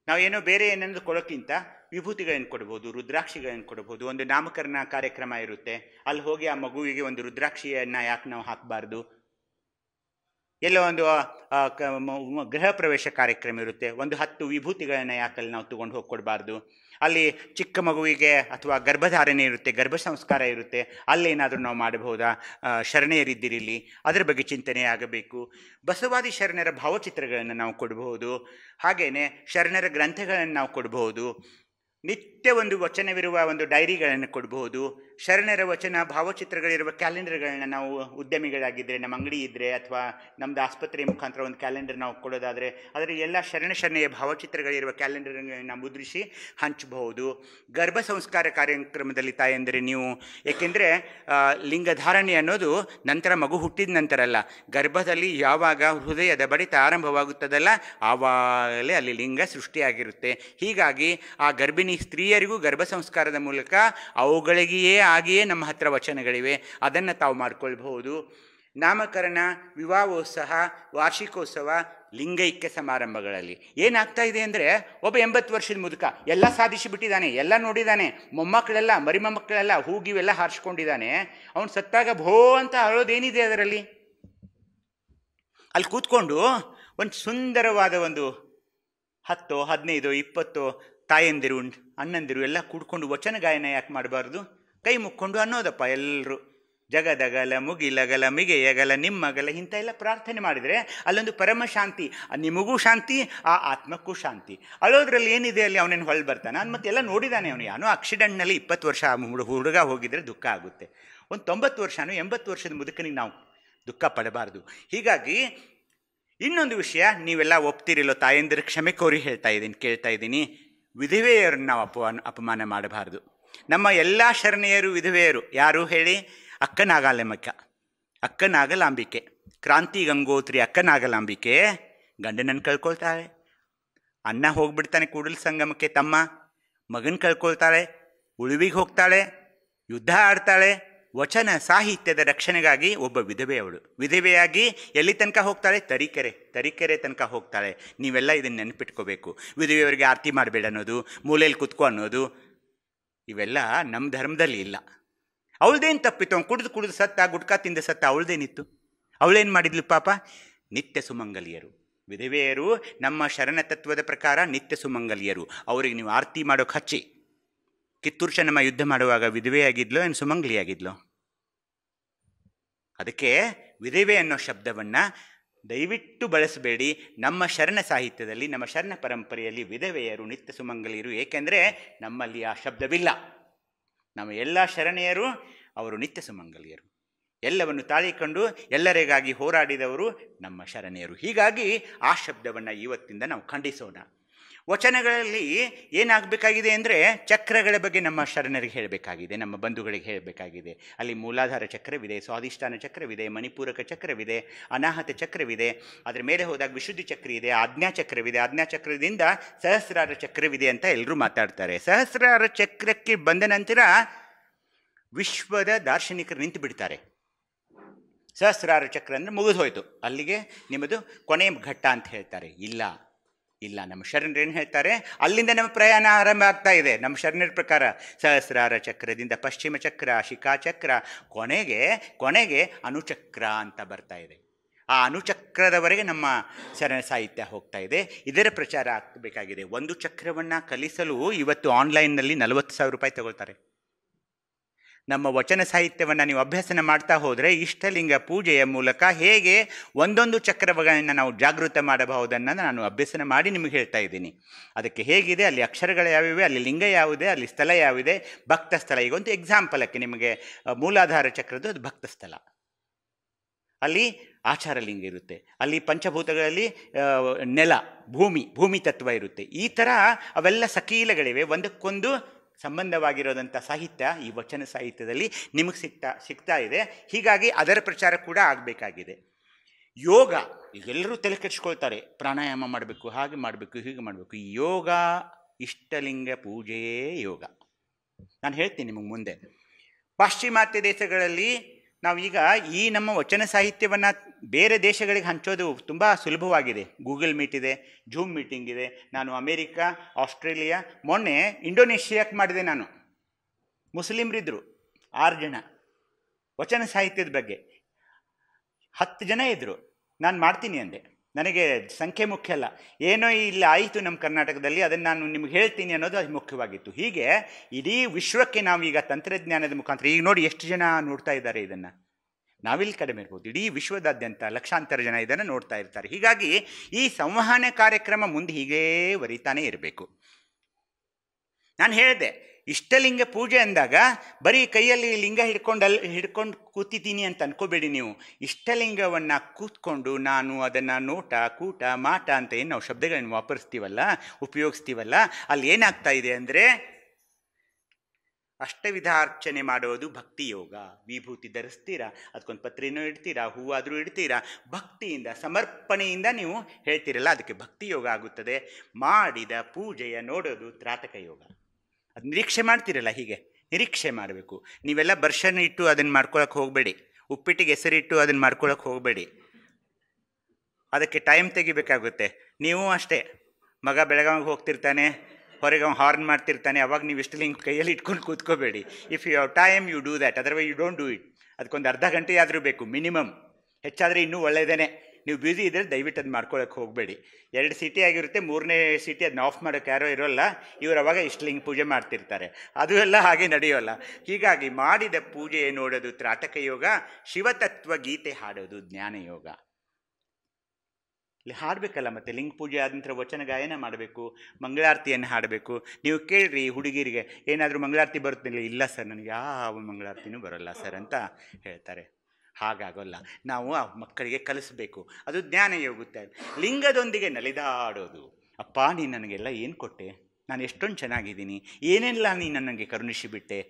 ನಾವೇನೋ ಬೇರೆ ಏನಾದರೂ ಕೊಡೋಕ್ಕಿಂತ ವಿಭೂತಿಗಳನ್ನು ಕೊಡ್ಬೋದು, ರುದ್ರಾಕ್ಷಿಗಳನ್ನು ಕೊಡ್ಬೋದು. ಒಂದು ನಾಮಕರಣ ಕಾರ್ಯಕ್ರಮ ಇರುತ್ತೆ, ಅಲ್ಲಿ ಹೋಗಿ ಆ ಮಗುವಿಗೆ ಒಂದು ರುದ್ರಾಕ್ಷಿಯನ್ನು ಯಾಕೆ ನಾವು ಹಾಕಬಾರ್ದು? ಎಲ್ಲೋ ಒಂದು ಗೃಹ ಪ್ರವೇಶ ಕಾರ್ಯಕ್ರಮ ಇರುತ್ತೆ, ಒಂದು 10 ವಿಭೂತಿಗಳನ್ನು ಯಾಕಲ್ಲಿ ನಾವು ತೊಗೊಂಡು ಹೋಗಿ ಕೊಡಬಾರ್ದು? ಅಲ್ಲಿ ಚಿಕ್ಕ ಮಗುವಿಗೆ ಅಥವಾ ಗರ್ಭಧಾರಣೆ ಇರುತ್ತೆ, ಗರ್ಭ ಸಂಸ್ಕಾರ ಇರುತ್ತೆ, ಅಲ್ಲೇನಾದರೂ ನಾವು ಮಾಡಬಹುದಾ? ಶರಣೆಯರಿದ್ದಿರಿಲ್ಲಿ ಅದರ ಬಗ್ಗೆ ಚಿಂತನೆ ಆಗಬೇಕು. ಬಸವಾದಿ ಶರಣರ ಭಾವಚಿತ್ರಗಳನ್ನು ನಾವು ಕೊಡಬಹುದು. ಹಾಗೆಯೇ ಶರಣರ ಗ್ರಂಥಗಳನ್ನು ನಾವು ಕೊಡಬಹುದು. ನಿತ್ಯ ಒಂದು ವಚನವಿರುವ ಒಂದು ಡೈರಿಗಳನ್ನು ಕೊಡಬಹುದು. ಶರಣರ ವಚನ ಭಾವಚಿತ್ರಗಳಿರುವ ಕ್ಯಾಲೆಂಡರ್ಗಳನ್ನ ನಾವು ಉದ್ಯಮಿಗಳಾಗಿದ್ದರೆ, ನಮ್ಮ ಅಂಗಡಿ ಇದ್ದರೆ ಅಥವಾ ನಮ್ಮದು ಆಸ್ಪತ್ರೆಯ ಮುಖಾಂತರ ಒಂದು ಕ್ಯಾಲೆಂಡರ್ ನಾವು ಕೊಡೋದಾದರೆ ಅದರ ಎಲ್ಲ ಶರಣೆಯ ಭಾವಚಿತ್ರಗಳಿರುವ ಕ್ಯಾಲೆಂಡರ್ಗಳನ್ನ ಮುದ್ರಿಸಿ ಹಂಚಬಹುದು. ಗರ್ಭ ಸಂಸ್ಕಾರ ಕಾರ್ಯಕ್ರಮದಲ್ಲಿ ತಾಯಂದರೆ ನೀವು, ಏಕೆಂದರೆ ಲಿಂಗಧಾರಣೆ ಅನ್ನೋದು ನಂತರ ಮಗು ಹುಟ್ಟಿದ ನಂತರ ಅಲ್ಲ, ಗರ್ಭದಲ್ಲಿ ಯಾವಾಗ ಹೃದಯದ ಬಡಿತ ಆರಂಭವಾಗುತ್ತದಲ್ಲ ಆವಾಗಲೇ ಅಲ್ಲಿ ಲಿಂಗ ಸೃಷ್ಟಿಯಾಗಿರುತ್ತೆ. ಹೀಗಾಗಿ ಆ ಗರ್ಭಿಣಿ ಸ್ತ್ರೀಯರಿಗೂ ಗರ್ಭ ಸಂಸ್ಕಾರದ ಮೂಲಕ ಅವುಗಳಿಗೆಯೇ ಆಗಿಯೇ ನಮ್ಮ ಹತ್ರ ವಚನಗಳಿವೆ, ಅದನ್ನು ತಾವು ಮಾಡಿಕೊಳ್ಬಹುದು. ನಾಮಕರಣ, ವಿವಾಹೋತ್ಸವ, ವಾರ್ಷಿಕೋತ್ಸವ, ಲಿಂಗೈಕ್ಯ ಸಮಾರಂಭಗಳಲ್ಲಿ ಏನಾಗ್ತಾ ಇದೆ ಅಂದರೆ, ಒಬ್ಬ 80 ವರ್ಷದ ಮುದುಕ ಎಲ್ಲ ಸಾಧಿಸಿಬಿಟ್ಟಿದ್ದಾನೆ, ಎಲ್ಲ ನೋಡಿದ್ದಾನೆ, ಮೊಮ್ಮಕ್ಕಳೆಲ್ಲ ಮರಿಮೊಮ್ಮಕ್ಕಳೆಲ್ಲ ಹೂಗಿವೆಲ್ಲ ಹಾರಿಸ್ಕೊಂಡಿದ್ದಾನೆ. ಅವನು ಸತ್ತಾಗ ಭೋ ಅಂತ ಅಳೋದೇನಿದೆ ಅದರಲ್ಲಿ? ಅಲ್ಲಿ ಕೂತ್ಕೊಂಡು ಒಂದು ಸುಂದರವಾದ ಒಂದು 10, 15, 20 ತಾಯಂದಿರು ಅಣ್ಣಂದಿರು ಎಲ್ಲ ಕೂಡ್ಕೊಂಡು ವಚನ ಗಾಯನ ಯಾಕೆ ಮಾಡಬಾರ್ದು? ಕೈ ಮುಕ್ಕೊಂಡು ಅನ್ನೋದಪ್ಪ ಎಲ್ಲರೂ. ಜಗದಗಲ ಮುಗಿಲಗಲ ಮಿಗೆಯಗಲ ನಿಮ್ಮಗಲ ಇಂಥ ಎಲ್ಲ ಪ್ರಾರ್ಥನೆ ಮಾಡಿದರೆ ಅಲ್ಲೊಂದು ಪರಮ ಶಾಂತಿ, ನಿಮಗೂ ಶಾಂತಿ, ಆ ಆತ್ಮಕ್ಕೂ ಶಾಂತಿ. ಅಳೋದ್ರಲ್ಲಿ ಏನಿದೆ ಅಲ್ಲಿ? ಅವನೇನು ಹೊಳ್ಳಿ ಬರ್ತಾನೆ? ನಾನು ಮತ್ತೆಲ್ಲ ನೋಡಿದ್ದಾನೆ. ಅವನು ಏನೋ ಆಕ್ಸಿಡೆಂಟ್ನಲ್ಲಿ 20 ವರ್ಷ ಹುಡುಗ ಹೋಗಿದ್ರೆ ದುಃಖ ಆಗುತ್ತೆ. ಒಂದು 90 ವರ್ಷನೋ 80 ವರ್ಷದ ಮುದುಕನಿಗೆ ನಾವು ದುಃಖ ಪಡಬಾರ್ದು. ಹೀಗಾಗಿ ಇನ್ನೊಂದು ವಿಷಯ, ನೀವೆಲ್ಲ ಒಪ್ತಿರಿಲ್ಲೋ ತಾಯಂದಿರ ಕ್ಷಮೆ ಕೋರಿ ಕೇಳ್ತಾ ಇದ್ದೀನಿ, ವಿಧವೆಯರನ್ನು ನಾವು ಅಪಮಾನ ಮಾಡಬಾರ್ದು. ನಮ್ಮ ಎಲ್ಲ ಶರಣೆಯರು ವಿಧವೆಯರು. ಯಾರು ಹೇಳಿ? ಅಕ್ಕನಾಗಲಾಂಬಿಕೆ, ಕ್ರಾಂತಿ ಗಂಗೋತ್ರಿ ಅಕ್ಕನಾಗಲಾಂಬಿಕೆ ಗಂಡನನ್ನು ಕಳ್ಕೊಳ್ತಾಳೆ. ಅಣ್ಣ ಹೋಗ್ಬಿಡ್ತಾನೆ ಕೂಡಲ ಸಂಗಮಕ್ಕೆ, ತಮ್ಮ ಮಗನ ಕಳ್ಕೊಳ್ತಾಳೆ, ಉಳುವಿಗೆ ಹೋಗ್ತಾಳೆ, ಯುದ್ಧ ಆಡ್ತಾಳೆ. ವಚನ ಸಾಹಿತ್ಯದ ರಕ್ಷಣೆಗಾಗಿ ಒಬ್ಬ ವಿಧವೆಯವಳು ವಿಧವೆಯಾಗಿ ಎಲ್ಲಿ ತನಕ ಹೋಗ್ತಾಳೆ? ತರೀಕೆರೆ ತನಕ ಹೋಗ್ತಾಳೆ. ನೀವೆಲ್ಲ ಇದನ್ನು ನೆನಪಿಟ್ಕೋಬೇಕು. ವಿಧವೆಯವರಿಗೆ ಆರತಿ ಮಾಡಬೇಡ ಅನ್ನೋದು, ಮೂಲೆಯಲ್ಲಿ ಕುತ್ಕೋ ಅನ್ನೋದು, ಇವೆಲ್ಲ ನಮ್ಮ ಧರ್ಮದಲ್ಲಿ ಇಲ್ಲ. ಅವಳದೇನು ತಪ್ಪಿತ್ತು? ಅವ್ನು ಕುಡಿದು ಸತ್ತ, ಗುಟ್ಕಾ ತಿಂದ ಸತ್ತ, ಅವಳದೇನಿತ್ತು? ಅವಳೇನು ಮಾಡಿದ್ಲು ಪಾಪ? ನಿತ್ಯ ಸುಮಂಗಲಿಯರು. ವಿಧವೆಯರು ನಮ್ಮ ಶರಣ ತತ್ವದ ಪ್ರಕಾರ ನಿತ್ಯ ಸುಮಂಗಲಿಯರು. ಅವರಿಗೆ ನೀವು ಆರತಿ ಮಾಡೋಕೆ ಹಚ್ಚಿ. ಕಿತ್ತೂರು ಚೆನ್ನಮ್ಮ ಯುದ್ಧ ಮಾಡುವಾಗ ವಿಧವೆಯಾಗಿದ್ಲೋ ಏನು ಸುಮಂಗಲಿಯಾಗಿದ್ಲೋ? ಅದಕ್ಕೆ ವಿಧವೆ ಅನ್ನೋ ಶಬ್ದವನ್ನು ದಯವಿಟ್ಟು ಬಳಸಬೇಡಿ. ನಮ್ಮ ಶರಣ ಸಾಹಿತ್ಯದಲ್ಲಿ, ನಮ್ಮ ಶರಣ ಪರಂಪರೆಯಲ್ಲಿ ವಿಧವೆಯರು ನಿತ್ಯ ಸುಮಂಗಲಿಯರು, ಏಕೆಂದರೆ ನಮ್ಮಲ್ಲಿ ಆ ಶಬ್ದವಿಲ್ಲ. ನಮ್ಮ ಎಲ್ಲ ಶರಣೆಯರು ಅವರು ನಿತ್ಯ ಸುಮಂಗಲಿಯರು. ಎಲ್ಲವನ್ನು ತಾಳಿಕೊಂಡು ಎಲ್ಲರಿಗಾಗಿ ಹೋರಾಡಿದವರು ನಮ್ಮ ಶರಣೆಯರು. ಹೀಗಾಗಿ ಆ ಶಬ್ದವನ್ನು ಇವತ್ತಿಂದ ನಾವು ಖಂಡಿಸೋಣ. ವಚನಗಳಲ್ಲಿ ಏನಾಗಬೇಕಾಗಿದೆ ಅಂದರೆ, ಚಕ್ರಗಳ ಬಗ್ಗೆ ನಮ್ಮ ಶರಣರಿಗೆ ಹೇಳಬೇಕಾಗಿದೆ, ನಮ್ಮ ಬಂಧುಗಳಿಗೆ ಹೇಳಬೇಕಾಗಿದೆ. ಅಲ್ಲಿ ಮೂಲಾಧಾರ ಚಕ್ರವಿದೆ, ಸ್ವಾಧಿಷ್ಠಾನ ಚಕ್ರವಿದೆ, ಮಣಿಪೂರಕ ಚಕ್ರವಿದೆ, ಅನಾಹತ ಚಕ್ರವಿದೆ. ಅದರ ಮೇಲೆ ಹೋದಾಗ ವಿಶುದ್ಧಿ ಚಕ್ರ ಇದೆ, ಆಜ್ಞಾ ಚಕ್ರವಿದೆ, ಆಜ್ಞಾ ಚಕ್ರದಿಂದ ಸಹಸ್ರಾರ ಚಕ್ರವಿದೆ ಅಂತ ಎಲ್ಲರೂ ಮಾತಾಡ್ತಾರೆ. ಸಹಸ್ರಾರ ಚಕ್ರಕ್ಕೆ ಬಂದ ನಂತರ ವಿಶ್ವದ ದಾರ್ಶನಿಕರು ನಿಂತು ಬಿಡ್ತಾರೆ. ಸಹಸ್ರಾರ ಚಕ್ರ ಅಂದರೆ ಮುಗಿದು ಹೋಯಿತು, ಅಲ್ಲಿಗೆ ನಿಮ್ಮದು ಕೊನೆಯ ಘಟ್ಟ ಅಂತ ಹೇಳ್ತಾರೆ. ಇಲ್ಲ, ನಮ್ಮ ಶರಣರು ಏನು ಹೇಳ್ತಾರೆ? ಅಲ್ಲಿಂದ ನಮ್ಮ ಪ್ರಯಾಣ ಆರಂಭ ಆಗ್ತಾ ಇದೆ. ನಮ್ಮ ಶರಣರ ಪ್ರಕಾರ ಸಹಸ್ರಾರ ಚಕ್ರದಿಂದ ಪಶ್ಚಿಮ ಚಕ್ರ, ಶಿಖಾಚಕ್ರ, ಕೊನೆಗೆ ಅನುಚಕ್ರ ಅಂತ ಬರ್ತಾ ಇದೆ. ಆ ಅನುಚಕ್ರದವರೆಗೆ ನಮ್ಮ ಶರಣ ಸಾಹಿತ್ಯ ಹೋಗ್ತಾ ಇದೆ. ಇದರ ಪ್ರಚಾರ ಆಗಬೇಕಾಗಿದೆ. ಒಂದು ಚಕ್ರವನ್ನು ಕಲಿಸಲು ಇವತ್ತು ಆನ್ಲೈನ್ನಲ್ಲಿ 40,000 ರೂಪಾಯಿ ತಗೊಳ್ತಾರೆ. ನಮ್ಮ ವಚನ ಸಾಹಿತ್ಯವನ್ನು ನೀವು ಅಭ್ಯಾಸನ ಮಾಡ್ತಾ ಹೋದರೆ ಇಷ್ಟಲಿಂಗ ಪೂಜೆಯ ಮೂಲಕ ಹೇಗೆ ಒಂದೊಂದು ಚಕ್ರಗಳನ್ನು ನಾವು ಜಾಗೃತ ಮಾಡಬಹುದನ್ನು ನಾನು ಅಭ್ಯಾಸನ ಮಾಡಿ ನಿಮಗೆ ಹೇಳ್ತಾ ಇದ್ದೀನಿ. ಅದಕ್ಕೆ ಹೇಗಿದೆ, ಅಲ್ಲಿ ಅಕ್ಷರಗಳು ಯಾವಿವೆ, ಅಲ್ಲಿ ಲಿಂಗ ಯಾವುದೇ, ಅಲ್ಲಿ ಸ್ಥಳ ಯಾವಿದೆ, ಭಕ್ತ ಸ್ಥಳ. ಈಗ ಒಂದು ಎಕ್ಸಾಂಪಲಕ್ಕೆ ನಿಮಗೆ ಮೂಲಾಧಾರ ಚಕ್ರದ್ದು ಅದು ಭಕ್ತ ಸ್ಥಳ. ಅಲ್ಲಿ ಆಚಾರಲಿಂಗ ಇರುತ್ತೆ, ಅಲ್ಲಿ ಪಂಚಭೂತಗಳಲ್ಲಿ ನೆಲ, ಭೂಮಿ ತತ್ವ ಇರುತ್ತೆ. ಈ ಥರ ಅವೆಲ್ಲ ಸಕೀಲಗಳಿವೆ, ಒಂದಕ್ಕೊಂದು ಸಂಬಂಧವಾಗಿರೋದಂಥ ಸಾಹಿತ್ಯ ಈ ವಚನ ಸಾಹಿತ್ಯದಲ್ಲಿ ನಿಮಗೆ ಸಿಗ್ತಾ ಇದೆ. ಹೀಗಾಗಿ ಅದರ ಪ್ರಚಾರ ಕೂಡ ಆಗಬೇಕಾಗಿದೆ. ಯೋಗ, ಈಗೆಲ್ಲರೂ ತಲೆ ಕೆಡಿಸ್ಕೊಳ್ತಾರೆ, ಪ್ರಾಣಾಯಾಮ ಮಾಡಬೇಕು, ಹಾಗೆ ಮಾಡಬೇಕು, ಹೀಗೆ ಮಾಡಬೇಕು. ಯೋಗ ಇಷ್ಟಲಿಂಗ ಪೂಜೆಯೇ ಯೋಗ. ನಾನು ಹೇಳ್ತೀನಿ ನಿಮಗೆ ಮುಂದೆ. ಪಾಶ್ಚಿಮಾತ್ಯ ದೇಶಗಳಲ್ಲಿ ನಾವೀಗ ಈ ನಮ್ಮ ವಚನ ಸಾಹಿತ್ಯವನ್ನು ಬೇರೆ ದೇಶಗಳಿಗೆ ಹಂಚೋದು ತುಂಬ ಸುಲಭವಾಗಿದೆ. ಗೂಗಲ್ ಮೀಟ್ ಇದೆ, ಜೂಮ್ ಮೀಟಿಂಗ್ ಇದೆ. ನಾನು ಅಮೇರಿಕಾ, ಆಸ್ಟ್ರೇಲಿಯಾ, ಮೊನ್ನೆ ಇಂಡೋನೇಷ್ಯಾಕ್ಕೆ ಮಾಡಿದೆ. ನಾನು ಮುಸ್ಲಿಮ್ರಿದ್ದರು 6 ಜನ, ವಚನ ಸಾಹಿತ್ಯದ ಬಗ್ಗೆ 10 ಜನ ಇದ್ದರು. ನಾನು ಮಾಡ್ತೀನಿ ಅಂದೆ, ನನಗೆ ಸಂಖ್ಯೆ ಮುಖ್ಯ ಅಲ್ಲ, ಏನೋ ಇಲ್ಲಿ ಆಯಿತು ನಮ್ಮ ಕರ್ನಾಟಕದಲ್ಲಿ, ಅದನ್ನು ನಾನು ನಿಮ್ಗೆ ಹೇಳ್ತೀನಿ ಅನ್ನೋದು ಅದು ಮುಖ್ಯವಾಗಿತ್ತು. ಹೀಗೆ ಇಡೀ ವಿಶ್ವಕ್ಕೆ ನಾವೀಗ ತಂತ್ರಜ್ಞಾನದ ಮುಖಾಂತರ, ಈಗ ನೋಡಿ ಎಷ್ಟು ಜನ ನೋಡ್ತಾ ಇದ್ದಾರೆ ಇದನ್ನು, ನಾವಿಲ್ಲಿ ಕಡಿಮೆ ಇರ್ಬೋದು, ಇಡೀ ವಿಶ್ವದಾದ್ಯಂತ ಲಕ್ಷಾಂತರ ಜನ ಇದನ್ನು ನೋಡ್ತಾ ಇರ್ತಾರೆ. ಹೀಗಾಗಿ ಈ ಸಂವಹನ ಕಾರ್ಯಕ್ರಮ ಮುಂದೆ ಹೀಗೇ ವರಿತಾನೇ ಇರಬೇಕು. ನಾನು ಹೇಳಿದೆ, ಇಷ್ಟಲಿಂಗ ಪೂಜೆ ಅಂದಾಗ ಬರೀ ಕೈಯಲ್ಲಿ ಲಿಂಗ ಹಿಡ್ಕೊಂಡು ಕೂತಿದ್ದೀನಿ ಅಂತ ಅನ್ಕೋಬೇಡಿ ನೀವು. ಇಷ್ಟಲಿಂಗವನ್ನು ಕೂತ್ಕೊಂಡು ನಾನು ಅದನ್ನು ನೋಟ, ಕೂಟ, ಮಾಟ ಅಂತ ಏನು ನಾವು ಶಬ್ದಗಳನ್ನು ಉಪಯೋಗಿಸ್ತೀವಲ್ಲ, ಅಲ್ಲಿ ಏನಾಗ್ತಾ ಇದೆ ಅಂದರೆ ಅಷ್ಟವಿಧ ಅರ್ಚನೆ ಮಾಡೋದು ಭಕ್ತಿ ಯೋಗ. ವಿಭೂತಿ ಧರಿಸ್ತೀರಾ, ಅದಕ್ಕೊಂದು ಪತ್ರಿನೂ ಇಡ್ತೀರಾ, ಹೂವಾದರೂ ಇಡ್ತೀರಾ, ಭಕ್ತಿಯಿಂದ ಸಮರ್ಪಣೆಯಿಂದ ನೀವು ಹೇಳ್ತೀರಲ್ಲ, ಅದಕ್ಕೆ ಭಕ್ತಿ ಯೋಗ ಆಗುತ್ತದೆ. ಮಾಡಿದ ಪೂಜೆಯ ನೋಡೋದು ತ್ರಾಟಕ ಯೋಗ. ಅದು ನಿರೀಕ್ಷೆ ಮಾಡ್ತೀರಲ್ಲ, ಹೀಗೆ ನಿರೀಕ್ಷೆ ಮಾಡಬೇಕು. ನೀವೆಲ್ಲ ಬರ್ಷನ್ ಇಟ್ಟು ಅದನ್ನು ಮಾಡ್ಕೊಳಕ್ಕೆ ಹೋಗಬೇಡಿ, ಉಪ್ಪಿಟ್ಟಿಗೆ ಹೆಸರಿಟ್ಟು ಅದನ್ನು ಮಾಡ್ಕೊಳಕ್ಕೆ ಹೋಗಬೇಡಿ, ಅದಕ್ಕೆ ಟೈಮ್ ತೆಗಿಬೇಕಾಗುತ್ತೆ. ನೀವು ಅಷ್ಟೇ, ಮಗ ಬೆಳಗಾವಿಗೆ ಹೋಗ್ತಿರ್ತಾನೆ, ಹೊರಗೆ ಹಾರ್ನ್ ಮಾಡ್ತಿರ್ತಾನೆ, ಅವಾಗ ನೀವು ಇಷ್ಟಲಿಂಗ ಕೈಯಲ್ಲಿ ಇಟ್ಕೊಂಡು ಕೂತ್ಕೋಬೇಡಿ. If you have time you do that, otherwise you don't do it. ಅದಕ್ಕೊಂದು ಅರ್ಧ ಗಂಟೆ ಆದರೂ ಬೇಕು ಮಿನಿಮಮ್, ಹೆಚ್ಚಾದರೆ ಇನ್ನೂ ಒಳ್ಳೆಯದೇ. ನೀವು ಬ್ಯುಸಿ ಇದ್ದರೆ ದಯವಿಟ್ಟು ಅದು ಮಾಡ್ಕೊಳಕ್ಕೆ ಹೋಗಬೇಡಿ. 2 ಸೀಟಿ ಆಗಿರುತ್ತೆ, 3ನೇ ಸೀಟಿ ಅದನ್ನ ಆಫ್ ಮಾಡೋಕ್ಕೆ ಯಾರೋ ಇರೋಲ್ಲ, ಇವರು ಅವಾಗ ಇಷ್ಟಲಿಂಗ ಪೂಜೆ ಮಾಡ್ತಿರ್ತಾರೆ. ಅದು ಎಲ್ಲ ಹಾಗೆ ನಡೆಯೋಲ್ಲ. ಹೀಗಾಗಿ ಮಾಡಿದ ಪೂಜೆ ನೋಡೋದು ತ್ರಾಟಕ ಯೋಗ, ಶಿವತತ್ವ ಗೀತೆ ಹಾಡೋದು ಜ್ಞಾನ ಯೋಗ. ಇಲ್ಲಿ ಹಾಡಬೇಕಲ್ಲ, ಮತ್ತು ಲಿಂಗ ಪೂಜೆ ಆದ ನಂತರ ವಚನ ಗಾಯನ ಮಾಡಬೇಕು, ಮಂಗಳಾರತಿಯನ್ನು ಹಾಡಬೇಕು. ನೀವು ಕೇಳ್ರಿ ಹುಡುಗಿರಿಗೆ, ಏನಾದರೂ ಮಂಗಳಾರತಿ ಬರುತ್ತಿಲ್ಲ, ಇಲ್ಲ ಸರ್ ನನಗೆ ಯಾವ ಮಂಗಳಾರತಿನೂ ಬರೋಲ್ಲ ಸರ್ ಅಂತ ಹೇಳ್ತಾರೆ. ಹಾಗಾಗೋಲ್ಲ, ನಾವು ಆ ಮಕ್ಕಳಿಗೆ ಕಲಿಸ್ಬೇಕು. ಅದು ಜ್ಞಾನ ಯೋಗುತ್ತೆ. ಲಿಂಗದೊಂದಿಗೆ ನಲಿದಾಡೋದು, ಅಪ್ಪ ನೀನು ನನಗೆಲ್ಲ ಏನು ಕೊಟ್ಟೆ, ನಾನು ಎಷ್ಟೊಂದು ಚೆನ್ನಾಗಿದ್ದೀನಿ, ಏನೆಲ್ಲ ನೀನು ನನಗೆ ಕರುಣಿಸಿಬಿಟ್ಟೆ,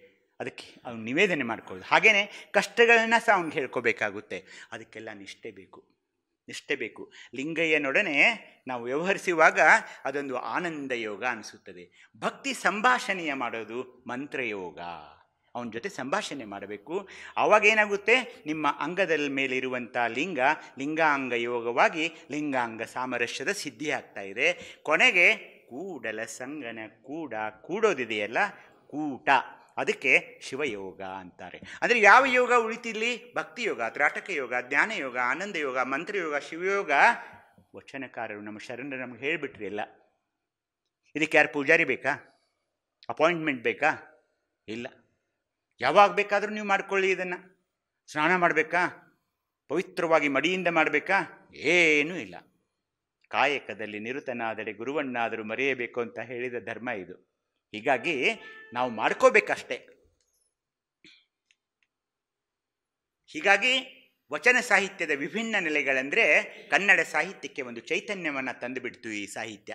ಅದಕ್ಕೆ ಅವ್ನು ನಿವೇದನೆ ಮಾಡ್ಕೊಳ್ಳೋದು. ಹಾಗೆಯೇ ಕಷ್ಟಗಳನ್ನ ಸಹ ಅವ್ನಿಗೆ ಹೇಳ್ಕೋಬೇಕಾಗುತ್ತೆ. ಅದಕ್ಕೆಲ್ಲ ನಿಷ್ಠೆ ಬೇಕು. ಲಿಂಗಯ್ಯನೊಡನೆ ನಾವು ವ್ಯವಹರಿಸುವಾಗ ಅದೊಂದು ಆನಂದ ಯೋಗ ಅನಿಸುತ್ತದೆ. ಭಕ್ತಿ ಸಂಭಾಷಣೆಯ ಮಾಡೋದು ಮಂತ್ರಯೋಗ. ಅವನ ಜೊತೆ ಸಂಭಾಷಣೆ ಮಾಡಬೇಕು. ಆವಾಗೇನಾಗುತ್ತೆ, ನಿಮ್ಮ ಅಂಗದ ಮೇಲಿರುವಂಥ ಲಿಂಗಾಂಗ ಯೋಗವಾಗಿ ಲಿಂಗಾಂಗ ಸಾಮರಸ್ಯದ ಸಿದ್ಧಿ ಆಗ್ತಾ ಇದೆ. ಕೊನೆಗೆ ಕೂಡಲ ಸಂಗನ ಕೂಡೋದಿದೆಯಲ್ಲ, ಕೂಟ, ಅದಕ್ಕೆ ಶಿವಯೋಗ ಅಂತಾರೆ. ಅಂದರೆ ಯಾವ ಯೋಗ ಉಳಿತಿಲ್ಲಿ? ಭಕ್ತಿ ಯೋಗ, ತ್ರಾಟಕ ಯೋಗ, ಜ್ಞಾನ ಯೋಗ, ಆನಂದ ಯೋಗ, ಮಂತ್ರಯೋಗ, ಶಿವಯೋಗ. ವಚನಕಾರರು ನಮ್ಮ ಶರಣರು ನಮ್ಗೆ ಹೇಳಿಬಿಟ್ರಿ ಎಲ್ಲ. ಇದಕ್ಕೆ ಯಾರು ಪೂಜಾರಿ ಬೇಕಾ? ಅಪಾಯಿಂಟ್ಮೆಂಟ್ ಬೇಕಾ? ಇಲ್ಲ. ಯಾವಾಗ ಬೇಕಾದರೂ ನೀವು ಮಾಡ್ಕೊಳ್ಳಿ. ಇದನ್ನು ಸ್ನಾನ ಮಾಡಬೇಕಾ? ಪವಿತ್ರವಾಗಿ ಮಡಿಯಿಂದ ಮಾಡಬೇಕಾ? ಏನೂ ಇಲ್ಲ. ಕಾಯಕದಲ್ಲಿ ನಿರತನಾದಡೆ ಗುರುವನ್ನಾದರೂ ಮರೆಯಬೇಕು ಅಂತ ಹೇಳಿದ ಧರ್ಮ ಇದು. ಹೀಗಾಗಿ ನಾವು ಮಾಡ್ಕೋಬೇಕಷ್ಟೆ. ಹೀಗಾಗಿ ವಚನ ಸಾಹಿತ್ಯದ ವಿಭಿನ್ನ ನೆಲೆಗಳೆಂದರೆ ಕನ್ನಡ ಸಾಹಿತ್ಯಕ್ಕೆ ಒಂದು ಚೈತನ್ಯವನ್ನು ತಂದುಬಿಡ್ತು ಈ ಸಾಹಿತ್ಯ.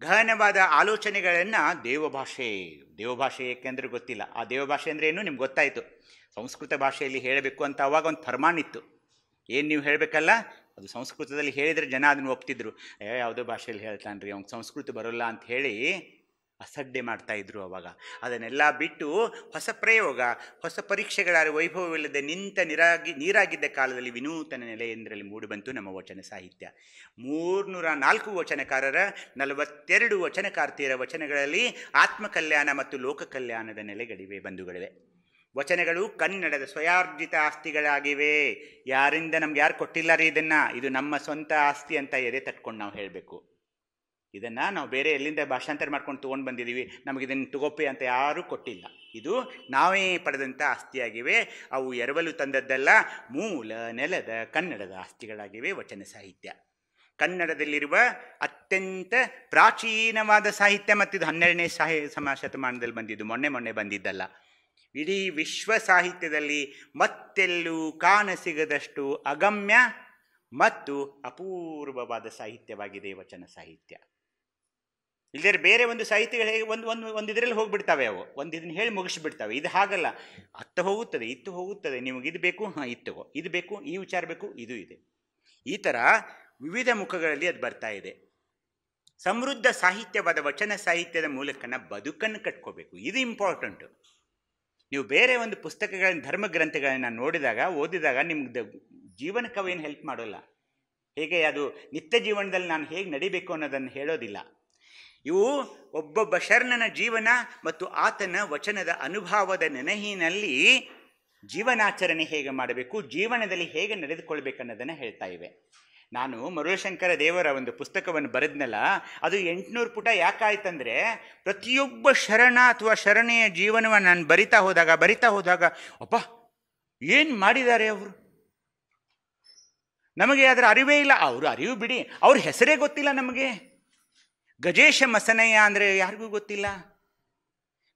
ಗಹನವಾದ ಆಲೋಚನೆಗಳನ್ನು ದೇವಭಾಷೆ ಏಕೆಂದರೆ ಗೊತ್ತಿಲ್ಲ. ಆ ದೇವಭಾಷೆ ಅಂದರೆ ಏನು ನಿಮ್ಗೆ ಗೊತ್ತಾಯಿತು. ಸಂಸ್ಕೃತ ಭಾಷೆಯಲ್ಲಿ ಹೇಳಬೇಕು ಅಂತ ಅವಾಗ ಒಂದು ಫರ್ಮಾನ್ ಇತ್ತು. ಏನು ನೀವು ಹೇಳಬೇಕಲ್ಲ, ಅದು ಸಂಸ್ಕೃತದಲ್ಲಿ ಹೇಳಿದರೆ ಜನ ಅದನ್ನು ಒಪ್ತಿದ್ರು. ಯಾವುದೋ ಭಾಷೆಯಲ್ಲಿ ಹೇಳ್ತಾನೆ ರೀ, ಅವ್ನಿಗೆ ಸಂಸ್ಕೃತ ಬರೋಲ್ಲ ಅಂತ ಹೇಳಿ ಅಸಡ್ಡೆ ಮಾಡ್ತಾಯಿದ್ರು ಅವಾಗ. ಅದನ್ನೆಲ್ಲ ಬಿಟ್ಟು ಹೊಸ ಪ್ರಯೋಗ, ಹೊಸ ಪರೀಕ್ಷೆಗಳ ವೈಭವವಿಲ್ಲದೆ ನಿಂತ ನೀರಾಗಿದ್ದ ಕಾಲದಲ್ಲಿ ವಿನೂತನ ನೆಲೆಯೊಂದರಲ್ಲಿ ಮೂಡಿಬಂತು ನಮ್ಮ ವಚನ ಸಾಹಿತ್ಯ. 304 ವಚನಕಾರರ 42 ವಚನಕಾರ್ತಿಯರ ವಚನಗಳಲ್ಲಿ ಆತ್ಮಕಲ್ಯಾಣ ಮತ್ತು ಲೋಕ ಕಲ್ಯಾಣದ ನೆಲೆಗಳಿವೆ, ಬಂಧುಗಳಿವೆ. ವಚನಗಳು ಕನ್ನಡದ ಸ್ವಯಾರ್ಜಿತ ಆಸ್ತಿಗಳಾಗಿವೆ. ಯಾರಿಂದ ನಮ್ಗೆ ಯಾರು ಕೊಟ್ಟಿಲ್ಲ ರೀ ಇದನ್ನು, ಇದು ನಮ್ಮ ಸ್ವಂತ ಆಸ್ತಿ ಅಂತ ಎದೆ ತಟ್ಕೊಂಡು ನಾವು ಹೇಳಬೇಕು. ಇದನ್ನು ನಾವು ಬೇರೆ ಎಲ್ಲಿಂದ ಭಾಷಾಂತರ ಮಾಡ್ಕೊಂಡು ತೊಗೊಂಡು ಬಂದಿದ್ದೀವಿ, ನಮಗಿದನ್ನು ತಗೋಪಿ ಅಂತ ಯಾರೂ ಕೊಟ್ಟಿಲ್ಲ. ಇದು ನಾವೇ ಪಡೆದಂಥ ಆಸ್ತಿಯಾಗಿವೆ. ಅವು ಎರವಲು ತಂದದ್ದಲ್ಲ, ಮೂಲ ನೆಲದ ಕನ್ನಡದ ಆಸ್ತಿಗಳಾಗಿವೆ ವಚನ ಸಾಹಿತ್ಯ. ಕನ್ನಡದಲ್ಲಿರುವ ಅತ್ಯಂತ ಪ್ರಾಚೀನವಾದ ಸಾಹಿತ್ಯ, ಮತ್ತು ಇದು 12ನೇ ಶತಮಾನದಲ್ಲಿ ಬಂದಿದ್ದು, ಮೊನ್ನೆ ಬಂದಿದ್ದಲ್ಲ. ಇಡೀ ವಿಶ್ವ ಸಾಹಿತ್ಯದಲ್ಲಿ ಮತ್ತೆಲ್ಲೂ ಕಾಣಸಿಗದಷ್ಟು ಅಗಮ್ಯ ಮತ್ತು ಅಪೂರ್ವವಾದ ಸಾಹಿತ್ಯವಾಗಿದೆ ವಚನ ಸಾಹಿತ್ಯ. ಇಲ್ಲದೇ ಬೇರೆ ಒಂದು ಸಾಹಿತ್ಯಗಳು ಹೇಗೆ ಒಂದು ಇದರಲ್ಲಿ ಹೋಗ್ಬಿಡ್ತಾವೆ, ಅವು ಒಂದು ಇದನ್ನು ಹೇಳಿ ಮುಗಿಸ್ಬಿಡ್ತಾವೆ. ಇದು ಹಾಗಲ್ಲ, ಅತ್ತ ಹೋಗುತ್ತದೆ ಇತ್ತು ಹೋಗುತ್ತದೆ. ನಿಮಗೆ ಇದು ಬೇಕು, ಹಾಂ ಇದು ಇದು ಬೇಕು, ಈ ವಿಚಾರ ಬೇಕು, ಇದು ಇದೆ. ಈ ಥರ ವಿವಿಧ ಮುಖಗಳಲ್ಲಿ ಅದು ಬರ್ತಾ ಇದೆ. ಸಮೃದ್ಧ ಸಾಹಿತ್ಯವಾದ ವಚನ ಸಾಹಿತ್ಯದ ಮೂಲಕನ ಬದುಕನ್ನು ಕಟ್ಕೋಬೇಕು. ಇದು ಇಂಪಾರ್ಟೆಂಟು. ನೀವು ಬೇರೆ ಒಂದು ಪುಸ್ತಕಗಳನ್ನ ಧರ್ಮ ಗ್ರಂಥಗಳನ್ನ ನೋಡಿದಾಗ ಓದಿದಾಗ ನಿಮ್ಗೆ ಜೀವನಕ್ಕವೇನು ಹೆಲ್ಪ್ ಮಾಡೋಲ್ಲ. ಹೇಗೆ ಅದು ನಿತ್ಯ ಜೀವನದಲ್ಲಿ ನಾನು ಹೇಗೆ ನಡಿಬೇಕು ಅನ್ನೋದನ್ನು ಹೇಳೋದಿಲ್ಲ. ಇವು ಒಬ್ಬೊಬ್ಬ ಶರಣನ ಜೀವನ ಮತ್ತು ಆತನ ವಚನದ ಅನುಭವದ ನೆನಹಿನಲ್ಲಿ ಜೀವನಾಚರಣೆ ಹೇಗೆ ಮಾಡಬೇಕು, ಜೀವನದಲ್ಲಿ ಹೇಗೆ ನಡೆದುಕೊಳ್ಬೇಕನ್ನೋದನ್ನು ಹೇಳ್ತಾ ಇವೆ. ನಾನು ಮರುಳಶಂಕರ ದೇವರ ಒಂದು ಪುಸ್ತಕವನ್ನು ಬರೆದ್ನಲ್ಲ, ಅದು 800 ಪುಟ. ಯಾಕಾಯ್ತಂದರೆ ಪ್ರತಿಯೊಬ್ಬ ಶರಣ ಅಥವಾ ಶರಣೆಯ ಜೀವನವನ್ನು ನಾನು ಬರಿತಾ ಹೋದಾಗ ಅಪ್ಪ ಏನು ಮಾಡಿದ್ದಾರೆ ಅವರು, ನಮಗೆ ಅದರ ಅರಿವೇ ಇಲ್ಲ. ಅವರು ಅರಿವು ಬಿಡಿ, ಅವ್ರ ಹೆಸರೇ ಗೊತ್ತಿಲ್ಲ ನಮಗೆ. ಗಜೇಶ ಮಸನಯ್ಯ ಅಂದರೆ ಯಾರಿಗೂ ಗೊತ್ತಿಲ್ಲ,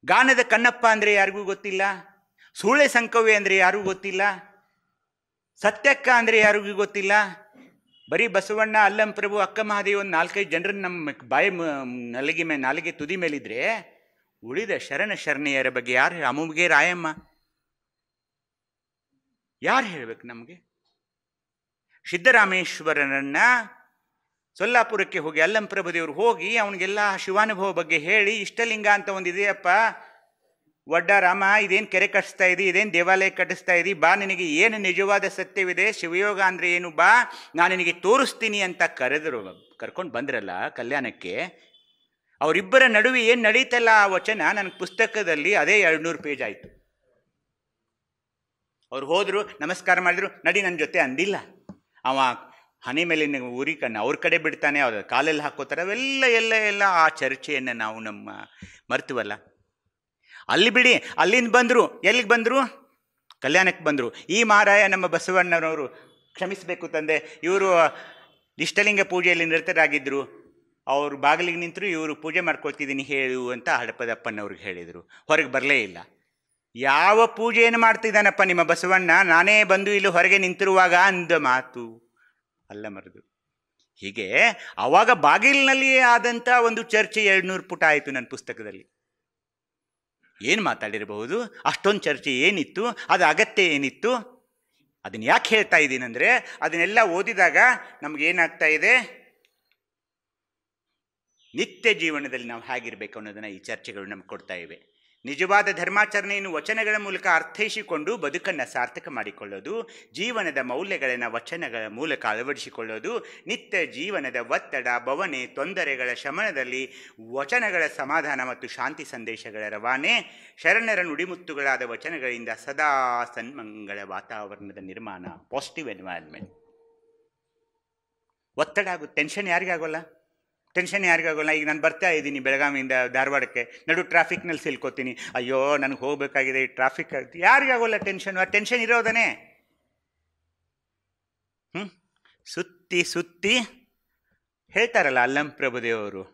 ಗಾನದ ಕಣ್ಣಪ್ಪ ಅಂದರೆ ಯಾರಿಗೂ ಗೊತ್ತಿಲ್ಲ, ಸೂಳೆ ಸಂಕವ್ಯ ಅಂದರೆ ಯಾರಿಗೂ ಗೊತ್ತಿಲ್ಲ, ಸತ್ಯಕ್ಕ ಅಂದರೆ ಯಾರಿಗೂ ಗೊತ್ತಿಲ್ಲ. ಬರೀ ಬಸವಣ್ಣ, ಅಲ್ಲಂ ಪ್ರಭು, ಅಕ್ಕ ಮಹಾದೇವಿ ಒಂದು 4-5 ಜನರನ್ನು ನಮ್ಮ ಬಾಯಿ ನಾಲಿಗೆ ತುದಿ ಮೇಲಿದ್ರೆ ಉಳಿದ ಶರಣ ಶರಣೆಯರ ಬಗ್ಗೆ ಯಾರು, ಅಮ್ಮುಗೆ ರಾಯಮ್ಮ ಯಾರು ಹೇಳಬೇಕು ನಮಗೆ? ಸಿದ್ದರಾಮೇಶ್ವರನನ್ನ ಸೊಲ್ಲಾಪುರಕ್ಕೆ ಹೋಗಿ ಅಲ್ಲಂ ಪ್ರಭುದೇವರು ಹೋಗಿ ಅವನಿಗೆಲ್ಲ ಶಿವಾನುಭವ ಬಗ್ಗೆ ಹೇಳಿ, ಇಷ್ಟಲಿಂಗ ಅಂತ ಒಂದು ಇದೆಯಪ್ಪ ಒಡ್ಡ ರಾಮ, ಇದೇನು ಕೆರೆ ಕಟ್ಟಿಸ್ತಾ ಇದ್ದಿ, ಇದೇನು ದೇವಾಲಯ ಕಟ್ಟಿಸ್ತಾ ಇದ್ದಿ, ಬಾ ನಿನಗೆ ಏನು ನಿಜವಾದ ಸತ್ಯವಿದೆ, ಶಿವಯೋಗ ಅಂದರೆ ಏನು, ಬಾ ನಾನು ನಿನಗೆ ತೋರಿಸ್ತೀನಿ ಅಂತ ಕರ್ಕೊಂಡು ಬಂದ್ರಲ್ಲ ಕಲ್ಯಾಣಕ್ಕೆ. ಅವರಿಬ್ಬರ ನಡುವೆ ಏನು ನಡೀತಲ್ಲ ಆ ವಚನ ನನಗೆ ಪುಸ್ತಕದಲ್ಲಿ ಅದೇ 200 ಪೇಜ್ ಆಯಿತು. ಅವ್ರು ಹೋದರು, ನಮಸ್ಕಾರ ಮಾಡಿದ್ರು, ನಡಿ ನನ್ನ ಜೊತೆ ಅಂದಿಲ್ಲ. ಅವ ಹನಿ ಮೇಲಿನ ಊರಿ ಕಣ್ಣು ಅವ್ರ ಕಡೆ ಬಿಡ್ತಾನೆ, ಅವ್ರ ಕಾಲೆಲ್ಲ ಹಾಕೋತಾರೆ. ಅವೆಲ್ಲ ಆ ಚರ್ಚೆಯನ್ನು ನಾವು ಮರ್ತೀವಲ್ಲ. ಅಲ್ಲಿ ಬಿಡಿ, ಅಲ್ಲಿಂದ ಬಂದರು, ಎಲ್ಲಿಗೆ ಬಂದರು? ಕಲ್ಯಾಣಕ್ಕೆ ಬಂದರು. ಈ ಮಹಾರಾಯ ನಮ್ಮ ಬಸವಣ್ಣನವರು, ಕ್ಷಮಿಸಬೇಕು ತಂದೆ, ಇವರು ಇಷ್ಟಲಿಂಗ ಪೂಜೆಯಲ್ಲಿ ನಿರತರಾಗಿದ್ದರು. ಅವರು ಬಾಗಿಲಿಗೆ ನಿಂತರು, ಇವರು ಪೂಜೆ ಮಾಡ್ಕೊಳ್ತಿದ್ದೀನಿ ಹೇಳು ಅಂತ ಹಡಪದಪ್ಪನವ್ರಿಗೆ ಹೇಳಿದರು. ಹೊರಗೆ ಬರಲೇ ಇಲ್ಲ. ಯಾವ ಪೂಜೆಯನ್ನು ಮಾಡ್ತಿದ್ದಾನಪ್ಪ ನಿಮ್ಮ ಬಸವಣ್ಣ, ನಾನೇ ಬಂದು ಇಲ್ಲಿ ಹೊರಗೆ ನಿಂತಿರುವಾಗ ಅಂದ ಮಾತು ಅಲ್ಲ ಮರೆದು. ಹೀಗೆ ಆವಾಗ ಬಾಗಿಲಿನಲ್ಲಿಯೇ ಆದಂಥ ಒಂದು ಚರ್ಚೆ 200 ಪುಟ ಆಯಿತು ನನ್ನ ಪುಸ್ತಕದಲ್ಲಿ. ಏನು ಮಾತಾಡಿರಬಹುದು? ಅಷ್ಟೊಂದು ಚರ್ಚೆ ಏನಿತ್ತು, ಅದು ಅಗತ್ಯ ಏನಿತ್ತು? ಅದನ್ನು ಯಾಕೆ ಹೇಳ್ತಾ ಇದ್ದೀನಂದರೆ, ಅದನ್ನೆಲ್ಲ ಓದಿದಾಗ ನಮಗೇನಾಗ್ತಾ ಇದೆ, ನಿತ್ಯ ಜೀವನದಲ್ಲಿ ನಾವು ಹೇಗಿರಬೇಕು ಅನ್ನೋದನ್ನು ಈ ಚರ್ಚೆಗಳು ನಮ್ಗೆ ಕೊಡ್ತಾ ಇವೆ. ನಿಜವಾದ ಧರ್ಮಾಚರಣೆಯನ್ನು ವಚನಗಳ ಮೂಲಕ ಅರ್ಥೈಸಿಕೊಂಡು ಬದುಕನ್ನು ಸಾರ್ಥಕ ಮಾಡಿಕೊಳ್ಳೋದು, ಜೀವನದ ಮೌಲ್ಯಗಳನ್ನು ವಚನಗಳ ಮೂಲಕ ಅಳವಡಿಸಿಕೊಳ್ಳೋದು, ನಿತ್ಯ ಜೀವನದ ಒತ್ತಡ, ಭಾವನೆ, ತೊಂದರೆಗಳ ಶಮನದಲ್ಲಿ ವಚನಗಳ ಸಮಾಧಾನ ಮತ್ತು ಶಾಂತಿ ಸಂದೇಶಗಳ ರವಾನೆ, ಶರಣರ ನುಡಿಮುತ್ತುಗಳಾದ ವಚನಗಳಿಂದ ಸದಾ ಸನ್ಮಂಗಳ ವಾತಾವರಣದ ನಿರ್ಮಾಣ, ಪಾಸಿಟಿವ್ ಎನ್ವೈರನ್ಮೆಂಟ್. ಒತ್ತಡ ಆಗುತ್ತೆ, ಟೆನ್ಷನ್ ಯಾರಿಗಾಗೋಲ್ಲ? ಈಗ ನಾನು ಬರ್ತಾ ಇದ್ದೀನಿ ಬೆಳಗಾವಿಯಿಂದ ಧಾರವಾಡಕ್ಕೆ, ನಡು ಟ್ರಾಫಿಕ್ನಲ್ಲಿ ಸಿಲ್ಕೋತೀನಿ, ಅಯ್ಯೋ ನನಗೆ ಹೋಗಬೇಕಾಗಿದೆ, ಈ ಟ್ರಾಫಿಕ್ ಆಗುತ್ತೆ. ಯಾರಿಗಾಗೋಲ್ಲ ಟೆನ್ಷನ್? ಆ ಟೆನ್ಷನ್ ಇರೋದನ್ನೇ ಸುತ್ತಿ ಹೇಳ್ತಾರಲ್ಲ ಅಲ್ಲಂ ಪ್ರಭುದೇವರು,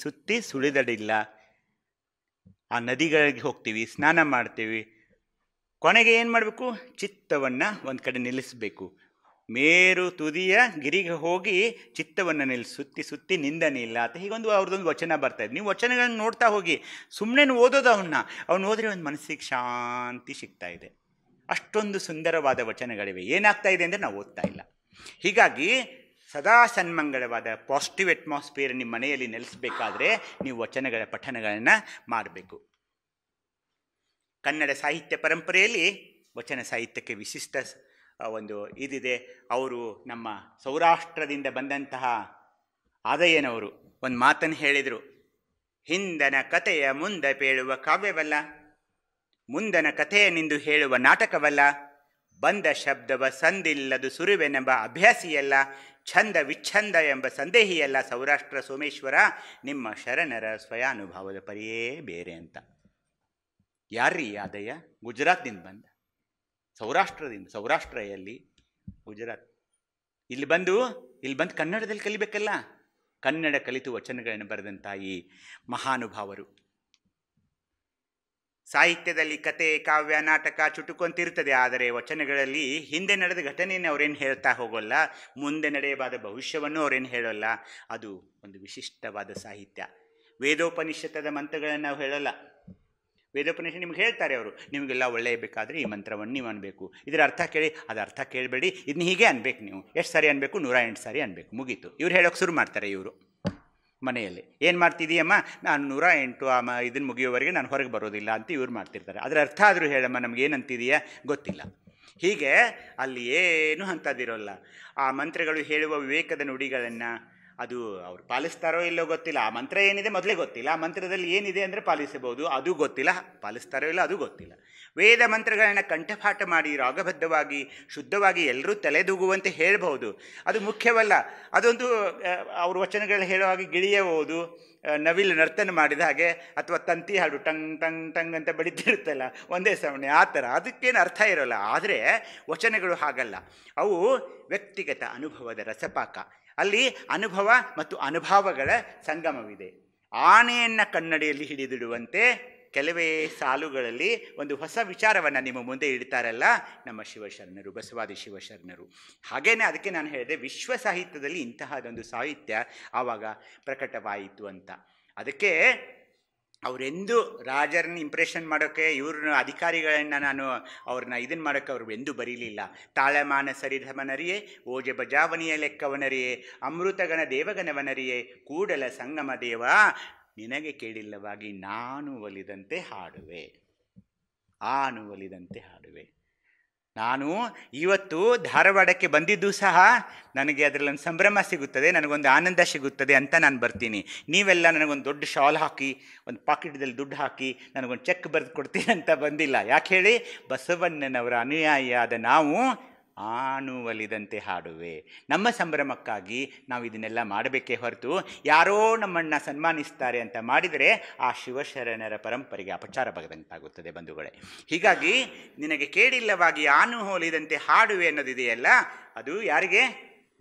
ಸುತ್ತಿ ಸುಳಿದಡಿಲ್ಲ. ಆ ನದಿಗಳಿಗೆ ಹೋಗ್ತೀವಿ, ಸ್ನಾನ ಮಾಡ್ತೀವಿ, ಕೊನೆಗೆ ಏನು ಮಾಡಬೇಕು? ಚಿತ್ತವನ್ನು ಒಂದು ಕಡೆ ನಿಲ್ಲಿಸಬೇಕು. ಮೇರು ತುದಿಯ ಗಿರಿಗೆ ಹೋಗಿ ಚಿತ್ತವನ್ನು ಸುತ್ತಿ ನಿಂದನೆ ಇಲ್ಲ ಅಂತ ಹೀಗೊಂದು ಅವ್ರದ್ದೊಂದು ವಚನ ಬರ್ತಾ ಇದೆ. ನೀವು ವಚನಗಳನ್ನು ನೋಡ್ತಾ ಹೋಗಿ, ಸುಮ್ಮನೆ ಓದೋದು ಅವನು ಓದಿದ್ರೆ ಒಂದು ಮನಸ್ಸಿಗೆ ಶಾಂತಿ ಸಿಗ್ತಾ ಇದೆ. ಅಷ್ಟೊಂದು ಸುಂದರವಾದ ವಚನಗಳಿವೆ. ಏನಾಗ್ತಾ ಇದೆ ಅಂದರೆ ನಾವು ಓದ್ತಾ ಇಲ್ಲ. ಹೀಗಾಗಿ ಸದಾ ಸನ್ಮಂಗಳವಾದ ಪಾಸಿಟಿವ್ ಅಟ್ಮಾಸ್ಫಿಯರ್ ನಿಮ್ಮ ಮನೆಯಲ್ಲಿ ನೆಲೆಸಬೇಕಾದ್ರೆ ನೀವು ವಚನಗಳ ಪಠಣಗಳನ್ನು ಮಾಡಬೇಕು. ಕನ್ನಡ ಸಾಹಿತ್ಯ ಪರಂಪರೆಯಲ್ಲಿ ವಚನ ಸಾಹಿತ್ಯಕ್ಕೆ ವಿಶಿಷ್ಟ ಒಂದು ಇದಿದೆ. ಅವರು ನಮ್ಮ ಸೌರಾಷ್ಟ್ರದಿಂದ ಬಂದಂತಹ ಆದಯ್ಯನವರು ಒಂದು ಮಾತನ್ನು ಹೇಳಿದರು, ಹಿಂದನ ಕಥೆಯ ಮುಂದೆ ಪೇಳುವ ಕಾವ್ಯವಲ್ಲ, ಮುಂದನ ಕಥೆಯನ್ನಿಂದು ಹೇಳುವ ನಾಟಕವಲ್ಲ, ಬಂದ ಶಬ್ದವ ಸಂದಿಲ್ಲದು ಸುರುವೆನೆಂಬ ಅಭ್ಯಾಸಿಯಲ್ಲ, ಛಂದ ವಿಚ್ಛಂದ ಎಂಬ ಸಂದೇಹಿಯಲ್ಲ, ಸೌರಾಷ್ಟ್ರ ಸೋಮೇಶ್ವರ ನಿಮ್ಮ ಶರಣರ ಸ್ವಯಾನುಭವದ ಪರಿಯೇ ಬೇರೆ ಅಂತ. ಯಾರ್ರೀ ಆದಯ್ಯ? ಗುಜರಾತ್ನಿಂದ ಬಂದ, ಸೌರಾಷ್ಟ್ರೆಯಲ್ಲಿ ಗುಜರಾತ್. ಇಲ್ಲಿ ಬಂದು ಕನ್ನಡದಲ್ಲಿ ಕಲಿಬೇಕಲ್ಲ. ಕನ್ನಡ ಕಲಿತು ವಚನಗಳನ್ನು ಬರೆದಂಥ ಈ ಮಹಾನುಭಾವರು ಸಾಹಿತ್ಯದಲ್ಲಿ ಕತೆ, ಕಾವ್ಯ, ನಾಟಕ, ಚುಟುಕು ಅಂತಿರ್ತದೆ. ಆದರೆ ವಚನಗಳಲ್ಲಿ ಹಿಂದೆ ನಡೆದ ಘಟನೆಯನ್ನು ಅವರೇನು ಹೇಳ್ತಾ ಹೋಗೋಲ್ಲ, ಮುಂದೆ ನಡೆಯಬಾದ ಭವಿಷ್ಯವನ್ನು ಅವರೇನು ಹೇಳೋಲ್ಲ. ಅದು ಒಂದು ವಿಶಿಷ್ಟವಾದ ಸಾಹಿತ್ಯ. ವೇದೋಪನಿಷತ್ತದ ಮಂತ್ರಗಳನ್ನು ನಾವು ಹೇಳೋಲ್ಲ. ವೇದೋಪನಿಷತ್ ನಿಮ್ಗೆ ಹೇಳ್ತಾರೆ ಅವರು, ನಿಮಗೆಲ್ಲ ಒಳ್ಳೆಯ ಬೇಕಾದರೆ ಈ ಮಂತ್ರವನ್ನು ನೀವು ಅನ್ಬೇಕು, ಇದರ ಅರ್ಥ ಕೇಳಿ, ಅದು ಅರ್ಥ ಕೇಳಬೇಡಿ, ಇದನ್ನ ಹೀಗೆ ಅನ್ಬೇಕು, ನೀವು ಎಷ್ಟು ಸಾರಿ ಅನ್ಬೇಕು, 108 ಸಾರಿ ಅನ್ಬೇಕು, ಮುಗೀತು. ಇವ್ರು ಹೇಳೋಕೆ ಶುರು ಮಾಡ್ತಾರೆ. ಇವರು ಮನೆಯಲ್ಲಿ ಏನು ಮಾಡ್ತಿದ್ದೀಯಮ್ಮ, ನಾನು 108 ಇದನ್ನು ಮುಗಿಯೋವರೆಗೆ ನಾನು ಹೊರಗೆ ಬರೋದಿಲ್ಲ ಅಂತ ಇವ್ರು ಮಾಡ್ತಿರ್ತಾರೆ. ಅದರ ಅರ್ಥ ಆದರೂ ಹೇಳಮ್ಮ, ನಮ್ಗೆ ಏನಂತಿದೆಯಾ ಗೊತ್ತಿಲ್ಲ. ಹೀಗೆ ಅಲ್ಲಿ ಏನು ಅಂಥದ್ದಿರೋಲ್ಲ. ಆ ಮಂತ್ರಗಳು ಹೇಳುವ ವಿವೇಕದ ನುಡಿಗಳನ್ನು ಅದು ಅವ್ರು ಪಾಲಿಸ್ತಾರೋ ಇಲ್ಲೋ ಗೊತ್ತಿಲ್ಲ. ಆ ಮಂತ್ರ ಏನಿದೆ ಮೊದಲೇ ಗೊತ್ತಿಲ್ಲ, ಆ ಮಂತ್ರದಲ್ಲಿ ಏನಿದೆ ಅಂದರೆ ಪಾಲಿಸಬಹುದು, ಅದು ಗೊತ್ತಿಲ್ಲ. ಪಾಲಿಸ್ತಾರೋ ಇಲ್ಲ ಅದು ಗೊತ್ತಿಲ್ಲ. ವೇದ ಮಂತ್ರಗಳನ್ನು ಕಂಠಪಾಠ ಮಾಡಿ ರಾಗಬದ್ಧವಾಗಿ ಶುದ್ಧವಾಗಿ ಎಲ್ಲರೂ ತಲೆದೂಗುವಂತೆ ಹೇಳ್ಬೋದು, ಅದು ಮುಖ್ಯವಲ್ಲ. ಅದೊಂದು ಅವ್ರ ವಚನಗಳು ಹೇಳೋ ಹಾಗೆ ಗಿಳಿಯಬಹುದು, ನವಿಲು ನರ್ತನ ಮಾಡಿದ ಹಾಗೆ, ಅಥವಾ ತಂತಿ ಹಾಡು ಟಂಗ್ ಟಂಗ್ ಟಂಗ್ ಅಂತ ಬಡಿತಿರುತ್ತಲ್ಲ ಒಂದೇ ಸಮನೆ, ಆ ಥರ. ಅದಕ್ಕೇನು ಅರ್ಥ ಇರೋಲ್ಲ. ಆದರೆ ವಚನಗಳು ಹಾಗಲ್ಲ, ಅವು ವ್ಯಕ್ತಿಗತ ಅನುಭವದ ರಸಪಾಕ. ಅಲ್ಲಿ ಅನುಭವ ಮತ್ತು ಅನುಭವಗಳ ಸಂಗಮವಿದೆ. ಆನೆಯನ್ನು ಕನ್ನಡಿಯಲ್ಲಿ ಹಿಡಿದಿಡುವಂತೆ ಕೆಲವೇ ಸಾಲುಗಳಲ್ಲಿ ಒಂದು ಹೊಸ ವಿಚಾರವನ್ನು ನಿಮ್ಮ ಮುಂದೆ ಇಡ್ತಾರಲ್ಲ ನಮ್ಮ ಶಿವಶರಣರು, ಬಸವಾದಿ ಶಿವಶರಣರು. ಹಾಗೇನೆ ಅದಕ್ಕೆ ನಾನು ಹೇಳಿದೆ, ವಿಶ್ವ ಸಾಹಿತ್ಯದಲ್ಲಿ ಇಂತಹದೊಂದು ಸಾಹಿತ್ಯ ಆವಾಗ ಪ್ರಕಟವಾಯಿತು ಅಂತ. ಅದಕ್ಕೆ ಅವರೆಂದು ರಾಜರನ್ನ ಇಂಪ್ರೆಷನ್ ಮಾಡೋಕ್ಕೆ, ಇವ್ರನ್ನ ಅಧಿಕಾರಿಗಳನ್ನ ಅವ್ರನ್ನ ಇದನ್ನು ಮಾಡೋಕ್ಕೆ ಅವ್ರು ಎಂದೂ ಬರೀಲಿಲ್ಲ. ತಾಳಮಾನ ಸರಿಧಮನರಿಯೇ, ಓಜೆ ಬಜಾವಣಿಯ ಲೆಕ್ಕವನರಿಯೇ, ಅಮೃತಗಣ ದೇವಗಣವನರಿಯೇ, ಕೂಡಲ ಸಂಗಮ ದೇವ, ನಿನಗೆ ಕೇಳಿಲ್ಲವಾಗಿ ನಾನು ಒಲಿದಂತೆ ಹಾಡುವೆ, ಆನು ಒಲಿದಂತೆ ಹಾಡುವೆ. ನಾನು ಇವತ್ತು ಧಾರವಾಡಕ್ಕೆ ಬಂದಿದ್ದು ಸಹ ನನಗೆ ಅದರಲ್ಲೊಂದು ಸಂಭ್ರಮ ಸಿಗುತ್ತದೆ, ನನಗೊಂದು ಆನಂದ ಸಿಗುತ್ತದೆ ಅಂತ ನಾನು ಬರ್ತೀನಿ. ನೀವೆಲ್ಲ ನನಗೊಂದು ದೊಡ್ಡ ಶಾಲ್ ಹಾಕಿ, ಒಂದು ಪಾಕೆಟ್ದಲ್ಲಿ ದುಡ್ಡು ಹಾಕಿ, ನನಗೊಂದು ಚೆಕ್ ಬರೆದು ಕೊಡ್ತೀನಿ ಅಂತ ಬಂದಿಲ್ಲ. ಯಾಕೆ ಹೇಳಿ? ಬಸವಣ್ಣನವರ ಅನುಯಾಯಿಯಾದ ನಾವು ಆನು ಒಲಿದಂತೆ ಹಾಡುವೆ. ನಮ್ಮ ಸಂಭ್ರಮಕ್ಕಾಗಿ ನಾವು ಇದನ್ನೆಲ್ಲ ಮಾಡಬೇಕೇ ಹೊರತು ಯಾರೋ ನಮ್ಮನ್ನು ಸನ್ಮಾನಿಸ್ತಾರೆ ಅಂತ ಮಾಡಿದರೆ ಆ ಶಿವಶರಣರ ಪರಂಪರೆಗೆ ಅಪಚಾರ ಬಗದಂತಾಗುತ್ತದೆ ಬಂಧುಗಳೇ. ಹೀಗಾಗಿ ನಿನಗೆ ಕೇಳಿಲ್ಲವಾಗಿ ಆನು ಒಲಿದಂತೆ ಹಾಡುವೆ ಅನ್ನೋದಿದೆಯಲ್ಲ, ಅದು ಯಾರಿಗೆ?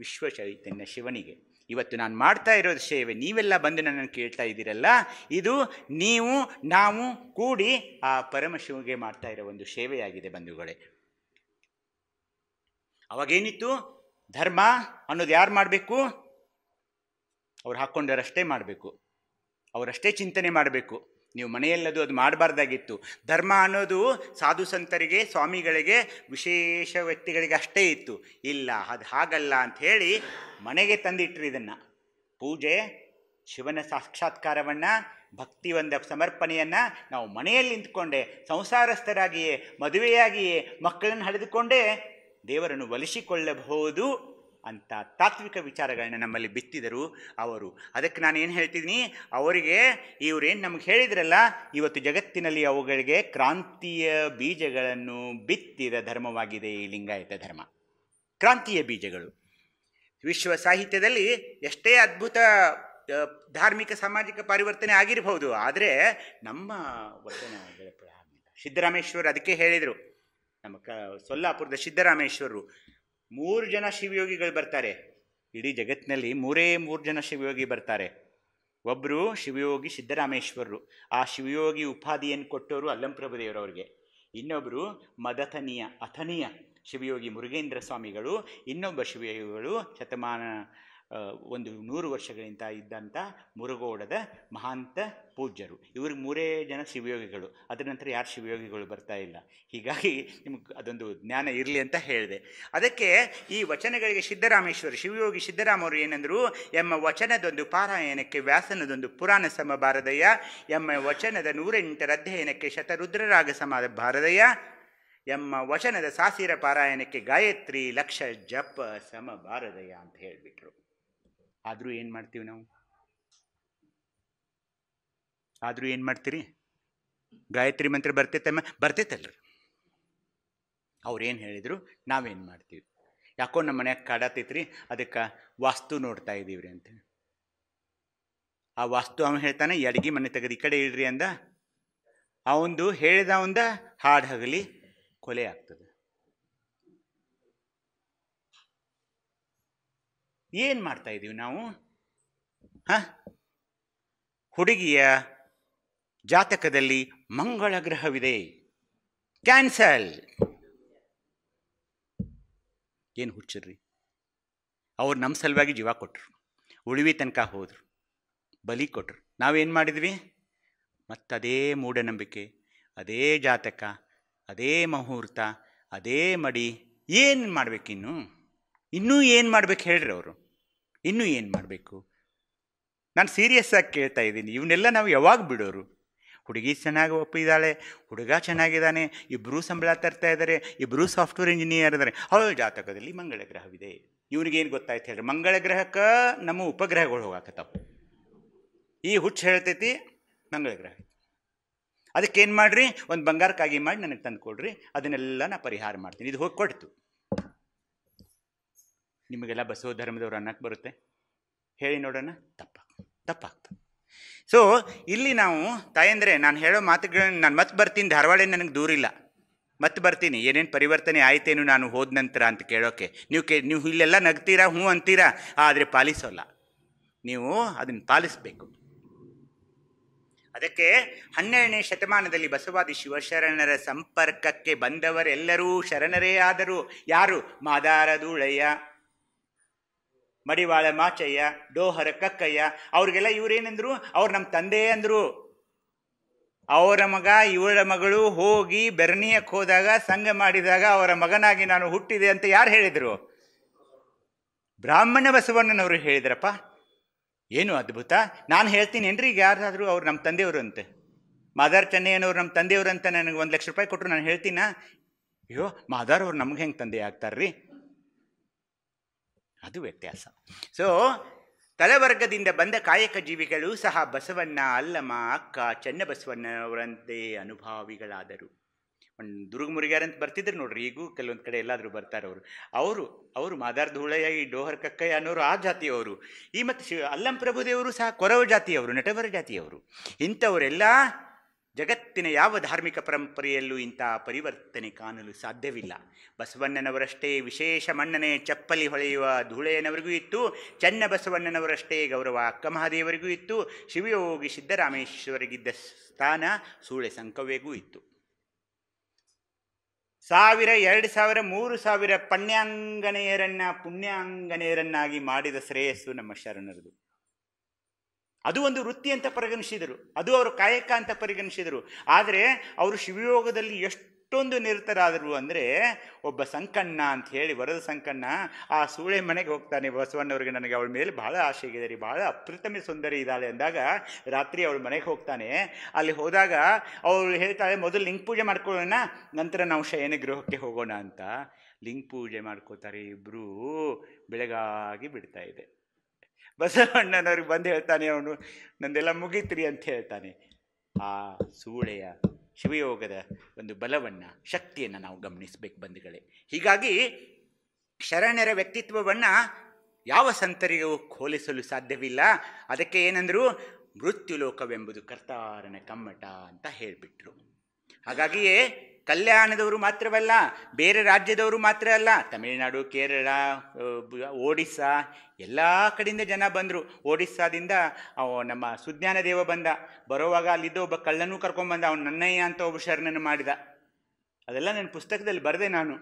ವಿಶ್ವ ಚೈತನ್ಯ ಶಿವನಿಗೆ. ಇವತ್ತು ನಾನು ಮಾಡ್ತಾ ಇರೋದು ಸೇವೆ, ನೀವೆಲ್ಲ ಬಂದು ನನ್ನನ್ನು ಕೇಳ್ತಾ ಇದ್ದೀರಲ್ಲ, ಇದು ನೀವು ನಾವು ಕೂಡಿ ಆ ಪರಮಶಿವಗೆ ಮಾಡ್ತಾ ಇರೋ ಒಂದು ಸೇವೆಯಾಗಿದೆ ಬಂಧುಗಳೇ. ಅವಾಗೇನಿತ್ತು? ಧರ್ಮ ಅನ್ನೋದು ಯಾರು ಮಾಡಬೇಕು? ಅವ್ರು ಹಾಕ್ಕೊಂಡರಷ್ಟೇ ಮಾಡಬೇಕು, ಅವರಷ್ಟೇ ಚಿಂತನೆ ಮಾಡಬೇಕು. ನೀವು ಮನೆಯಲ್ಲದು ಅದು ಮಾಡಬಾರ್ದಾಗಿತ್ತು. ಧರ್ಮ ಅನ್ನೋದು ಸಾಧು ಸಂತರಿಗೆ, ಸ್ವಾಮಿಗಳಿಗೆ, ವಿಶೇಷ ವ್ಯಕ್ತಿಗಳಿಗೆ ಅಷ್ಟೇ ಇತ್ತು. ಇಲ್ಲ, ಅದು ಹಾಗಲ್ಲ ಅಂಥೇಳಿ ಮನೆಗೆ ತಂದಿಟ್ರು ಇದನ್ನು. ಪೂಜೆ, ಶಿವನ ಸಾಕ್ಷಾತ್ಕಾರವನ್ನು, ಭಕ್ತಿ ಒಂದು ಸಮರ್ಪಣೆಯನ್ನು ನಾವು ಮನೆಯಲ್ಲಿ ನಿಂತ್ಕೊಂಡೆ, ಸಂಸಾರಸ್ಥರಾಗಿಯೇ, ಮದುವೆಯಾಗಿಯೇ, ಮಕ್ಕಳನ್ನು ಹಡೆದುಕೊಂಡೇ ದೇವರನ್ನು ಒಲಿಸಿಕೊಳ್ಳಬಹುದು ಅಂತ ತಾತ್ವಿಕ ವಿಚಾರಗಳನ್ನ ನಮ್ಮಲ್ಲಿ ಬಿತ್ತಿದರು ಅವರು. ಅದಕ್ಕೆ ನಾನು ಏನು ಹೇಳ್ತಿದ್ದೀನಿ, ಅವರಿಗೆ ಇವರೇನು ನಮಗೆ ಹೇಳಿದ್ರಲ್ಲ, ಇವತ್ತು ಜಗತ್ತಿನಲ್ಲಿ ಅವುಗಳಿಗೆ ಕ್ರಾಂತಿಯ ಬೀಜಗಳನ್ನು ಬಿತ್ತಿದ ಧರ್ಮವಾಗಿದೆ ಈ ಲಿಂಗಾಯತ ಧರ್ಮ. ಕ್ರಾಂತಿಯ ಬೀಜಗಳು ವಿಶ್ವ ಸಾಹಿತ್ಯದಲ್ಲಿ ಎಷ್ಟೇ ಅದ್ಭುತ ಧಾರ್ಮಿಕ ಸಾಮಾಜಿಕ ಪರಿವರ್ತನೆ ಆಗಿರಬಹುದು, ಆದರೆ ನಮ್ಮ ವಚನಗಳ ಸಿದ್ದರಾಮೇಶ್ವರ ಅದಕ್ಕೆ ಹೇಳಿದರು. ನಮ್ಮ ಸೊಲ್ಲಾಪುರದ ಸಿದ್ದರಾಮೇಶ್ವರರು 3 ಜನ ಶಿವಯೋಗಿಗಳು ಬರ್ತಾರೆ. ಇಡೀ ಜಗತ್ತಿನಲ್ಲಿ 3 ಜನ ಶಿವಯೋಗಿ ಬರ್ತಾರೆ. ಒಬ್ಬರು ಶಿವಯೋಗಿ ಸಿದ್ದರಾಮೇಶ್ವರರು, ಆ ಶಿವಯೋಗಿ ಉಪಾಧಿಯನ್ನು ಕೊಟ್ಟವರು ಅಲ್ಲಂಪ್ರಭುದೇವರವ್ರಿಗೆ. ಇನ್ನೊಬ್ಬರು ಅಥನೀಯ ಶಿವಯೋಗಿ ಮುರುಗೇಂದ್ರ ಸ್ವಾಮಿಗಳು. ಇನ್ನೊಬ್ಬ ಶಿವಯೋಗಿಗಳು ಒಂದು 100 ವರ್ಷಗಳಿಂದ ಇದ್ದಂಥ ಮುರುಗೋಡದ ಮಹಾಂತ ಪೂಜ್ಯರು. ಇವ್ರಿಗೆ 3 ಜನ ಶಿವಯೋಗಿಗಳು. ಅದರ ನಂತರ ಯಾರು ಶಿವಯೋಗಿಗಳು ಬರ್ತಾ ಇಲ್ಲ. ಹೀಗಾಗಿ ನಿಮ್ಗೆ ಅದೊಂದು ಜ್ಞಾನ ಇರಲಿ ಅಂತ ಹೇಳಿದೆ. ಅದಕ್ಕೆ ಈ ವಚನಗಳಿಗೆ ಶಿವಯೋಗಿ ಸಿದ್ದರಾಮವರು ಏನಂದರು, ಎಮ್ಮ ವಚನದೊಂದು ಪಾರಾಯಣಕ್ಕೆ ವ್ಯಾಸನದೊಂದು ಪುರಾಣ ಸಮ ಬಾರದಯ್ಯ, ಎಮ್ಮ ವಚನದ 108 ಅಧ್ಯಯನಕ್ಕೆ ಶತರುದ್ರರಾಗ ಸಮ ಬಾರದಯ್ಯ, ಎಮ್ಮ ವಚನದ ಸಾಸಿರ ಪಾರಾಯಣಕ್ಕೆ ಗಾಯತ್ರಿ 1,00,000 ಜಪ ಸಮ ಬಾರದಯ್ಯ ಅಂತ ಹೇಳಿಬಿಟ್ರು. ಆದರೂ ಏನು ಮಾಡ್ತೀವಿ ನಾವು? ಆದರೂ ಏನು ಮಾಡ್ತೀರಿ? ಗಾಯತ್ರಿ ಮಂತ್ರ ಬರ್ತೈತಲ್ರಿ. ಅವ್ರೇನು ಹೇಳಿದರು, ನಾವೇನು ಮಾಡ್ತೀವಿ? ಯಾಕೋ ನಮ್ಮ ಮನ್ಯಾಗ ಕಾಡತ್ತೈತ್ರಿ, ಅದಕ್ಕೆ ವಾಸ್ತು ನೋಡ್ತಾ ಇದ್ದೀವ್ರಿ ಅಂತ. ಆ ವಾಸ್ತು ಅವನು ಹೇಳ್ತಾನೆ, ಅಡಿಗೆ ಮನೆ ತೆಗೆದು ಈ ಕಡೆ ಇಡ್ರಿ ಅಂದ. ಅವಂದು ಹೇಳಿದ ಹಾಡು ಹಗಲಿ ಕೊಲೆ ಆಗ್ತದೆ. ಏನು ಮಾಡ್ತಾ ಇದ್ದೀವಿ ನಾವು? ಹುಡುಗಿಯ ಜಾತಕದಲ್ಲಿ ಮಂಗಳ ಗ್ರಹವಿದೆ, ಕ್ಯಾನ್ಸಲ್. ಏನು ಹುಚ್ಚರ್ರಿ, ಅವ್ರು ನಮ್ಮ ಸಲುವಾಗಿ ಜೀವ ಕೊಟ್ಟರು, ಉಳಿವಿ ತನಕ ಹೋದರು, ಬಲಿ ಕೊಟ್ಟರು. ನಾವೇನು ಮಾಡಿದ್ವಿ? ಮತ್ತದೇ ಮೂಢನಂಬಿಕೆ, ಅದೇ ಜಾತಕ, ಅದೇ ಮುಹೂರ್ತ, ಅದೇ ಮಡಿ. ಏನು ಮಾಡಬೇಕಿನ್ನು? ಇನ್ನೂ ಏನು ಮಾಡ್ಬೇಕು ಹೇಳ್ರಿ ಅವರು? ಇನ್ನೂ ಏನು ಮಾಡಬೇಕು? ನಾನು ಸೀರಿಯಸ್ ಆಗಿ ಕೇಳ್ತಾ ಇದ್ದೀನಿ. ಇವನ್ನೆಲ್ಲ ನಾವು ಯಾವಾಗ ಬಿಡೋರು? ಹುಡುಗಿ ಚೆನ್ನಾಗಿ ಒಪ್ಪಿದ್ದಾಳೆ, ಹುಡುಗ ಚೆನ್ನಾಗಿದ್ದಾನೆ, ಇಬ್ಬರೂ ಸಂಬಳ ತರ್ತಾ ಇದ್ದಾರೆ, ಇಬ್ಬರೂ ಸಾಫ್ಟ್ವೇರ್ ಇಂಜಿನಿಯರ್ ಇದ್ದಾರೆ. ಅವಳ ಜಾತಕದಲ್ಲಿ ಮಂಗಳ ಗ್ರಹವಿದೆ. ಇವ್ರಿಗೇನು ಗೊತ್ತಾಯ್ತು ಹೇಳ್ರಿ? ಮಂಗಳ ಗ್ರಹಕ್ಕೆ ನಮ್ಮ ಉಪಗ್ರಹಗಳು ಹೋಗಾಕತ್ತಾವ. ಈ ಹುಚ್ಚು ಹೇಳ್ತೈತಿ ಮಂಗಳ ಗ್ರಹ. ಅದಕ್ಕೇನು ಮಾಡಿರಿ? ಒಂದು ಬಂಗಾರ ಕಾಗಿ ಮಾಡಿ ನನಗೆ ತಂದು ಕೊಡ್ರಿ, ಅದನ್ನೆಲ್ಲ ನಾ ಪರಿಹಾರ ಮಾಡ್ತೀನಿ. ಇದು ಹೋಗಿ ಕೊಡ್ತು. ನಿಮಗೆಲ್ಲ ಬಸವ ಧರ್ಮದವ್ರು ಅನ್ನಕ್ಕೆ ಬರುತ್ತೆ? ಹೇಳಿ ನೋಡೋಣ. ತಪ್ಪಾಗ್ತದೆ. ಸೊ ಇಲ್ಲಿ ನಾವು ತಾಯಂದ್ರೆ, ನಾನು ಹೇಳೋ ಮಾತುಗಳನ್ನ ನಾನು ಮತ್ತೆ ಬರ್ತೀನಿ. ಧಾರವಾಡ ನನಗೆ ದೂರ ಇಲ್ಲ, ಮತ್ತೆ ಬರ್ತೀನಿ. ಏನೇನು ಪರಿವರ್ತನೆ ಆಯ್ತೇನು ನಾನು ಹೋದ ನಂತರ ಅಂತ ಕೇಳೋಕ್ಕೆ. ನೀವು ಇಲ್ಲೆಲ್ಲ ನಗ್ತೀರಾ, ಹ್ಞೂ ಅಂತೀರಾ, ಆದರೆ ಪಾಲಿಸೋಲ್ಲ. ನೀವು ಅದನ್ನು ಪಾಲಿಸಬೇಕು. ಅದಕ್ಕೆ 12ನೇ ಶತಮಾನದಲ್ಲಿ ಬಸವಾದಿ ಶಿವಶರಣರ ಸಂಪರ್ಕಕ್ಕೆ ಬಂದವರೆಲ್ಲರೂ ಶರಣರೇ ಆದರು. ಯಾರು? ಮಾದಾರಧೂಳಯ್ಯ, ಮಡಿವಾಳ ಮಾಚಯ್ಯ, ಡೋಹರ ಕಕ್ಕಯ್ಯ. ಅವ್ರಿಗೆಲ್ಲ ಇವರೇನೆಂದ್ರು? ಅವ್ರು ನಮ್ಮ ತಂದೆ ಅಂದರು. ಅವರ ಮಗ ಇವಳ ಮಗಳು ಹೋಗಿ ಬೆರನಿಯಕ್ಕೆ ಹೋದಾಗ, ಸಂಘ ಮಾಡಿದಾಗ ಅವರ ಮಗನಾಗಿ ನಾನು ಹುಟ್ಟಿದೆ ಅಂತ ಯಾರು ಹೇಳಿದರು? ಬ್ರಾಹ್ಮಣ ಬಸವಣ್ಣನವರು ಹೇಳಿದ್ರಪ್ಪ. ಏನು ಅದ್ಭುತ! ನಾನು ಹೇಳ್ತೀನಿ ಏನ್ರಿ, ಈಗ ಯಾರಾದರೂ ಅವ್ರು ನಮ್ಮ ತಂದೆಯವರು ಅಂತೆ, ಮಾದಾರ್ ಚೆನ್ನಯ್ಯನವ್ರು ನಮ್ಮ ತಂದೆಯವರು ಅಂತ ನನಗೆ 1 ಲಕ್ಷ ರೂಪಾಯಿ ಕೊಟ್ಟರು, ನಾನು ಹೇಳ್ತೀನ? ಅಯ್ಯೋ, ಮಾದಾರ್ ಅವ್ರು ನಮ್ಗೆ ಹೆಂಗೆ ತಂದೆ ಆಗ್ತಾರ್ರಿ? ಅದು ವ್ಯತ್ಯಾಸ. ಸೊ ತಳವರ್ಗದಿಂದ ಬಂದ ಕಾಯಕ ಜೀವಿಗಳು ಸಹ ಬಸವಣ್ಣ, ಅಲ್ಲಮ್ಮ, ಅಕ್ಕ, ಚೆನ್ನಬಸವಣ್ಣವರಂತೆ ಅನುಭಾವಿಗಳಾದರು. ಒಂದು ದುರ್ಗಮುರಿಗಾರ ಅಂತ ಬರ್ತಿದ್ರು ನೋಡ್ರಿ, ಈಗೂ ಕೆಲವೊಂದು ಕಡೆ ಎಲ್ಲಾದರೂ ಬರ್ತಾರೆ ಅವರು ಮಾದಾರ್ ಧೂಳಯ್ಯ, ಈ ಡೋಹರ್ ಕಕ್ಕಯ್ಯ ಅನ್ನೋರು ಆ ಜಾತಿಯವರು. ಈ ಮತ್ತು ಅಲ್ಲಂ ಪ್ರಭುದೇವರು ಸಹ ಕೊರವ ಜಾತಿಯವರು, ನಟವರ ಜಾತಿಯವರು. ಇಂಥವರೆಲ್ಲ ಜಗತ್ತಿನ ಯಾವ ಧಾರ್ಮಿಕ ಪರಂಪರೆಯಲ್ಲೂ ಇಂಥ ಪರಿವರ್ತನೆ ಕಾಣಲು ಸಾಧ್ಯವಿಲ್ಲ. ಬಸವಣ್ಣನವರಷ್ಟೇ ವಿಶೇಷ ಮನ್ನಣೆ ಚಪ್ಪಲಿ ಹೊಳೆಯುವ ಧೂಳೆಯನವರಿಗೂ ಇತ್ತು. ಚೆನ್ನಬಸವಣ್ಣನವರಷ್ಟೇ ಗೌರವ ಅಕ್ಕ ಮಹಾದೇವರಿಗೂ ಇತ್ತು. ಶಿವಯೋಗಿ ಸಿದ್ದರಾಮೇಶ್ವರಿಗಿದ್ದ ಸ್ಥಾನ ಸೂಳೆ ಸಂಕವೆಗೂ ಇತ್ತು. 1000, 2000, 3000 ಪುಣ್ಯಾಂಗನೆಯರನ್ನಾಗಿ ಮಾಡಿದ ಶ್ರೇಯಸ್ಸು ನಮ್ಮ ಶರಣರದು. ಅದು ಒಂದು ವೃತ್ತಿ ಅಂತ ಪರಿಗಣಿಸಿದರು, ಅದು ಅವರು ಕಾಯಕ ಅಂತ ಪರಿಗಣಿಸಿದರು. ಆದರೆ ಅವರು ಶಿವಯೋಗದಲ್ಲಿ ಎಷ್ಟೊಂದು ನಿರತರಾದರು ಅಂದರೆ, ಒಬ್ಬ ಸಂಕಣ್ಣ ಅಂತ ಹೇಳಿ, ವರದ ಸಂಕಣ್ಣ, ಆ ಸೂಳೆ ಮನೆಗೆ ಹೋಗ್ತಾನೆ. ಬಸವಣ್ಣವ್ರಿಗೆ ನನಗೆ ಅವಳ ಮೇಲೆ ಭಾಳ ಆಸೆ ಇದೆ ರೀ, ಭಾಳ ಅಪ್ರತಿಮ ಸುಂದರಿ ಇದ್ದಾಳೆ ಅಂದಾಗ ರಾತ್ರಿ ಅವಳ ಮನೆಗೆ ಹೋಗ್ತಾನೆ. ಅಲ್ಲಿ ಹೋದಾಗ ಅವಳು ಹೇಳ್ತಾಳೆ, ಮೊದಲು ಲಿಂಗ ಪೂಜೆ ಮಾಡ್ಕೊಳ್ಳೋಣ, ನಂತರ ನಾವು ಶಯನ ಗೃಹಕ್ಕೆ ಹೋಗೋಣ ಅಂತ. ಲಿಂಗ ಪೂಜೆ ಮಾಡ್ಕೋತಾರೆ ಇಬ್ಬರೂ. ಬೆಳಗಾಗಿ ಬಿಡ್ತಾ ಇದೆ. ಬಸವಣ್ಣನವ್ರಿಗೆ ಬಂದು ಹೇಳ್ತಾನೆ ಅವನು, ನಂದೆಲ್ಲ ಮುಗೀತ್ರಿ ಅಂತ ಹೇಳ್ತಾನೆ. ಆ ಸೂಳೆಯ ಶಿವಯೋಗದ ಒಂದು ಬಲವನ್ನು, ಶಕ್ತಿಯನ್ನು ನಾವು ಗಮನಿಸಬೇಕು ಬಂಧುಗಳೇ. ಹೀಗಾಗಿ ಶರಣರ ವ್ಯಕ್ತಿತ್ವವನ್ನು ಯಾವ ಸಂತರಿಗೂ ಹೋಲಿಸಲು ಸಾಧ್ಯವಿಲ್ಲ. ಅದಕ್ಕೆ ಏನಂದರು? ಮೃತ್ಯುಲೋಕವೆಂಬುದು ಕರ್ತಾರನ ಕಮ್ಮಟ ಅಂತ ಹೇಳಿಬಿಟ್ರು. ಹಾಗಾಗಿಯೇ ಕಲ್ಯಾಣದವರು ಮಾತ್ರವಲ್ಲ, ಬೇರೆ ರಾಜ್ಯದವರು ಮಾತ್ರ ಅಲ್ಲ, ತಮಿಳುನಾಡು, ಕೇರಳ, ಒಡಿಸ್ಸಾ ಎಲ್ಲ ಕಡೆಯಿಂದ ಜನ ಬಂದರು. ಒಡಿಸ್ಸಾದಿಂದ ನಮ್ಮ ಸುಜ್ಞಾನ ದೇವ ಬಂದ. ಬರೋವಾಗ ಅಲ್ಲಿದ್ದ ಒಬ್ಬ ಕಳ್ಳನೂ ಕರ್ಕೊಂಡ್ಬಂದ. ಅವನು ನನ್ನಯ್ಯ ಅಂತ ಒಬ್ಬ ಶರಣನ ಮಾಡಿದ. ಅದೆಲ್ಲ ನನ್ನ ಪುಸ್ತಕದಲ್ಲಿ ಬರೆದೆ ನಾನು.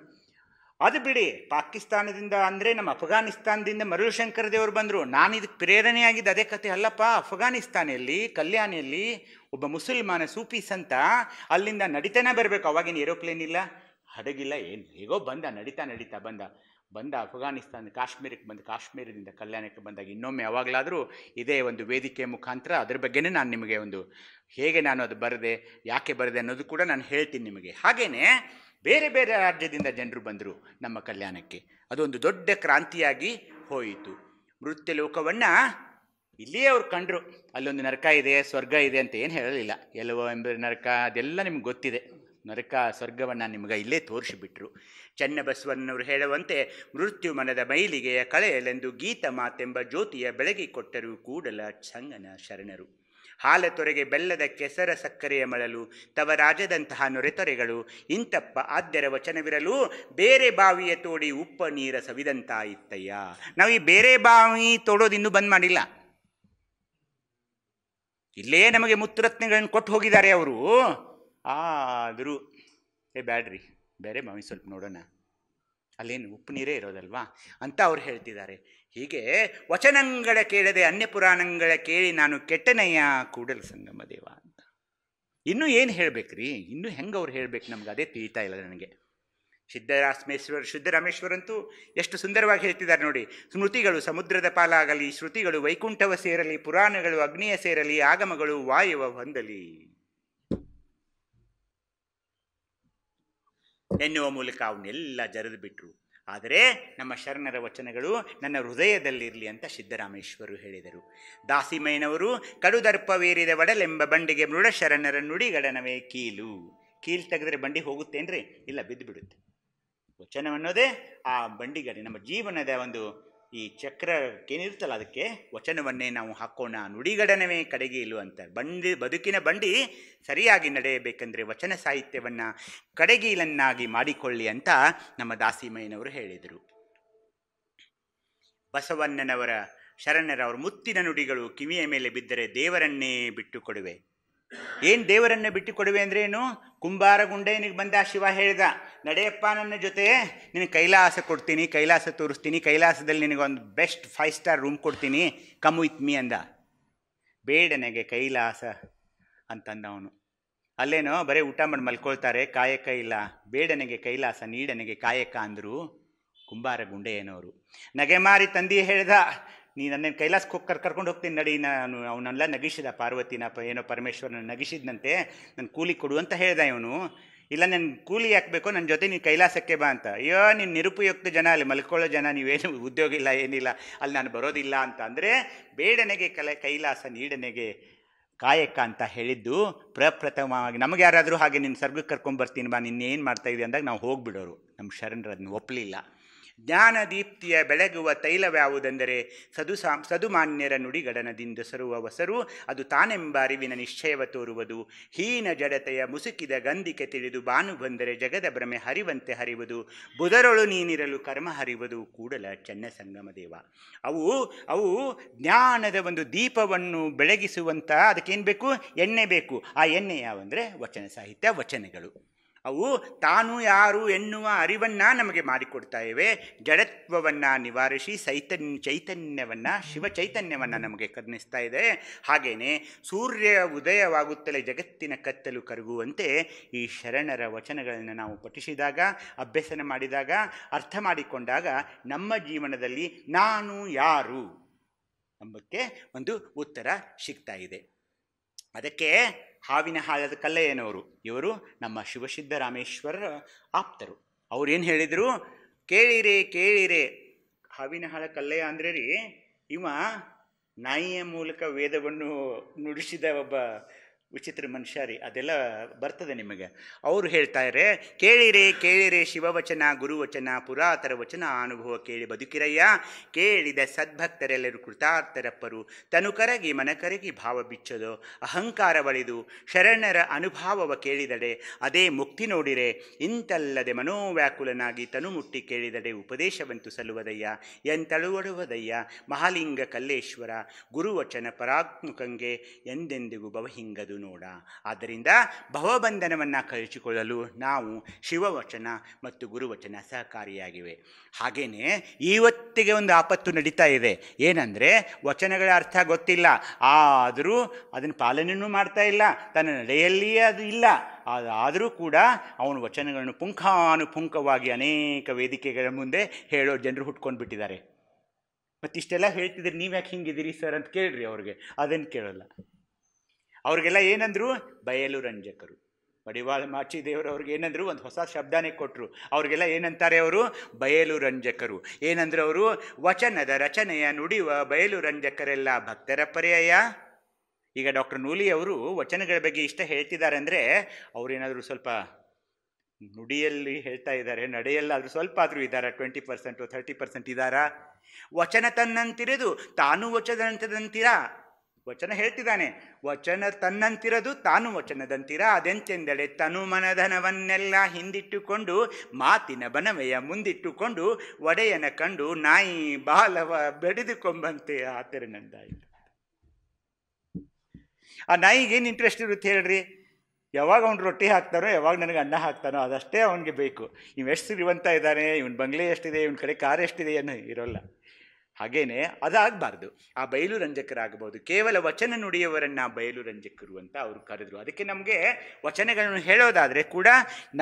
ಅದು ಬಿಡಿ, ಪಾಕಿಸ್ತಾನದಿಂದ ಅಂದರೆ ನಮ್ಮ ಅಫ್ಘಾನಿಸ್ತಾನದಿಂದ ಮರುಳಶಂಕರ ದೇವರು ಬಂದರು. ನಾನು ಇದಕ್ಕೆ ಪ್ರೇರಣೆಯಾಗಿದ್ದು ಅದೇ ಕತೆ ಅಲ್ಲಪ್ಪ. ಅಫ್ಘಾನಿಸ್ತಾನಲ್ಲಿ ಕಲ್ಯಾಣಿಯಲ್ಲಿ ಒಬ್ಬ ಮುಸಲ್ಮಾನ ಸೂಫಿ ಸಂತ ಅಲ್ಲಿಂದ ನಡಿತಾನೆ ಬರಬೇಕು. ಅವಾಗಿನ ಏರೋಪ್ಲೇನ್ ಇಲ್ಲ, ಹಡಗಿಲ್ಲ, ಏನು, ಹೇಗೋ ನಡೀತಾ ಬಂದ ಅಫ್ಘಾನಿಸ್ತಾನ ಕಾಶ್ಮೀರಕ್ಕೆ ಬಂದು, ಕಾಶ್ಮೀರದಿಂದ ಕಲ್ಯಾಣಕ್ಕೆ ಬಂದಾಗ ಇನ್ನೊಮ್ಮೆ ಯಾವಾಗಲಾದರೂ ಇದೇ ಒಂದು ವೇದಿಕೆ ಮುಖಾಂತರ ಅದ್ರ ಬಗ್ಗೆನೇ ನಾನು ನಿಮಗೆ ಒಂದು ಹೇಗೆ ನಾನು ಅದು ಬರೆದೆ, ಯಾಕೆ ಬರೆದೆ ಅನ್ನೋದು ಕೂಡ ನಾನು ಹೇಳ್ತೀನಿ ನಿಮಗೆ. ಹಾಗೆಯೇ ಬೇರೆ ಬೇರೆ ರಾಜ್ಯದಿಂದ ಜನರು ಬಂದರು ನಮ್ಮ ಕಲ್ಯಾಣಕ್ಕೆ. ಅದೊಂದು ದೊಡ್ಡ ಕ್ರಾಂತಿಯಾಗಿ ಹೋಯಿತು. ಮೃತ್ಯು ಲೋಕವನ್ನು ಇಲ್ಲಿಯೇ ಅವ್ರು ಕಂಡರು. ಅಲ್ಲೊಂದು ನರಕ ಇದೆ, ಸ್ವರ್ಗ ಇದೆ ಅಂತ ಏನು ಹೇಳಲಿಲ್ಲ. ಎಲ್ಲವೋ ಎಂಬ ನರಕ ಅದೆಲ್ಲ ನಿಮ್ಗೆ ಗೊತ್ತಿದೆ. ನರಕ ಸ್ವರ್ಗವನ್ನು ನಿಮಗೆ ಇಲ್ಲೇ ತೋರಿಸಿಬಿಟ್ರು. ಚೆನ್ನಬಸವಣ್ಣವರು ಹೇಳುವಂತೆ, ಮೃತ್ಯು ಮನದ ಮೈಲಿಗೆಯ ಕಳೆಯಲೆಂದು ಗೀತ ಮಾತೆಂಬ ಜ್ಯೋತಿಯ ಬೆಳಗಿ ಕೊಟ್ಟರು ಕೂಡಲ ಸಂಗನ ಶರಣರು. ಹಾಲ ತೊರೆಗೆ ಬೆಲ್ಲದ ಕೆಸರ ಸಕ್ಕರೆಯ ಮಳಲು ತವ ರಾಜದಂತಹ ನೊರೆತೊರೆಗಳು ಇಂತಪ್ಪ ಆದ್ಯರ ವಚನವಿರಲು ಬೇರೆ ಬಾವಿಯ ತೋಡಿ ಉಪ್ಪ ನೀರ ಸವಿದಂತಾಯಿತ್ತಯ್ಯ. ನಾವು ಈ ಬೇರೆ ಬಾವಿ ತೋಡೋದು ಇನ್ನೂ ಬಂದ್ ಮಾಡಿಲ್ಲ. ಇಲ್ಲೇ ನಮಗೆ ಮುತ್ತುರತ್ನಗಳನ್ನು ಕೊಟ್ಟು ಹೋಗಿದ್ದಾರೆ ಅವರು. ಆದರೂ ಬ್ಯಾಡ್ರಿ ಬೇರೆ ಮಾವಿ ಸ್ವಲ್ಪ ನೋಡೋಣ, ಅಲ್ಲೇನು ಉಪ್ಪು ನೀರೇ ಇರೋದಲ್ವಾ ಅಂತ ಅವ್ರು ಹೇಳ್ತಿದ್ದಾರೆ. ಹೀಗೆ ವಚನಗಳ ಕೇಳದೆ ಅನ್ಯಪುರಾಣಗಳ ಕೇಳಿ ನಾನು ಕೆಟ್ಟನಯ್ಯ ಕೂಡಲ ಸಂಗಮ ದೇವ ಅಂತ. ಇನ್ನೂ ಏನು ಹೇಳ್ಬೇಕ್ರಿ, ಇನ್ನೂ ಹೆಂಗೆ ಅವ್ರು ಹೇಳ್ಬೇಕು ನಮ್ಗೆ ಅದೇ ತಿಳಿತಾ ಇಲ್ಲ ನನಗೆ. ಸಿದ್ದರಾಮೇಶ್ವರಂತೂ ಎಷ್ಟು ಸುಂದರವಾಗಿ ಹೇಳ್ತಿದ್ದಾರೆ ನೋಡಿ. ಸ್ಮೃತಿಗಳು ಸಮುದ್ರದ ಪಾಲಾಗಲಿ, ಶ್ರುತಿಗಳು ವೈಕುಂಠವ ಸೇರಲಿ, ಪುರಾಣಗಳು ಅಗ್ನಿಯ ಸೇರಲಿ, ಆಗಮಗಳು ವಾಯುವ ಹೊಂದಲಿ ಎನ್ನುವ ಮೂಲಕ ಅವನ್ನೆಲ್ಲ ಜರಿದು ಬಿಟ್ರು. ಆದರೆ ನಮ್ಮ ಶರಣರ ವಚನಗಳು ನನ್ನ ಹೃದಯದಲ್ಲಿರಲಿ ಅಂತ ಸಿದ್ದರಾಮೇಶ್ವರು ಹೇಳಿದರು. ದಾಸಿಮಯ್ಯನವರು ಕಡುದರ್ಪವೇರಿದ ಒಡಲೆಂಬ ಬಂಡಿಗೆ ಮೃಡ ಶರಣರ ನುಡಿಗಡನವೇ ಕೀಲು. ಕೀಲು ತೆಗೆದ್ರೆ ಬಂಡಿ ಹೋಗುತ್ತೇನ್ರಿ? ಇಲ್ಲ, ಬಿದ್ದು ಬಿಡುತ್ತೆ. ವಚನವನ್ನೋದೇ ಆ ಬಂಡಿಗಡೆ, ನಮ್ಮ ಜೀವನದ ಒಂದು ಈ ಚಕ್ರ ಏನಿರುತ್ತಲ್ಲ ಅದಕ್ಕೆ ವಚನವನ್ನೇ ನಾವು ಹಾಕೋಣ. ನುಡಿಗಡನವೇ ಕಡೆಗೀಲು ಅಂತ. ಬದುಕಿನ ಬಂಡಿ ಸರಿಯಾಗಿ ನಡೆಯಬೇಕೆಂದರೆ ವಚನ ಸಾಹಿತ್ಯವನ್ನು ಕಡೆಗೀಲನ್ನಾಗಿ ಮಾಡಿಕೊಳ್ಳಿ ಅಂತ ನಮ್ಮ ದಾಸಿಮಯ್ಯನವರು ಹೇಳಿದರು. ಬಸವಣ್ಣನವರ ಶರಣರವರ ಮುತ್ತಿನ ನುಡಿಗಳು ಕಿವಿಯ ಮೇಲೆ ಬಿದ್ದರೆ ದೇವರನ್ನೇ ಬಿಟ್ಟು ಕೊಡುವೆ. ಏನು ದೇವರನ್ನೇ ಬಿಟ್ಟು ಕೊಡುವೆ ಅಂದ್ರೆ ಏನು? ಕುಂಬಾರ ಗುಂಡಯ್ಯನಿಗೆ ಬಂದ ಶಿವ ಹೇಳ್ದ, ನಡೆಯಪ್ಪ ನನ್ನ ಜೊತೆ, ನಿನಗೆ ಕೈಲಾಸ ಕೊಡ್ತೀನಿ, ಕೈಲಾಸ ತೋರಿಸ್ತೀನಿ, ಕೈಲಾಸದಲ್ಲಿ ನಿನಗೊಂದು ಬೆಸ್ಟ್ 5 ಸ್ಟಾರ್ ರೂಮ್ ಕೊಡ್ತೀನಿ, ಕಮ್ ವಿತ್ ಮೀ ಅಂದ. ಬೇಡನೆಗೆ ಕೈಲಾಸ ಅಂತಂದ ಅವನು. ಅಲ್ಲೇನೋ ಬರೀ ಊಟ ಮಾಡಿ ಮಲ್ಕೊಳ್ತಾರೆ, ಕಾಯಕ ಇಲ್ಲ. ಬೇಡನೆಗೆ ಕೈಲಾಸ, ನೀಡನೆಗೆ ಕಾಯಕ ಅಂದರು ಕುಂಬಾರ ಗುಂಡಯ್ಯನವರು. ನಗೆ ಮಾರಿ ತಂದಿ ಹೇಳ್ದ, ನೀ ನನ್ನ ಕೈಲಾಸಕ್ಕೆ ಕರ್ಕೊಂಡು ಹೋಗ್ತೀನಿ ನಡಿ. ನಾನು ಅವನ್ನೆಲ್ಲ ನಗಿಸಿದ, ಪಾರ್ವತಿನ ಏನೋ ಪರಮೇಶ್ವರನ ನಗಿಸಿದ್ನಂತೆ, ನನ್ನ ಕೂಲಿ ಕೊಡು ಅಂತ ಹೇಳ್ದ ಇವನು. ಇಲ್ಲ, ನನ್ನ ಕೂಲಿ ಹಾಕಬೇಕು, ನನ್ನ ಜೊತೆ ನೀನು ಕೈಲಾಸಕ್ಕೆ ಬಾ ಅಂತ. ಅಯ್ಯೋ, ನೀನು ನಿರುಪಯುಕ್ತ ಜನ, ಅಲ್ಲಿ ಮಲ್ಕೊಳ್ಳೋ ಜನ, ನೀವೇನು ಉದ್ಯೋಗ ಇಲ್ಲ ಏನಿಲ್ಲ, ಅಲ್ಲಿ ನಾನು ಬರೋದಿಲ್ಲ ಅಂತ. ಅಂದರೆ ಬೇಡನೆಗೆ ಕೈಲಾಸ, ನೀಡನೆಗೆ ಕಾಯಕ ಅಂತ ಹೇಳಿದ್ದು ಪ್ರಪ್ರಥಮವಾಗಿ. ನಮಗೆ ಯಾರಾದರೂ ಹಾಗೆ ನಿನ್ನ ಸರ್ಗಕ್ಕೆ ಕರ್ಕೊಂಬರ್ತೀನಿ ಬಾ, ನಿನ್ನೇನು ಮಾಡ್ತಾಯಿದ್ದೆ ಅಂದಾಗ ನಾವು ಹೋಗಿಬಿಡೋರು. ನಮ್ಮ ಶರಣರು ಅದನ್ನು ಒಪ್ಪಲಿಲ್ಲ. ಜ್ಞಾನದೀಪ್ತಿಯ ಬೆಳಗುವ ತೈಲವ್ಯಾವುದೆಂದರೆ ಸದುಮಾನ್ಯರ ನುಡಿಗಡನದಿಂದ ಸರುವ ವಸರು, ಅದು ತಾನೆಂಬ ಅರಿವಿನ ನಿಶ್ಚಯವ ತೋರುವುದು. ಹೀನ ಜಡತೆಯ ಮುಸುಕಿದ ಗಂಧಿಕೆ ತಿಳಿದು ಬಾನು ಬಂದರೆ ಜಗದ ಭ್ರಮೆ ಹರಿವಂತೆ ಹರಿವುದು. ಬುಧರೊಳು ನೀನಿರಲು ಕರ್ಮ ಹರಿವುದು ಕೂಡಲ ಚೆನ್ನ ಸಂಗಮ ದೇವ. ಅವು ಜ್ಞಾನದ ಒಂದು ದೀಪವನ್ನು ಬೆಳಗಿಸುವಂಥ, ಅದಕ್ಕೇನು ಬೇಕು? ಎಣ್ಣೆ ಬೇಕು. ಆ ಎಣ್ಣೆ ಯಾವಂದರೆ ವಚನ ಸಾಹಿತ್ಯ, ವಚನಗಳು. ಅವು ತಾನು ಯಾರು ಎನ್ನುವ ಅರಿವನ್ನು ನಮಗೆ ಮಾಡಿಕೊಡ್ತಾ ಇವೆ. ಜಡತ್ವವನ್ನು ನಿವಾರಿಸಿ ಚೈತನ್ಯವನ್ನು, ಶಿವ ಚೈತನ್ಯವನ್ನು ನಮಗೆ ಕರುಣಿಸ್ತಾ ಇದೆ. ಹಾಗೆಯೇ ಸೂರ್ಯ ಉದಯವಾಗುತ್ತಲೇ ಜಗತ್ತಿನ ಕತ್ತಲು ಕರಗುವಂತೆ ಈ ಶರಣರ ವಚನಗಳನ್ನು ನಾವು ಪಠಿಸಿದಾಗ, ಅಭ್ಯಸನ ಮಾಡಿದಾಗ, ಅರ್ಥ ಮಾಡಿಕೊಂಡಾಗ ನಮ್ಮ ಜೀವನದಲ್ಲಿ ನಾನು ಯಾರು ಎಂಬಕ್ಕೆ ಒಂದು ಉತ್ತರ ಸಿಗ್ತಾ ಇದೆ. ಅದಕ್ಕೆ ಹಾವಿನ ಹಾಳದ ಕಲ್ಲಯ್ಯನವರು, ಇವರು ನಮ್ಮ ಶಿವಸಿದ್ದರಾಮೇಶ್ವರರ ಆಪ್ತರು. ಅವ್ರೇನು ಹೇಳಿದರು? ಕೇಳಿರೆ ಕೇಳಿರೆ. ಹಾವಿನ ಹಾಳ ಕಲ್ಲಯ್ಯ ಅಂದರೆ ರೀ, ಇವ ನಾಯಿಯ ಮೂಲಕ ವೇದವನ್ನು ನುಡಿಸಿದ ಒಬ್ಬ ವಿಚಿತ್ರ ಮನುಷ್ಯ ರೀ. ಅದೆಲ್ಲ ಬರ್ತದೆ ನಿಮಗೆ. ಅವರು ಹೇಳ್ತಾರೆ, ಕೇಳಿರೆ ಕೇಳಿರೆ ಶಿವವಚನ ಗುರುವಚನ ಪುರಾತರ ವಚನ ಅನುಭವ ಕೇಳಿ ಬದುಕಿರಯ್ಯ. ಕೇಳಿದ ಸದ್ಭಕ್ತರೆಲ್ಲರೂ ಕೃತಾರ್ಥರಪ್ಪರು. ತನು ಕರಗಿ ಮನ ಕರಗಿ ಭಾವ ಬಿಚ್ಚದು. ಅಹಂಕಾರ ಬಳಿದು ಶರಣರ ಅನುಭಾವವ ಕೇಳಿದಡೆ ಅದೇ ಮುಕ್ತಿ ನೋಡಿರೆ. ಇಂತಲ್ಲದೆ ಮನೋವ್ಯಾಕುಲನಾಗಿ ತನು ಮುಟ್ಟಿ ಕೇಳಿದಡೆ ಉಪದೇಶವಂತು ಸಲ್ಲುವುದಯ್ಯ. ಎಂತಳುವಡುವುದಯ್ಯ ಮಹಾಲಿಂಗ ಕಲ್ಲೇಶ್ವರ. ಗುರುವಚನ ಪರಾತ್ಮಕಂಗೆ ಎಂದೆಂದಿಗೂ ಭವಹಿಂಗದು ನೋಡ. ಆದ್ದರಿಂದ ಭವಬಂಧನವನ್ನು ಕಳಿಸಿಕೊಳ್ಳಲು ನಾವು ಶಿವವಚನ ಮತ್ತು ಗುರುವಚನ ಸಹಕಾರಿಯಾಗಿವೆ. ಹಾಗೆಯೇ ಇವತ್ತಿಗೆ ಒಂದು ಆಪತ್ತು ನಡೀತಾ ಇದೆ. ಏನಂದರೆ ವಚನಗಳ ಅರ್ಥ ಗೊತ್ತಿಲ್ಲ, ಆದರೂ ಅದನ್ನು ಪಾಲನೆಯೂ ಮಾಡ್ತಾ ಇಲ್ಲ, ತನ್ನ ನಡೆಯಲ್ಲಿಯೇ ಅದು ಇಲ್ಲ. ಆದರೂ ಕೂಡ ಅವನು ವಚನಗಳನ್ನು ಪುಂಖಾನುಪುಂಖವಾಗಿ ಅನೇಕ ವೇದಿಕೆಗಳ ಮುಂದೆ ಹೇಳೋ ಜನರು ಹುಟ್ಕೊಂಡು ಬಿಟ್ಟಿದ್ದಾರೆ. ಮತ್ತಿಷ್ಟೆಲ್ಲ ಹೇಳ್ತಿದ್ರೆ ನೀವು ಯಾಕೆ ಹಿಂಗಿದ್ದೀರಿ ಸರ್ ಅಂತ ಕೇಳ್ರಿ ಅವ್ರಿಗೆ. ಅದನ್ನು ಕೇಳೋಲ್ಲ. ಅವ್ರಿಗೆಲ್ಲ ಏನಂದ್ರು? ಬಯಲು ರಂಜಕರು. ಮಡಿವಾಳ ಮಾಚಿದೇವರು ಅವ್ರಿಗೆ ಏನಂದ್ರು? ಒಂದು ಹೊಸ ಶಬ್ದನೇ ಕೊಟ್ಟರು. ಅವ್ರಿಗೆಲ್ಲ ಏನಂತಾರೆ ಅವರು? ಬಯಲು ರಂಜಕರು. ಏನಂದ್ರು ಅವರು? ವಚನದ ರಚನೆಯ ನುಡಿಯುವ ಬಯಲು ರಂಜಕರೆಲ್ಲ ಭಕ್ತರ ಪರ್ಯಾಯ. ಈಗ ಡಾಕ್ಟರ್ ನೂಲಿ ಅವರು ವಚನಗಳ ಬಗ್ಗೆ ಇಷ್ಟ ಹೇಳ್ತಿದ್ದಾರೆ ಅಂದರೆ ಅವರೇನಾದರೂ ಸ್ವಲ್ಪ ನುಡಿಯಲ್ಲಿ ಹೇಳ್ತಾ ಇದ್ದಾರೆ, ನಡೆಯಲ್ಲಾದರೂ ಸ್ವಲ್ಪ ಆದರೂ ಇದ್ದಾರಾ? 20% 30% ಇದ್ದಾರಾ? ವಚನ ತನ್ನಂತಿರೋದು ತಾನು ವಚನದಂತಿರ. ವಚನ ಹೇಳ್ತಿದ್ದಾನೆ, ವಚನ ತನ್ನಂತಿರದು ತಾನು ವಚನದಂತಿರ. ಅದೆಂತೆಂದಡೆ ತನು ಮನಧನವನ್ನೆಲ್ಲ ಹಿಂದಿಟ್ಟುಕೊಂಡು ಮಾತಿನ ಬನವೆಯ ಮುಂದಿಟ್ಟುಕೊಂಡು ಒಡೆಯನ ಕಂಡು ನಾಯಿ ಬಾಲವ ಬೆಳೆದುಕೊಂಬಂತೆ ಆತರನಂದಾಯಿತು. ಆ ನಾಯಿಗೇನು ಇಂಟ್ರೆಸ್ಟ್ ಇರುತ್ತೆ ಹೇಳ್ರಿ? ಯಾವಾಗ ಅವ್ನು ರೊಟ್ಟಿ ಹಾಕ್ತಾನೋ, ಯಾವಾಗ ನನಗೆ ಅನ್ನ ಹಾಕ್ತಾನೋ ಅದಷ್ಟೇ ಅವನಿಗೆ ಬೇಕು. ಎಷ್ಟು ಶ್ರೀಮಂತ ಇದ್ದಾನೆ, ಇವನ ಬಂಗ್ಲೆ ಎಷ್ಟಿದೆ, ಇವನ ಕಡೆ ಕಾರ್ ಎಷ್ಟಿದೆ ಅನ್ನೋ ಇರೋಲ್ಲ. ಹಾಗೇನೆ ಅದಾಗಬಾರ್ದು. ಆ ಬಯಲು ರಂಜಕರಾಗಬಹುದು. ಕೇವಲ ವಚನ ನುಡಿಯವರನ್ನು ಬಯಲು ರಂಜಕರು ಅಂತ ಅವರು ಕರೆದ್ರು. ಅದಕ್ಕೆ ನಮಗೆ ವಚನಗಳನ್ನು ಹೇಳೋದಾದರೆ ಕೂಡ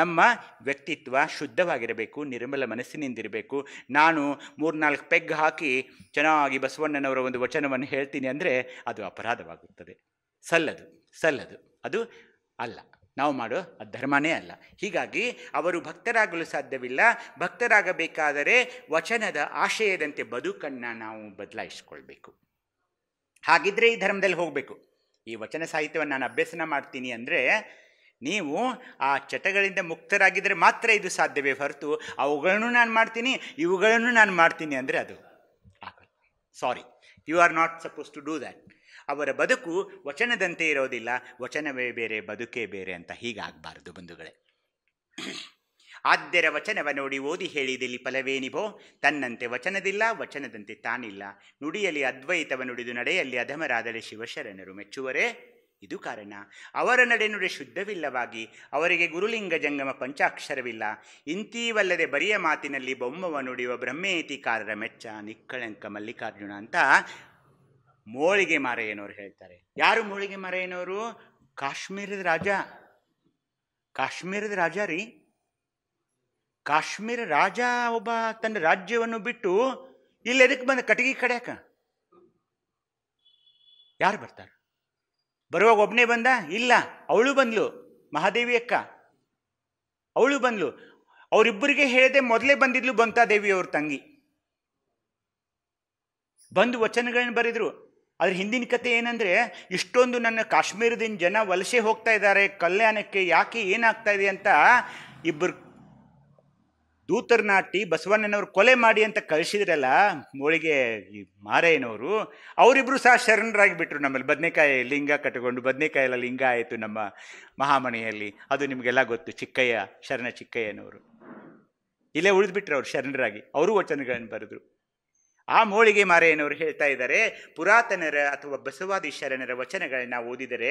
ನಮ್ಮ ವ್ಯಕ್ತಿತ್ವ ಶುದ್ಧವಾಗಿರಬೇಕು, ನಿರ್ಮಲ ಮನಸ್ಸಿನಿಂದಿರಬೇಕು. ನಾನು 3-4 ಪೆಗ್ ಹಾಕಿ ಚೆನ್ನಾಗಿ ಬಸವಣ್ಣನವರ ಒಂದು ವಚನವನ್ನು ಹೇಳ್ತೀನಿ ಅಂದರೆ ಅದು ಅಪರಾಧವಾಗುತ್ತದೆ. ಸಲ್ಲದು. ಅದು ಅಲ್ಲ, ನಾವು ಮಾಡೋ ಅದು ಧರ್ಮನೇ ಅಲ್ಲ. ಹೀಗಾಗಿ ಅವರು ಭಕ್ತರಾಗಲು ಸಾಧ್ಯವಿಲ್ಲ. ಭಕ್ತರಾಗಬೇಕಾದರೆ ವಚನದ ಆಶಯದಂತೆ ಬದುಕನ್ನು ನಾವು ಬದಲಾಯಿಸ್ಕೊಳ್ಬೇಕು. ಹಾಗಿದ್ರೆ ಈ ಧರ್ಮದಲ್ಲಿ ಹೋಗಬೇಕು. ಈ ವಚನ ಸಾಹಿತ್ಯವನ್ನು ನಾನು ಅಭ್ಯಸನ ಮಾಡ್ತೀನಿ ಅಂದರೆ ನೀವು ಆ ಚಟಗಳಿಂದ ಮುಕ್ತರಾಗಿದ್ದರೆ ಮಾತ್ರ ಇದು ಸಾಧ್ಯವೇ ಹೊರತು ಅವುಗಳನ್ನು ನಾನು ಮಾಡ್ತೀನಿ, ಇವುಗಳನ್ನು ನಾನು ಮಾಡ್ತೀನಿ ಅಂದರೆ ಅದು ಆಗಲ್ಲ. Sorry, you are not suppose to do that. ಅವರ ಬದುಕು ವಚನದಂತೆ ಇರೋದಿಲ್ಲ, ವಚನವೇ ಬೇರೆ ಬದುಕೇ ಬೇರೆ ಅಂತ ಹೀಗಾಗಬಾರದು ಬಂಧುಗಳೇ. ಆದ್ಯರ ವಚನವ ನೋಡಿ ಓದಿ ಹೇಳಿದಿಲ್ಲಿ ಫಲವೇನಿಭೋ, ತನ್ನಂತೆ ವಚನದಿಲ್ಲ, ವಚನದಂತೆ ತಾನಿಲ್ಲ. ನುಡಿಯಲ್ಲಿ ಅದ್ವೈತವ ನುಡಿದು ನಡೆಯಲ್ಲಿ ಅಧಮರಾದಳೆ ಶಿವಶರಣರು ಮೆಚ್ಚುವರೇ ಇದು ಕಾರಣ. ಅವರ ನಡೆನುಡಿ ಶುದ್ಧವಿಲ್ಲವಾಗಿ ಅವರಿಗೆ ಗುರುಲಿಂಗ ಜಂಗಮ ಪಂಚಾಕ್ಷರವಿಲ್ಲ. ಇಂತೀವಲ್ಲದೆ ಬರಿಯ ಮಾತಿನಲ್ಲಿ ಬೊಮ್ಮವ ನುಡಿಯುವ ಬ್ರಹ್ಮೇತಿಕಾರರ ಮೆಚ್ಚ ನಿಕ್ಕಳಂಕ ಮಲ್ಲಿಕಾರ್ಜುನ ಅಂತ ಮೋಳಿಗೆ ಮಾರಯ್ಯನವರು ಹೇಳ್ತಾರೆ. ಯಾರು ಮೋಳಿಗೆ ಮಾರಯ್ಯನವರು? ಕಾಶ್ಮೀರದ ರಾಜ ರೀ. ಕಾಶ್ಮೀರ ರಾಜ ಒಬ್ಬ ತನ್ನ ರಾಜ್ಯವನ್ನು ಬಿಟ್ಟು ಇಲ್ಲಿ ಎದಕ್ಕೆ ಬಂದ? ಕಟಗಿ ಕಡ್ಯಾಕ ಯಾರು ಬರ್ತಾರೆ? ಬರುವಾಗ ಒಬ್ಬನೇ ಬಂದ? ಇಲ್ಲ, ಅವಳು ಬಂದ್ಲು, ಮಹಾದೇವಿ ಅಕ್ಕ ಅವಳು ಬಂದ್ಲು. ಅವರಿಬ್ಬರಿಗೆ ಹೇಳದೆ ಮೊದಲೇ ಬಂದಿದ್ಲು ಬಂತಾದೇವಿ ಅವ್ರ ತಂಗಿ. ಬಂದು ವಚನಗಳನ್ನ ಬರೆದ್ರು. ಅದ್ರ ಹಿಂದಿನ ಕತೆ ಏನಂದರೆ, ಇಷ್ಟೊಂದು ನನ್ನ ಕಾಶ್ಮೀರದಿಂದ ಜನ ವಲಸೆ ಹೋಗ್ತಾ ಇದ್ದಾರೆ ಕಲ್ಯಾಣಕ್ಕೆ, ಯಾಕೆ ಏನಾಗ್ತಾ ಇದೆ ಅಂತ ಇಬ್ಬರು ದೂತರನಾಟಿ ಬಸವಣ್ಣನವ್ರು ಕೊಲೆ ಮಾಡಿ ಅಂತ ಕಳಿಸಿದ್ರಲ್ಲ ಮೋಳಿಗೆ ಮಾರಯ್ಯನವರು, ಅವರಿಬ್ಬರು ಸಹ ಶರಣರಾಗಿಬಿಟ್ರು. ನಮ್ಮಲ್ಲಿ ಬದನೆಕಾಯಿ ಲಿಂಗ ಕಟ್ಟಿಕೊಂಡು, ಬದನೆಕಾಯಿ ಎಲ್ಲ ಲಿಂಗ ಆಯಿತು ನಮ್ಮ ಮಹಾಮಣಿಯಲ್ಲಿ. ಅದು ನಿಮಗೆಲ್ಲ ಗೊತ್ತು. ಶರಣ ಚಿಕ್ಕಯ್ಯನವರು ಇಲ್ಲೇ ಉಳಿದ್ಬಿಟ್ರು ಅವ್ರು ಶರಣರಾಗಿ. ಅವರು ವಚನಗಳನ್ನು ಬರೆದ್ರು. ಆ ಮೋಳಿಗೆ ಮಾರಯ್ಯನವರು ಹೇಳ್ತಾ ಇದ್ದಾರೆ, ಪುರಾತನರ ಅಥವಾ ಬಸವಾದಿ ಶರಣರ ವಚನಗಳನ್ನ ಓದಿದರೆ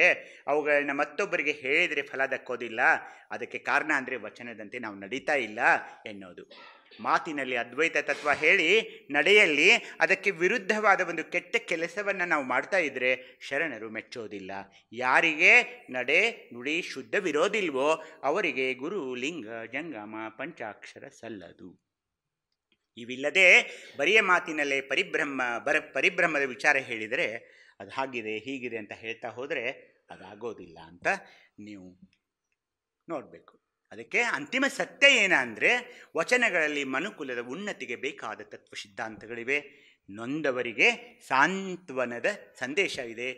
ಅವುಗಳನ್ನ ಮತ್ತೊಬ್ಬರಿಗೆ ಹೇಳಿದರೆ ಫಲ ದಕ್ಕೋದಿಲ್ಲ. ಅದಕ್ಕೆ ಕಾರಣ ಅಂದರೆ ವಚನದಂತೆ ನಾವು ನಡೀತಾ ಇಲ್ಲ ಎನ್ನೋದು. ಮಾತಿನಲ್ಲಿ ಅದ್ವೈತ ತತ್ವ ಹೇಳಿ ನಡೆಯಲ್ಲಿ ಅದಕ್ಕೆ ವಿರುದ್ಧವಾದ ಒಂದು ಕೆಟ್ಟ ಕೆಲಸವನ್ನು ನಾವು ಮಾಡ್ತಾ ಇದ್ದರೆ ಶರಣರು ಮೆಚ್ಚೋದಿಲ್ಲ. ಯಾರಿಗೆ ನಡೆ ನುಡಿ ಶುದ್ಧವಿರೋದಿಲ್ವೋ ಅವರಿಗೆ ಗುರು ಲಿಂಗ ಜಂಗಮ ಪಂಚಾಕ್ಷರ ಸಲ್ಲದು. ಇವಿಲ್ಲದೆ ಬರಿಯ ಮಾತಿನಲ್ಲೇ ಪರಿಭ್ರಮದ ವಿಚಾರ ಹೇಳಿದರೆ ಅದು ಹಾಗಿದೆ ಹೀಗಿದೆ ಅಂತ ಹೇಳ್ತಾ ಹೋದರೆ ಅದಾಗೋದಿಲ್ಲ ಅಂತ ನೀವು ನೋಡಬೇಕು. ಅದಕ್ಕೆ ಅಂತಿಮ ಸತ್ಯ ಏನಂದರೆ, ವಚನಗಳಲ್ಲಿ ಮನುಕುಲದ ಉನ್ನತಿಗೆ ಬೇಕಾದ ತತ್ವ ಸಿದ್ಧಾಂತಗಳಿವೆ. ನೊಂದವರಿಗೆ ಸಾಂತ್ವನದ ಸಂದೇಶ ಇದೆ.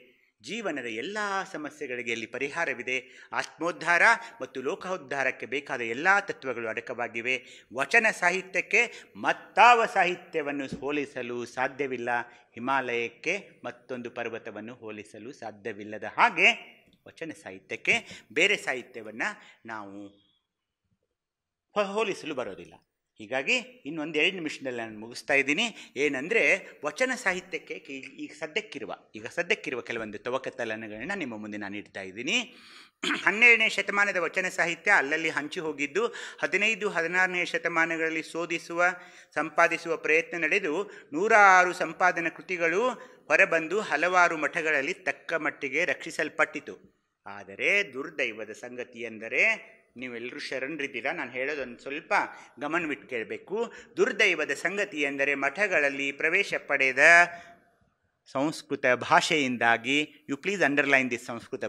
ಜೀವನದ ಎಲ್ಲ ಸಮಸ್ಯೆಗಳಿಗೆ ಇಲ್ಲಿ ಪರಿಹಾರವಿದೆ. ಆತ್ಮೋದ್ಧಾರ ಮತ್ತು ಲೋಕೋದ್ಧಾರಕ್ಕೆ ಬೇಕಾದ ಎಲ್ಲ ತತ್ವಗಳು ಅಡಕವಾಗಿವೆ. ವಚನ ಸಾಹಿತ್ಯಕ್ಕೆ ಮತ್ತಾವ ಸಾಹಿತ್ಯವನ್ನು ಹೋಲಿಸಲು ಸಾಧ್ಯವಿಲ್ಲ. ಹಿಮಾಲಯಕ್ಕೆ ಮತ್ತೊಂದು ಪರ್ವತವನ್ನು ಹೋಲಿಸಲು ಸಾಧ್ಯವಿಲ್ಲದ ಹಾಗೆ ವಚನ ಸಾಹಿತ್ಯಕ್ಕೆ ಬೇರೆ ಸಾಹಿತ್ಯವನ್ನು ನಾವು ಹೋಲಿಸಲು ಬರೋದಿಲ್ಲ. ಹೀಗಾಗಿ ಇನ್ನೊಂದು 2 ನಿಮಿಷದಲ್ಲಿ ನಾನು ಮುಗಿಸ್ತಾ ಇದ್ದೀನಿ. ಏನಂದರೆ, ವಚನ ಸಾಹಿತ್ಯಕ್ಕೆ ಈಗ ಸದ್ಯಕ್ಕಿರುವ ಕೆಲವೊಂದು ತವಕತಲನಗಳನ್ನ ನಿಮ್ಮ ಮುಂದೆ ನಾನು ಇಡ್ತಾ ಇದ್ದೀನಿ. 12ನೇ ಶತಮಾನದ ವಚನ ಸಾಹಿತ್ಯ ಅಲ್ಲಲ್ಲಿ ಹಂಚಿ ಹೋಗಿದ್ದು 15-16ನೇ ಶತಮಾನಗಳಲ್ಲಿ ಸಂಪಾದಿಸುವ ಪ್ರಯತ್ನ ನಡೆದು 106 ಸಂಪಾದನಾ ಕೃತಿಗಳು ಹೊರಬಂದು ಹಲವಾರು ಮಠಗಳಲ್ಲಿ ತಕ್ಕ ಮಟ್ಟಿಗೆ ರಕ್ಷಿಸಲ್ಪಟ್ಟಿತು. ಆದರೆ ದುರ್ದೈವದ ಸಂಗತಿ ಎಂದರೆ, ನೀವೆಲ್ಲರೂ ಶರಣರಿದ್ದೀರಾ, ನಾನು ಹೇಳೋದೊಂದು ಸ್ವಲ್ಪ ಗಮನವಿಟ್ಟು ಕೇಳಬೇಕು. ದುರ್ದೈವದ ಸಂಗತಿ ಎಂದರೆ ಮಠಗಳಲ್ಲಿ ಪ್ರವೇಶ ಪಡೆದ ಸಂಸ್ಕೃತ ಭಾಷೆಯಿಂದಾಗಿ, you please underline this Sanskrit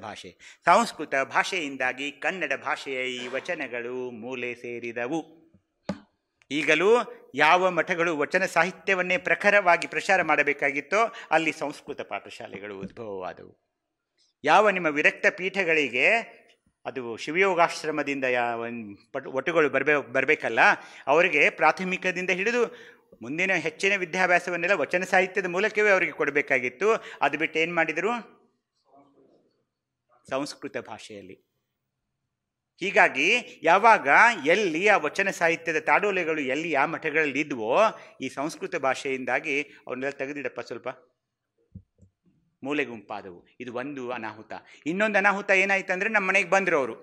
ಭಾಷೆಯಿಂದಾಗಿ ಕನ್ನಡ ಭಾಷೆಯ ಈ ವಚನಗಳು ಮೂಲೆ ಸೇರಿದವು. ಈಗಲೂ ಯಾವ ಮಠಗಳು ವಚನ ಸಾಹಿತ್ಯವನ್ನೇ ಪ್ರಖರವಾಗಿ ಪ್ರಚಾರ ಮಾಡಬೇಕಾಗಿತ್ತೋ ಅಲ್ಲಿ ಸಂಸ್ಕೃತ ಪಾಠಶಾಲೆಗಳು ಉದ್ಭವವಾದವು. ಯಾವ ನಿಮ್ಮ ವಿರಕ್ತ ಪೀಠಗಳಿಗೆ ಅದು ಶಿವಯೋಗಾಶ್ರಮದಿಂದ ಒಟ್ಟುಗಳು ಬರಬೇಕಲ್ಲ, ಅವರಿಗೆ ಪ್ರಾಥಮಿಕದಿಂದ ಹಿಡಿದು ಮುಂದಿನ ಹೆಚ್ಚಿನ ವಿದ್ಯಾಭ್ಯಾಸವನ್ನೆಲ್ಲ ವಚನ ಸಾಹಿತ್ಯದ ಮೂಲಕವೇ ಅವರಿಗೆ ಕೊಡಬೇಕಾಗಿತ್ತು. ಅದು ಬಿಟ್ಟು ಏನು ಮಾಡಿದರು? ಸಂಸ್ಕೃತ ಭಾಷೆಯಲ್ಲಿ. ಹೀಗಾಗಿ ಯಾವಾಗ ಎಲ್ಲಿ ಆ ವಚನ ಸಾಹಿತ್ಯದ ತಾಡೋಲೆಗಳು ಎಲ್ಲಿ ಆ ಮಠಗಳಲ್ಲಿ ಇದ್ವೋ, ಈ ಸಂಸ್ಕೃತ ಭಾಷೆಯಿಂದಾಗಿ ಅವನ್ನೆಲ್ಲ ತೆಗೆದಿಡಪ್ಪ ಸ್ವಲ್ಪ. ಮೂಲೆ ಗುಂಪಾದವು. ಇದು ಒಂದು ಅನಾಹುತ. ಇನ್ನೊಂದು ಅನಾಹುತ ಏನಾಯ್ತಂದರೆ, ನಮ್ಮ ಮನೆಗೆ ಬಂದರು ಅವರು,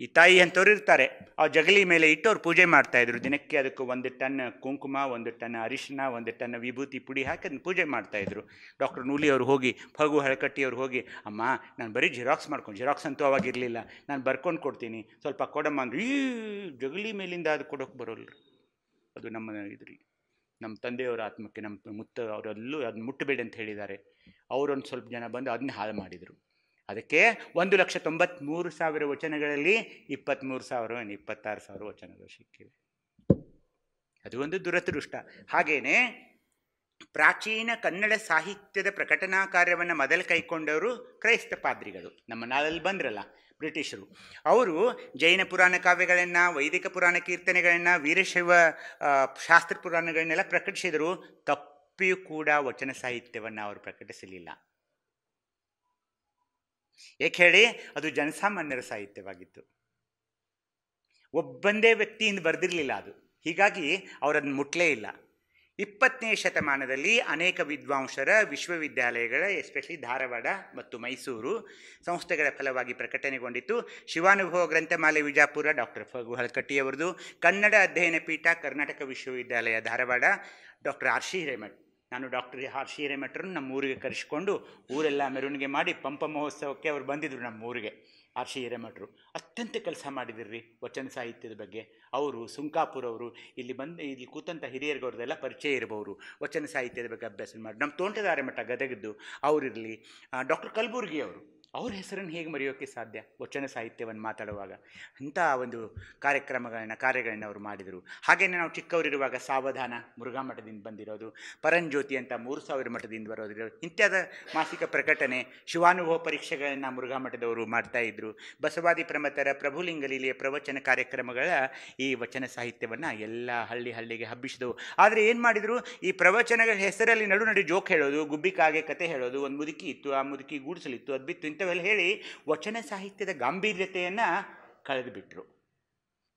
ಈ ತಾಯಿ ಅಂಥವ್ರು ಇರ್ತಾರೆ, ಆ ಜಗಲಿ ಮೇಲೆ ಇಟ್ಟು ಅವ್ರು ಪೂಜೆ ಮಾಡ್ತಾಯಿದ್ರು. ದಿನಕ್ಕೆ ಅದಕ್ಕೆ 1 ಟನ್ ಕುಂಕುಮ, 1 ಟನ್ ಅರಿಶಿನ, 1 ಟನ್ ವಿಭೂತಿ ಪುಡಿ ಹಾಕಿ ಅದನ್ನು ಪೂಜೆ ಮಾಡ್ತಾಯಿದ್ರು. ಡಾಕ್ಟರ್ ನೂಲಿ ಅವ್ರು ಹೋಗಿ, ಫಗು ಹಳಕಟ್ಟಿಯವ್ರು ಹೋಗಿ, ಅಮ್ಮ ನಾನು ಬರೀ ಜಿರಾಕ್ಸ್ ಅಂತೂ ಅವಾಗಿರಲಿಲ್ಲ, ನಾನು ಬರ್ಕೊಂಡು ಕೊಡ್ತೀನಿ, ಸ್ವಲ್ಪ ಕೊಡಮ್ಮ ಅಂದ್ರೆ, ಈ ಜಗಲಿ ಮೇಲಿಂದ ಅದು ಕೊಡೋಕೆ ಬರೋಲ್ಲ. ಅದು ನಮ್ಮ ಇದ್ರಿ, ನಮ್ಮ ತಂದೆಯವರ ಆತ್ಮಕ್ಕೆ, ನಮ್ಮ ಅವರೆಲ್ಲೂ ಅದನ್ನ ಮುಟ್ಟಬೇಡಿ ಅಂತ ಹೇಳಿದ್ದಾರೆ. ಅವರೊಂದು ಸ್ವಲ್ಪ ಜನ ಬಂದು ಅದನ್ನ ಹಾಳು ಮಾಡಿದರು. ಅದಕ್ಕೆ 1,93,000 ವಚನಗಳಲ್ಲಿ 26,000 ವಚನಗಳು ಸಿಕ್ಕಿವೆ. ಅದು ಒಂದು ದುರದೃಷ್ಟ. ಹಾಗೇನೆ ಪ್ರಾಚೀನ ಕನ್ನಡ ಸಾಹಿತ್ಯದ ಪ್ರಕಟನಾ ಕಾರ್ಯವನ್ನು ಮೊದಲು ಕೈಕೊಂಡವರು ಕ್ರೈಸ್ತ ಪಾದ್ರಿಗಳು. ನಮ್ಮ ನಾಳಲ್ಲಿ ಬಂದ್ರಲ್ಲ ಬ್ರಿಟಿಷರು, ಅವರು ಜೈನ ಪುರಾಣ ಕಾವ್ಯಗಳನ್ನು, ವೈದಿಕ ಪುರಾಣ ಕೀರ್ತನೆಗಳನ್ನು, ವೀರಶೈವ ಶಾಸ್ತ್ರ ಪುರಾಣಗಳನ್ನೆಲ್ಲ ಪ್ರಕಟಿಸಿದರು. ತಪ್ಪಿಯೂ ಕೂಡ ವಚನ ಸಾಹಿತ್ಯವನ್ನು ಅವರು ಪ್ರಕಟಿಸಲಿಲ್ಲ. ಏಕೆ ಹೇಳಿ, ಅದು ಜನಸಾಮಾನ್ಯರ ಸಾಹಿತ್ಯವಾಗಿತ್ತು, ಒಬ್ಬಂದೇ ವ್ಯಕ್ತಿಯಿಂದ ಬರೆದಿರಲಿಲ್ಲ ಅದು. ಹೀಗಾಗಿ ಅವರನ್ನು ಮುಟ್ಲೇ ಇಲ್ಲ. 20ನೇ ಶತಮಾನದಲ್ಲಿ ಅನೇಕ ವಿದ್ವಾಂಸರ, ವಿಶ್ವವಿದ್ಯಾಲಯಗಳ, ಎಸ್ಪೆಷಲಿ ಧಾರವಾಡ ಮತ್ತು ಮೈಸೂರು ಸಂಸ್ಥೆಗಳ ಫಲವಾಗಿ ಪ್ರಕಟಣೆಗೊಂಡಿತ್ತು. ಶಿವಾನುಭವ ಗ್ರಂಥಮಾಲೆ ವಿಜಾಪುರ ಡಾಕ್ಟರ್ ಫಗು ಹಳಕಟ್ಟಿಯವರದು. Kannada Adhyayana Peetha Karnataka Vishwavidyalaya Dharwad doctor R C Hiremath. ನಾನು ಡಾಕ್ಟರ್ ಆರ್ ಸಿ ಹಿರೇಮಠರನ್ನು ನಮ್ಮ ಊರಿಗೆ ಕರೆಸಿಕೊಂಡು ಊರೆಲ್ಲ ಮೆರವಣಿಗೆ ಮಾಡಿ ಪಂಪ ಮಹೋತ್ಸವಕ್ಕೆ ಅವರು ಬಂದಿದ್ದರು ನಮ್ಮ ಊರಿಗೆ. ಆರ್ ಸಿ ಹಿರೇಮಠರು ಅತ್ಯಂತ ಕೆಲಸ ಮಾಡಿದಿರ್ರಿ ವಚನ ಸಾಹಿತ್ಯದ ಬಗ್ಗೆ. ಅವರು ಸುಂಕಾಪುರವರು, ಇಲ್ಲಿ ಕೂತಂಥ ಹಿರಿಯರಿಗವ್ರದ್ದೆಲ್ಲ ಪರಿಚಯ ಇರಬಹುದು, ವಚನ ಸಾಹಿತ್ಯದ ಬಗ್ಗೆ ಅಭ್ಯಾಸ ಮಾಡಿ. ನಮ್ಮ ತೋಂಟದಾರ್ಯ ಮಠ ಗದಗದ್ದು ಅವರಿರಲಿ, ಡಾಕ್ಟರ್ ಕಲಬುರ್ಗಿ ಅವರು, ಅವ್ರ ಹೆಸರನ್ನು ಹೇಗೆ ಮರೆಯೋಕ್ಕೆ ಸಾಧ್ಯ ವಚನ ಸಾಹಿತ್ಯವನ್ನು ಮಾತಾಡುವಾಗ. ಅಂಥ ಒಂದು ಕಾರ್ಯಗಳನ್ನು ಅವರು ಮಾಡಿದರು. ಹಾಗೆಯೇ ನಾವು ಚಿಕ್ಕವರಿರುವಾಗ ಸಾವಧಾನ ಮುರುಘಾ ಮಠದಿಂದ ಬಂದಿರೋದು, ಪರಂಜ್ಯೋತಿ ಅಂತ 3,000 ಮಠದಿಂದ ಬರೋದಿರೋದು, ಇಂಥದ ಮಾಸಿಕ ಪ್ರಕಟಣೆ, ಶಿವಾನುಭವ ಪರೀಕ್ಷೆಗಳನ್ನು ಮುರುಘಾ ಮಠದವರು ಮಾಡ್ತಾಯಿದ್ರು. ಬಸವಾದಿ ಪ್ರಮಥರ ಪ್ರಭುಲಿಂಗಲೀಲೆಯ ಪ್ರವಚನ ಕಾರ್ಯಕ್ರಮಗಳ ಈ ವಚನ ಸಾಹಿತ್ಯವನ್ನು ಎಲ್ಲ ಹಳ್ಳಿಗೆ ಹಬ್ಬಿಸಿದವು. ಆದರೆ ಏನು ಮಾಡಿದರು, ಈ ಪ್ರವಚನಗಳ ಹೆಸರಲ್ಲಿ ನಡು ಜೋಕ್ ಹೇಳೋದು, ಗುಬ್ಬಿಕಾಗೆ ಕತೆ ಹೇಳೋದು, ಒಂದು ಮುದುಕಿ ಇತ್ತು, ಆ ಮುದುಕಿ ಗೂಡಿಸಲಿತ್ತು, ಅದು ಬಿತ್ತು, ಇಂಥವೆಲ್ಲ ಹೇಳಿ ವಚನ ಸಾಹಿತ್ಯದ ಗಾಂಭೀರ್ಯತೆಯನ್ನು ಕಳೆದುಬಿಟ್ರು.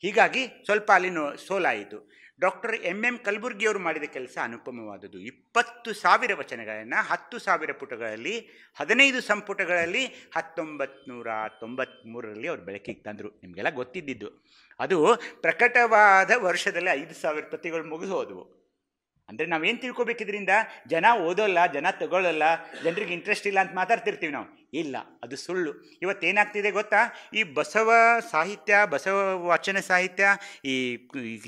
ಹೀಗಾಗಿ ಸ್ವಲ್ಪ ಅಲ್ಲಿ ಸೋಲಾಯಿತು. ಡಾಕ್ಟರ್ ಎಂ ಕಲಬುರ್ಗಿಯವರು ಮಾಡಿದ ಕೆಲಸ ಅನುಪಮವಾದದ್ದು. 20,000 ವಚನಗಳನ್ನು 10,000 ಪುಟಗಳಲ್ಲಿ, 15 ಸಂಪುಟಗಳಲ್ಲಿ 1993ರಲ್ಲಿ ಅವರು ಬೆಳಕಿಗೆ ತಂದರು. ನಿಮಗೆಲ್ಲ ಗೊತ್ತಿದ್ದಿದ್ದು. ಅದು ಪ್ರಕಟವಾದ ವರ್ಷದಲ್ಲಿ 5,000 ಪ್ರತಿಗಳು ಮುಗಿದು ಹೋದವು. ಅಂದರೆ ನಾವೇನು ತಿಳ್ಕೊಬೇಕಿದ್ರಿಂದ, ಜನ ಓದೋಲ್ಲ, ಜನ ತಗೊಳ್ಳಲ್ಲ, ಜನರಿಗೆ ಇಂಟ್ರೆಸ್ಟ್ ಇಲ್ಲ ಅಂತ ಮಾತಾಡ್ತಿರ್ತೀವಿ ನಾವು. ಇಲ್ಲ, ಅದು ಸುಳ್ಳು. ಇವತ್ತೇನಾಗ್ತಿದೆ ಗೊತ್ತಾ, ಈ ಬಸವ ಸಾಹಿತ್ಯ, ಬಸವ ವಚನ ಸಾಹಿತ್ಯ,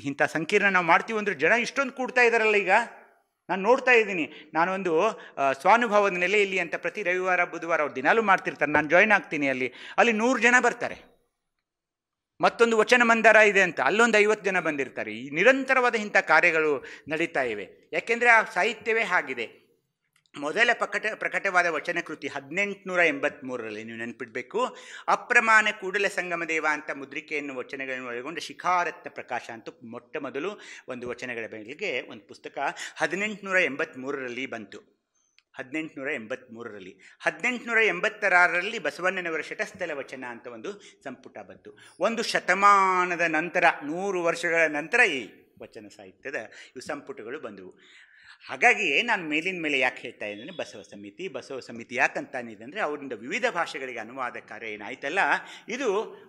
ಇಂಥ ಸಂಕೀರ್ಣ ನಾವು ಮಾಡ್ತೀವಿ ಅಂದ್ರೆ ಜನ ಇಷ್ಟೊಂದು ಕೂಡ್ತಾ ಇದ್ದಾರಲ್ಲ. ಈಗ ನಾನು ನೋಡ್ತಾ ಇದ್ದೀನಿ, ನಾನೊಂದು ಸ್ವಾನುಭವದ ನೆಲೆಯಲ್ಲಿ ಅಂತ ಪ್ರತಿ ರವಿವಾರ ಬುಧವಾರ ಅವ್ರು ದಿನಾಲೂ ಮಾಡ್ತಿರ್ತಾರೆ, ನಾನು ಜಾಯ್ನ್ ಆಗ್ತೀನಿ. ಅಲ್ಲಿ 100 ಜನ ಬರ್ತಾರೆ. ಮತ್ತೊಂದು ವಚನ ಮಂದಾರ ಇದೆ ಅಂತ, ಅಲ್ಲೊಂದು 50 ಜನ ಬಂದಿರ್ತಾರೆ. ಈ ನಿರಂತರವಾದ ಇಂಥ ಕಾರ್ಯಗಳು ನಡೀತಾ ಇವೆ. ಯಾಕೆಂದರೆ ಆ ಸಾಹಿತ್ಯವೇ ಆಗಿದೆ. ಮೊದಲ ಪ್ರಕಟವಾದ ವಚನ ಕೃತಿ 1883ರಲ್ಲಿ, ನೀವು ನೆನಪಿಡಬೇಕು, ಅಪ್ರಮಾಣ ಕೂಡಲ ಸಂಗಮ ದೇವ ಅಂತ ಮುದ್ರಿಕೆಯನ್ನು ವಚನಗಳನ್ನು ಒಳಗೊಂಡ ಶಿಖಾರತ್ನ ಪ್ರಕಾಶ ಅಂತ ಮೊಟ್ಟ ಮೊದಲು ಒಂದು ವಚನಗಳ ಬಗ್ಗೆ ಒಂದು ಪುಸ್ತಕ 1883ರಲ್ಲಿ ಬಂತು. 1883ರಲ್ಲಿ 1886ರಲ್ಲಿ ಬಸವಣ್ಣನವರ ಶಟಸ್ಥಲ ವಚನ ಅಂತ ಒಂದು ಸಂಪುಟ ಬಂತು. ಒಂದು ಶತಮಾನದ ನಂತರ, 100 ವರ್ಷಗಳ ನಂತರ ಈ ವಚನ ಸಾಹಿತ್ಯದ ಇವು ಸಂಪುಟಗಳು ಬಂದವು. ಹಾಗಾಗಿಯೇ ನಾನು ಮೇಲಿನ ಮೇಲೆ ಯಾಕೆ ಹೇಳ್ತಾ ಇದ್ದೇನೆ, ಬಸವ ಸಮಿತಿ ಯಾಕಂತಾನಿದೆ ಅಂದರೆ, ಅವರಿಂದ ವಿವಿಧ ಭಾಷೆಗಳಿಗೆ ಅನುವಾದ ಕಾರ್ಯ ಏನಾಯ್ತಲ್ಲ, ಇದು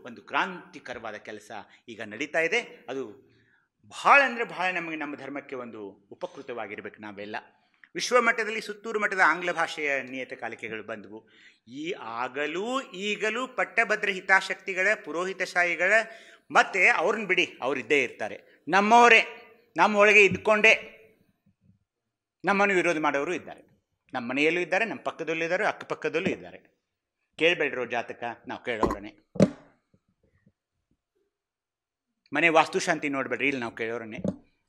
ಒಂದು ಕ್ರಾಂತಿಕರವಾದ ಕೆಲಸ ಈಗ ನಡೀತಾ ಇದೆ. ಅದು ಭಾಳ ಅಂದರೆ ಭಾಳ ನಮಗೆ, ನಮ್ಮ ಧರ್ಮಕ್ಕೆ ಒಂದು ಉಪಕೃತವಾಗಿರ್ಬೇಕು ನಾವೆಲ್ಲ. ವಿಶ್ವಮಟ್ಟದಲ್ಲಿ ಸುತ್ತೂರು ಮಟ್ಟದ ಆಂಗ್ಲ ಭಾಷೆಯ ನಿಯತಕಾಲಿಕೆಗಳು ಬಂದವು. ಈಗಲೂ ಪಟ್ಟಭದ್ರ ಹಿತಾಸಕ್ತಿಗಳ, ಪುರೋಹಿತಶಾಹಿಗಳ, ಮತ್ತು ಅವ್ರನ್ನ ಬಿಡಿ, ಅವರಿದ್ದೇ ಇರ್ತಾರೆ, ನಮ್ಮವರೇ, ನಮ್ಮ ಒಳಗೆ ಇದ್ಕೊಂಡೇ ನಮ್ಮನ್ನು ವಿರೋಧ ಮಾಡೋರು ಇದ್ದಾರೆ. ನಮ್ಮ ಮನೆಯಲ್ಲೂ ಇದ್ದಾರೆ, ನಮ್ಮ ಪಕ್ಕದಲ್ಲೂ ಇದ್ದಾರೆ, ಅಕ್ಕಪಕ್ಕದಲ್ಲೂ ಇದ್ದಾರೆ. ಕೇಳಬೇಡ್ರೋ ಜಾತಕ, ನಾವು ಕೇಳೋರನೇ. ಮನೆ ವಾಸ್ತುಶಾಂತಿ ನೋಡಬೇಡ್ರಿ, ಇಲ್ಲಿ ನಾವು ಕೇಳೋರನ್ನೇ.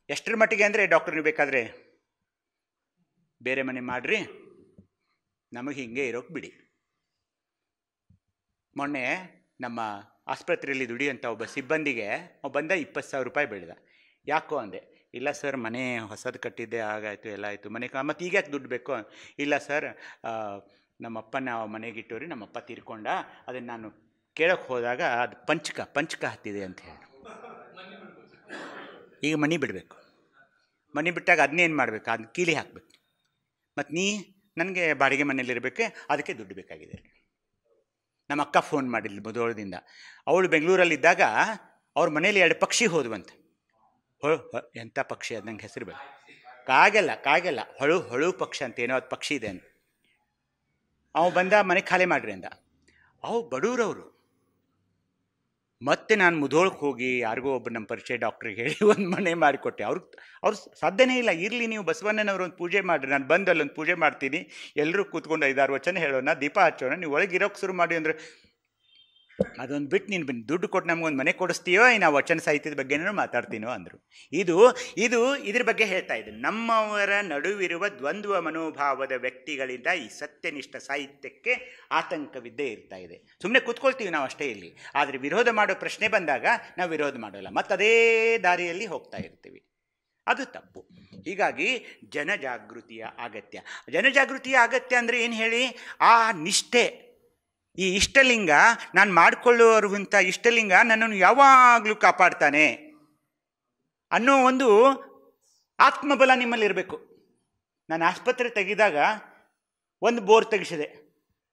ಎಷ್ಟರ ಮಟ್ಟಿಗೆ ಅಂದರೆ, ಡಾಕ್ಟರ್ ನೀವು ಬೇಕಾದರೆ ಬೇರೆ ಮನೆ ಮಾಡಿರಿ, ನಮಗೆ ಹಿಂಗೆ ಇರೋಕ್ಕೆ ಬಿಡಿ. ಮೊನ್ನೆ ನಮ್ಮ ಆಸ್ಪತ್ರೆಯಲ್ಲಿ ದುಡಿಯೋಂಥ ಒಬ್ಬ ಸಿಬ್ಬಂದಿಗೆ ಬಂದ 20,000 ರೂಪಾಯಿ ಬೆಳೆದ. ಯಾಕೋ ಅಂದೆ. ಇಲ್ಲ ಸರ್, ಮನೆ ಹೊಸದು ಕಟ್ಟಿದ್ದೆ, ಆಗಾಯಿತು, ಎಲ್ಲ ಆಯಿತು, ಮನೆ ಮತ್ತು ಈಗ ಯಾಕೆ ದುಡ್ಡು ಬೇಕು? ಇಲ್ಲ ಸರ್, ನಮ್ಮಪ್ಪನ ಮನೆಗಿಟ್ಟವ್ರಿ, ನಮ್ಮಪ್ಪ ತೀರ್ಕೊಂಡ, ಅದನ್ನು ನಾನು ಕೇಳೋಕ್ಕೆ ಹೋದಾಗ ಅದು ಪಂಚಕ ಹತ್ತಿದೆ ಅಂತ ಹೇಳಿ. ಈಗ ಮನೆ ಬಿಡಬೇಕು. ಮನೆ ಬಿಟ್ಟಾಗ ಅದನ್ನೇನು ಮಾಡಬೇಕು? ಅದನ್ನ ಕೀಲಿ ಹಾಕಬೇಕು. ಮತ್ತು ನನಗೆ ಬಾಡಿಗೆ ಮನೇಲಿರಬೇಕು, ಅದಕ್ಕೆ ದುಡ್ಡು ಬೇಕಾಗಿದೆ. ನಮ್ಮ ಅಕ್ಕ ಫೋನ್ ಮಾಡಿದ್ಲು ಮುಧೋಳದಿಂದ. ಅವಳು ಬೆಂಗಳೂರಲ್ಲಿದ್ದಾಗ ಅವ್ರ ಮನೇಲಿ 2 ಪಕ್ಷಿ ಹೋದ್ವಂತೆ. ಎಂಥ ಪಕ್ಷಿ ಅದು ನಂಗೆ ಹೆಸರು ಬೇಕು, ಕಾಗೆಲ್ಲ ಹೊಳು ಪಕ್ಷಿ ಅಂತ ಏನೋ ಅದು ಪಕ್ಷಿ ಇದೆ ಅಂತ. ಅವು ಬಂದ ಮನೆ ಖಾಲಿ ಮಾಡ್ರಿ ಅಂದ. ಅವು ಬಡವ್ರವರು. ಮತ್ತೆ ನಾನು ಮುಧೋಳಕ್ಕೆ ಹೋಗಿ ಯಾರಿಗೋ ಒಬ್ಬರು ನಮ್ಮ ಪರಿಚಯ ಡಾಕ್ಟ್ರಿಗೆ ಹೇಳಿ ಒಂದು ಮನೆ ಮಾಡಿಕೊಟ್ಟೆ. ಅವ್ರು ಸಾಧ್ಯನೇ ಇಲ್ಲ, ಇರಲಿ ನೀವು ಬಸವಣ್ಣನವ್ರು ಒಂದು ಪೂಜೆ ಮಾಡಿರಿ, ನಾನು ಬಂದು ಅಲ್ಲೊಂದು ಪೂಜೆ ಮಾಡ್ತೀನಿ, ಎಲ್ಲರೂ ಕೂತ್ಕೊಂಡು 5-6 ವಚನ ಹೇಳೋಣ, ದೀಪ ಹಚ್ಚೋಣ, ನೀವು ಒಳಗೆ ಇರೋಕ್ಕೆ ಶುರು ಮಾಡಿ ಅಂದರೆ ಅದೊಂದು ಬಿಟ್ಟು ನೀನು ದುಡ್ಡು ಕೊಟ್ಟು ನಮಗೊಂದು ಮನೆ ಕೊಡಿಸ್ತೀಯೋ, ನಾವು ವಚನ ಸಾಹಿತ್ಯದ ಬಗ್ಗೆನೂ ಮಾತಾಡ್ತೀನೋ ಅಂದರು. ಇದು ಇದ್ರ ಬಗ್ಗೆ ಹೇಳ್ತಾ ಇದ್ದೀನಿ. ನಮ್ಮವರ ನಡುವಿರುವ ದ್ವಂದ್ವ ಮನೋಭಾವದ ವ್ಯಕ್ತಿಗಳಿಂದ ಈ ಸತ್ಯನಿಷ್ಠ ಸಾಹಿತ್ಯಕ್ಕೆ ಆತಂಕವಿದ್ದೇ ಇರ್ತಾ ಇದೆ. ಸುಮ್ಮನೆ ಕೂತ್ಕೊಳ್ತೀವಿ ನಾವು ಅಷ್ಟೇ ಇಲ್ಲಿ, ಆದರೆ ವಿರೋಧ ಮಾಡೋ ಪ್ರಶ್ನೆ ಬಂದಾಗ ನಾವು ವಿರೋಧ ಮಾಡೋಲ್ಲ, ಮತ್ತು ಅದೇ ದಾರಿಯಲ್ಲಿ ಹೋಗ್ತಾ ಇರ್ತೀವಿ. ಅದು ತಪ್ಪು. ಹೀಗಾಗಿ ಜನಜಾಗೃತಿಯ ಅಗತ್ಯ ಅಂದರೆ ಏನು ಹೇಳಿ, ಆ ನಿಷ್ಠೆ, ಈ ಇಷ್ಟಲಿಂಗ ನಾನು ಮಾಡಿಕೊಳ್ಳುವವರಿಗಿಂತ ಇಷ್ಟಲಿಂಗ ನನ್ನನ್ನು ಯಾವಾಗಲೂ ಕಾಪಾಡ್ತಾನೆ ಅನ್ನೋ ಒಂದು ಆತ್ಮಬಲ ನಿಮ್ಮಲ್ಲಿರಬೇಕು. ನಾನು ಆಸ್ಪತ್ರೆ ತೆಗೆದಾಗ ಒಂದು ಬೋರ್ ತೆಗಿಸಿದೆ,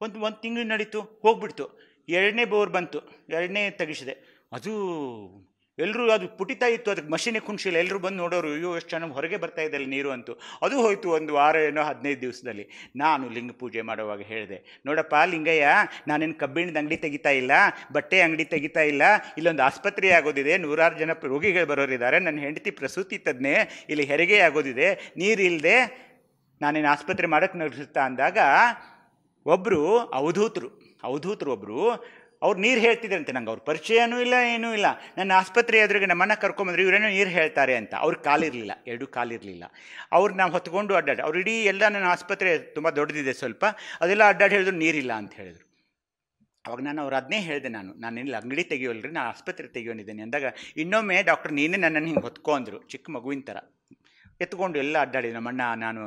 ಒಂದು ತಿಂಗಳು ನಡೀತು, ಹೋಗ್ಬಿಡ್ತು. 2ನೇ ಬೋರ್ ಬಂತು, 2ನೇ ತೆಗಿಸಿದೆ. ಅದು ಎಲ್ಲರೂ ಅದು ಪುಟಿತಾ ಇತ್ತು, ಅದಕ್ಕೆ ಮಷೀನೇ ಕುಣಿಸಿಲ್ಲ. ಎಲ್ಲರೂ ಬಂದು ನೋಡೋರು, ಅಯ್ಯೋ ಎಷ್ಟು ಚೆನ್ನಾಗಿ ಹೊರಗೆ ಬರ್ತಾ ಇದ್ದಲ್ಲ ನೀರು ಅಂತೂ. ಅದು ಹೋಯಿತು 1 ವಾರ ಏನೋ 15 ದಿವಸದಲ್ಲಿ. ನಾನು ಲಿಂಗ ಪೂಜೆ ಮಾಡುವಾಗ ಹೇಳಿದೆ, ನೋಡಪ್ಪ ಲಿಂಗಯ್ಯ, ನಾನೇನು ಕಬ್ಬಿಣದ ಅಂಗಡಿ ತೆಗಿತಾ ಇಲ್ಲ, ಬಟ್ಟೆ ಅಂಗಡಿ ತೆಗಿತಾ ಇಲ್ಲ, ಇಲ್ಲೊಂದು ಆಸ್ಪತ್ರೆ ಆಗೋದಿದೆ, 100 ಜನ ರೋಗಿಗಳು ಬರೋರಿದ್ದಾರೆ, ನನ್ನ ಹೆಂಡತಿ ಪ್ರಸೂತಿ ತಜ್ಞೆ, ಇಲ್ಲಿ ಹೆರಿಗೆ ಆಗೋದಿದೆ, ನೀರಿಲ್ಲದೆ ನಾನೇನು ಆಸ್ಪತ್ರೆ ಮಾಡೋಕ್ಕೆ ನಡೆಸುತ್ತಾ ಅಂದಾಗ ಒಬ್ಬರು ಅವಧೂತರು ಒಬ್ಬರು ಅವ್ರು ನೀರು ಹೇಳ್ತಿದ್ರಂತೆ. ನಂಗೆ ಅವ್ರ ಪರಿಚಯನೂ ಇಲ್ಲ, ಏನೂ ಇಲ್ಲ. ನನ್ನ ಆಸ್ಪತ್ರೆ ಎದುರಿಗೆ ನಮ್ಮನ್ನು ಕರ್ಕೊಂಬಂದ್ರೆ ಇವರೇನೋ ನೀರು ಹೇಳ್ತಾರೆ ಅಂತ. ಅವ್ರ ಕಾಲಿರಲಿಲ್ಲ, 2 ಕಾಲಿರಲಿಲ್ಲ. ಅವ್ರು ನಾವು ಹೊತ್ಕೊಂಡು ಅವ್ರು ಇಡೀ ಎಲ್ಲ, ನನ್ನ ಆಸ್ಪತ್ರೆ ತುಂಬ ದೊಡ್ಡದಿದೆ ಸ್ವಲ್ಪ, ಅದೆಲ್ಲ ಹೇಳಿದ್ರು ನೀರಿಲ್ಲ ಅಂತ ಹೇಳಿದ್ರು. ಅವಾಗ ನಾನು ಅವ್ರು ಅದನ್ನೇ ಹೇಳಿದೆ, ನಾನೆಲ್ಲ ಅಂಗಡಿ ತೆಗಿಯೋಲ್ರಿ, ನಾನು ಆಸ್ಪತ್ರೆ ತೆಗಿಯೋನಿದ್ದೇನೆ ಅಂದಾಗ, ಇನ್ನೊಮ್ಮೆ ಡಾಕ್ಟರ್ ನೀನೇ ನನ್ನನ್ನು ಹಿಂಗೆ ಹೊತ್ಕೊ ಅಂದರು, ಚಿಕ್ಕ ಮಗುವಿನ ಥರ ಎತ್ಕೊಂಡು ಎಲ್ಲ ಅಡ್ಡಾಡಿದ್ರು. ನಮ್ಮಣ್ಣ ನಾನು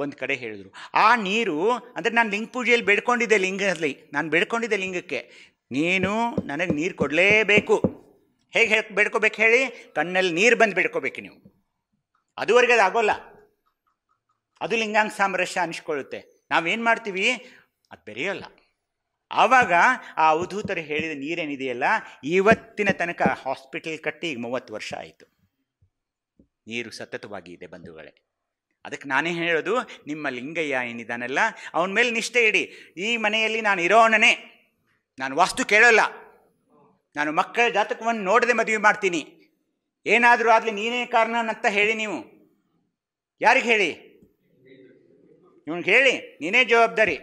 ಒಂದು ಕಡೆ ಹೇಳಿದ್ರು, ಆ ನೀರು ಅಂದರೆ ನಾನು ಲಿಂಗ ಪೂಜೆಯಲ್ಲಿ ಬೇಡ್ಕೊಂಡಿದ್ದೆ, ಲಿಂಗಕ್ಕೆ ನೀನು ನನಗೆ ನೀರು ಕೊಡಲೇಬೇಕು. ಹೇಗೆ ಬೇಡ್ಕೋಬೇಕು ಹೇಳಿ, ಕಣ್ಣಲ್ಲಿ ನೀರು ಬಂದು ಬೇಡ್ಕೋಬೇಕು ನೀವು. ಅದುವರೆಗೆ ಅದು ಆಗೋಲ್ಲ, ಅದು ಲಿಂಗಾಂಗ ಸಾಮರಸ್ಯ ಅನಿಸ್ಕೊಳ್ಳುತ್ತೆ. ನಾವೇನು ಮಾಡ್ತೀವಿ, ಅದು ಬೆರೆಯೋಲ್ಲ. ಆವಾಗ ಆ ಅವಧೂತರು ಹೇಳಿದ ನೀರೇನಿದೆಯಲ್ಲ, ಇವತ್ತಿನ ತನಕ ಹಾಸ್ಪಿಟಲ್ ಕಟ್ಟಿ ಈಗ 30 ವರ್ಷ ಆಯಿತು. ನೀರು ಸತತವಾಗಿ ಇದೆ ಬಂಧುಗಳೇ. ಅದಕ್ಕೆ ನಾನೇ ಹೇಳೋದು, ನಿಮ್ಮ ಲಿಂಗಯ್ಯ ಏನಿದ್ದಾನಲ್ಲ, ಅವನ ಮೇಲೆ ನಿಷ್ಠೆ ಇಡಿ. ಈ ಮನೆಯಲ್ಲಿ ನಾನು ಇರೋಣನೇ, ನಾನು ವಾಸ್ತು ಕೇಳೋಲ್ಲ, ನಾನು ಮಕ್ಕಳ ಜಾತಕವನ್ನು ನೋಡದೆ ಮದುವೆ ಮಾಡ್ತೀನಿ, ಏನಾದರೂ ಆಗಲಿ ನೀನೇ ಕಾರಣ ಅಂತ ಹೇಳಿ. ನೀವು ಯಾರಿಗೆ ಹೇಳಿ? ಇವನಿಗೆ ಹೇಳಿ, ನೀನೇ ಜವಾಬ್ದಾರಿ.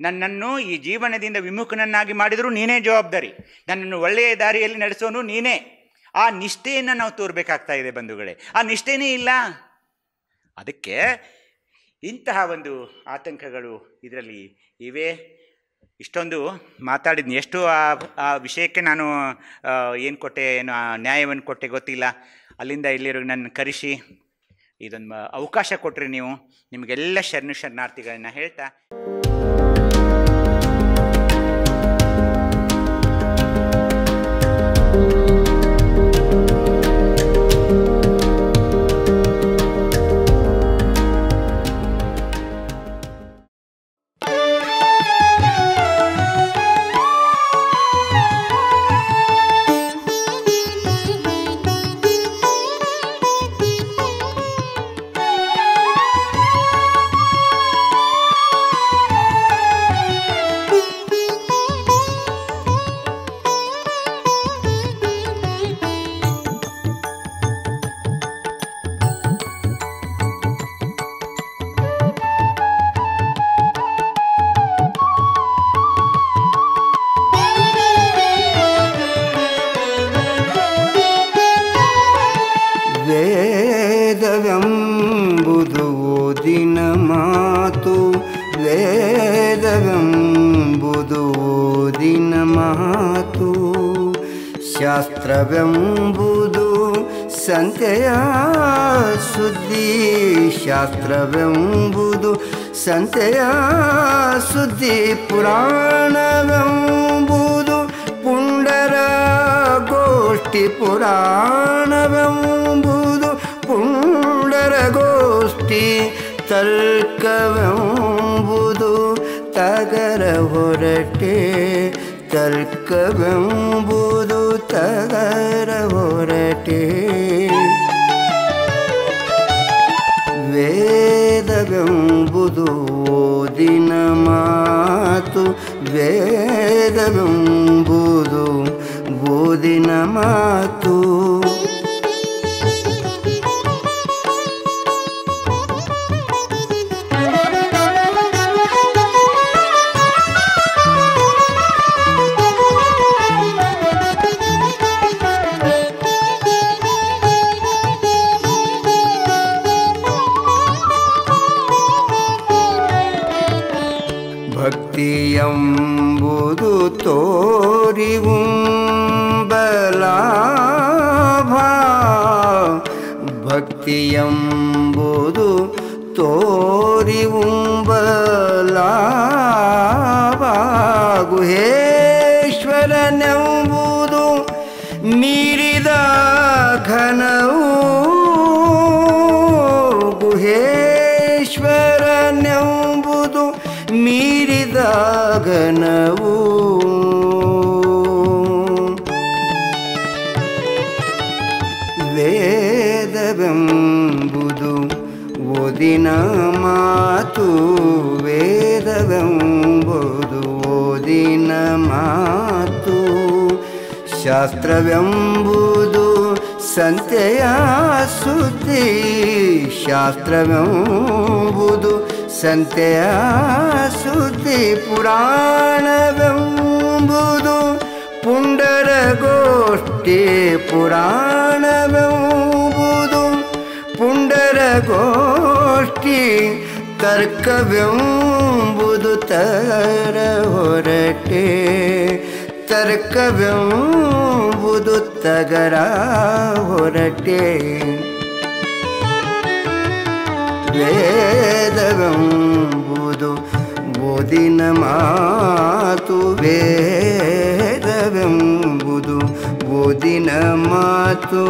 ನನ್ನನ್ನು ಈ ಜೀವನದಿಂದ ವಿಮುಖನನ್ನಾಗಿ ಮಾಡಿದರೂ ನೀನೇ ಜವಾಬ್ದಾರಿ, ನನ್ನನ್ನು ಒಳ್ಳೆಯ ದಾರಿಯಲ್ಲಿ ನಡೆಸೋನು ನೀನೇ. ಆ ನಿಷ್ಠೆಯನ್ನು ನಾವು ತೋರಬೇಕಾಗ್ತಾ ಇದೆ ಬಂಧುಗಳೇ. ಆ ನಿಷ್ಠೆನೇ ಇಲ್ಲ. ಅದಕ್ಕೆ ಇಂತಹ ಒಂದು ಆತಂಕಗಳು ಇದರಲ್ಲಿ ಇವೆ. ಇಷ್ಟೊಂದು ಮಾತಾಡಿದ್ನಿ, ಎಷ್ಟು ಆ ವಿಷಯಕ್ಕೆ ನಾನು ಏನು ಕೊಟ್ಟೆ, ಏನು ನ್ಯಾಯವನ್ನು ಕೊಟ್ಟೆ ಗೊತ್ತಿಲ್ಲ. ಅಲ್ಲಿಂದ ಇಲ್ಲಿರೋ ನನ್ನ ಕರೆಸಿ ಇದೊಂದು ಅವಕಾಶ ಕೊಟ್ಟರೆ ನೀವು, ನಿಮಗೆಲ್ಲ ಶರಣಾರ್ಥಿಗಳನ್ನ ಹೇಳ್ತಾ ವೇದವೆಂಬುದು ಓದಿನ ಮಾತು, ವೇದವೆಂಬುದು ಓದಿನ ಮಾತು, ಶಾಸ್ತ್ರವೆಂಬುದು ಸಂತೆಯ ಸುದ್ದಿ, ಶಾಸ್ತ್ರವೆಂಬುದು ಸಂತೆಯ ಸುದ್ದಿ, ಪುರಾಣವೆಂಬುದು ಪುಂಡರ ಗೋಷ್ಠಿ, ಪುರಾಣವೆಂಬುದು ಪುಂಡರ ಗೋಷ್ಠಿ, ತರ್ಕವೆಂಬುದು ವೇದವೆಂಬುದು ತಗರ ಹೊರಟೆ ತರ್ಕವೆಂಬುದು ತಗರ ಹೊರಟೆ ವೇದವೆಂಬುದು ಓದಿನ ಮಾತು ವೇದವೆಂಬುದು ಓದಿನ ಮಾತು ಭಕ್ತಿಯೆಂಬುದು ತೋರಿವುಂಬಲಾಭ ಭಕ್ತಿಯೆಂಬುದು ತೋರಿವುಂಬಲಾಭ ಗುಹೇಶ್ವರನೆಂಬುದು ಮೀರಿದ ಘನವು ಗುಹೇಶ್ವರನೆಂಬುದು ಮೀರಿದ ಘನವು ವೇದವೆಂಬುದು ಓದಿನ ಮಾತು ವೇದವೆಂಬುದು ಓದಿನ ಮಾತು ಶಾಸ್ತ್ರವೆಂಬುದು ಸಂತೆಯ ಸುದ್ದಿ ಶಾಸ್ತ್ರವೆಂಬುದು ಸಂತೆಯ ಸುದ್ದಿ ಪುರಾಣವೆಂಬುದು ಪುಂಡರಗೋಷ್ಠಿ ಪುರಾಣವೆಂಬುದು ಪುಂಡರಗೋಷ್ಠಿ ತರ್ಕವೆಂಬುದು ತಗರ ಹೊರಟೆ ತರ್ಕವೆಂಬುದು ತಗರ ಹೊರಟೆ ವೇದವೆಂಬುದು ಓದಿನ ಮಾತು ವೇದವೆಂಬುದು ಓದಿನ ಮಾತು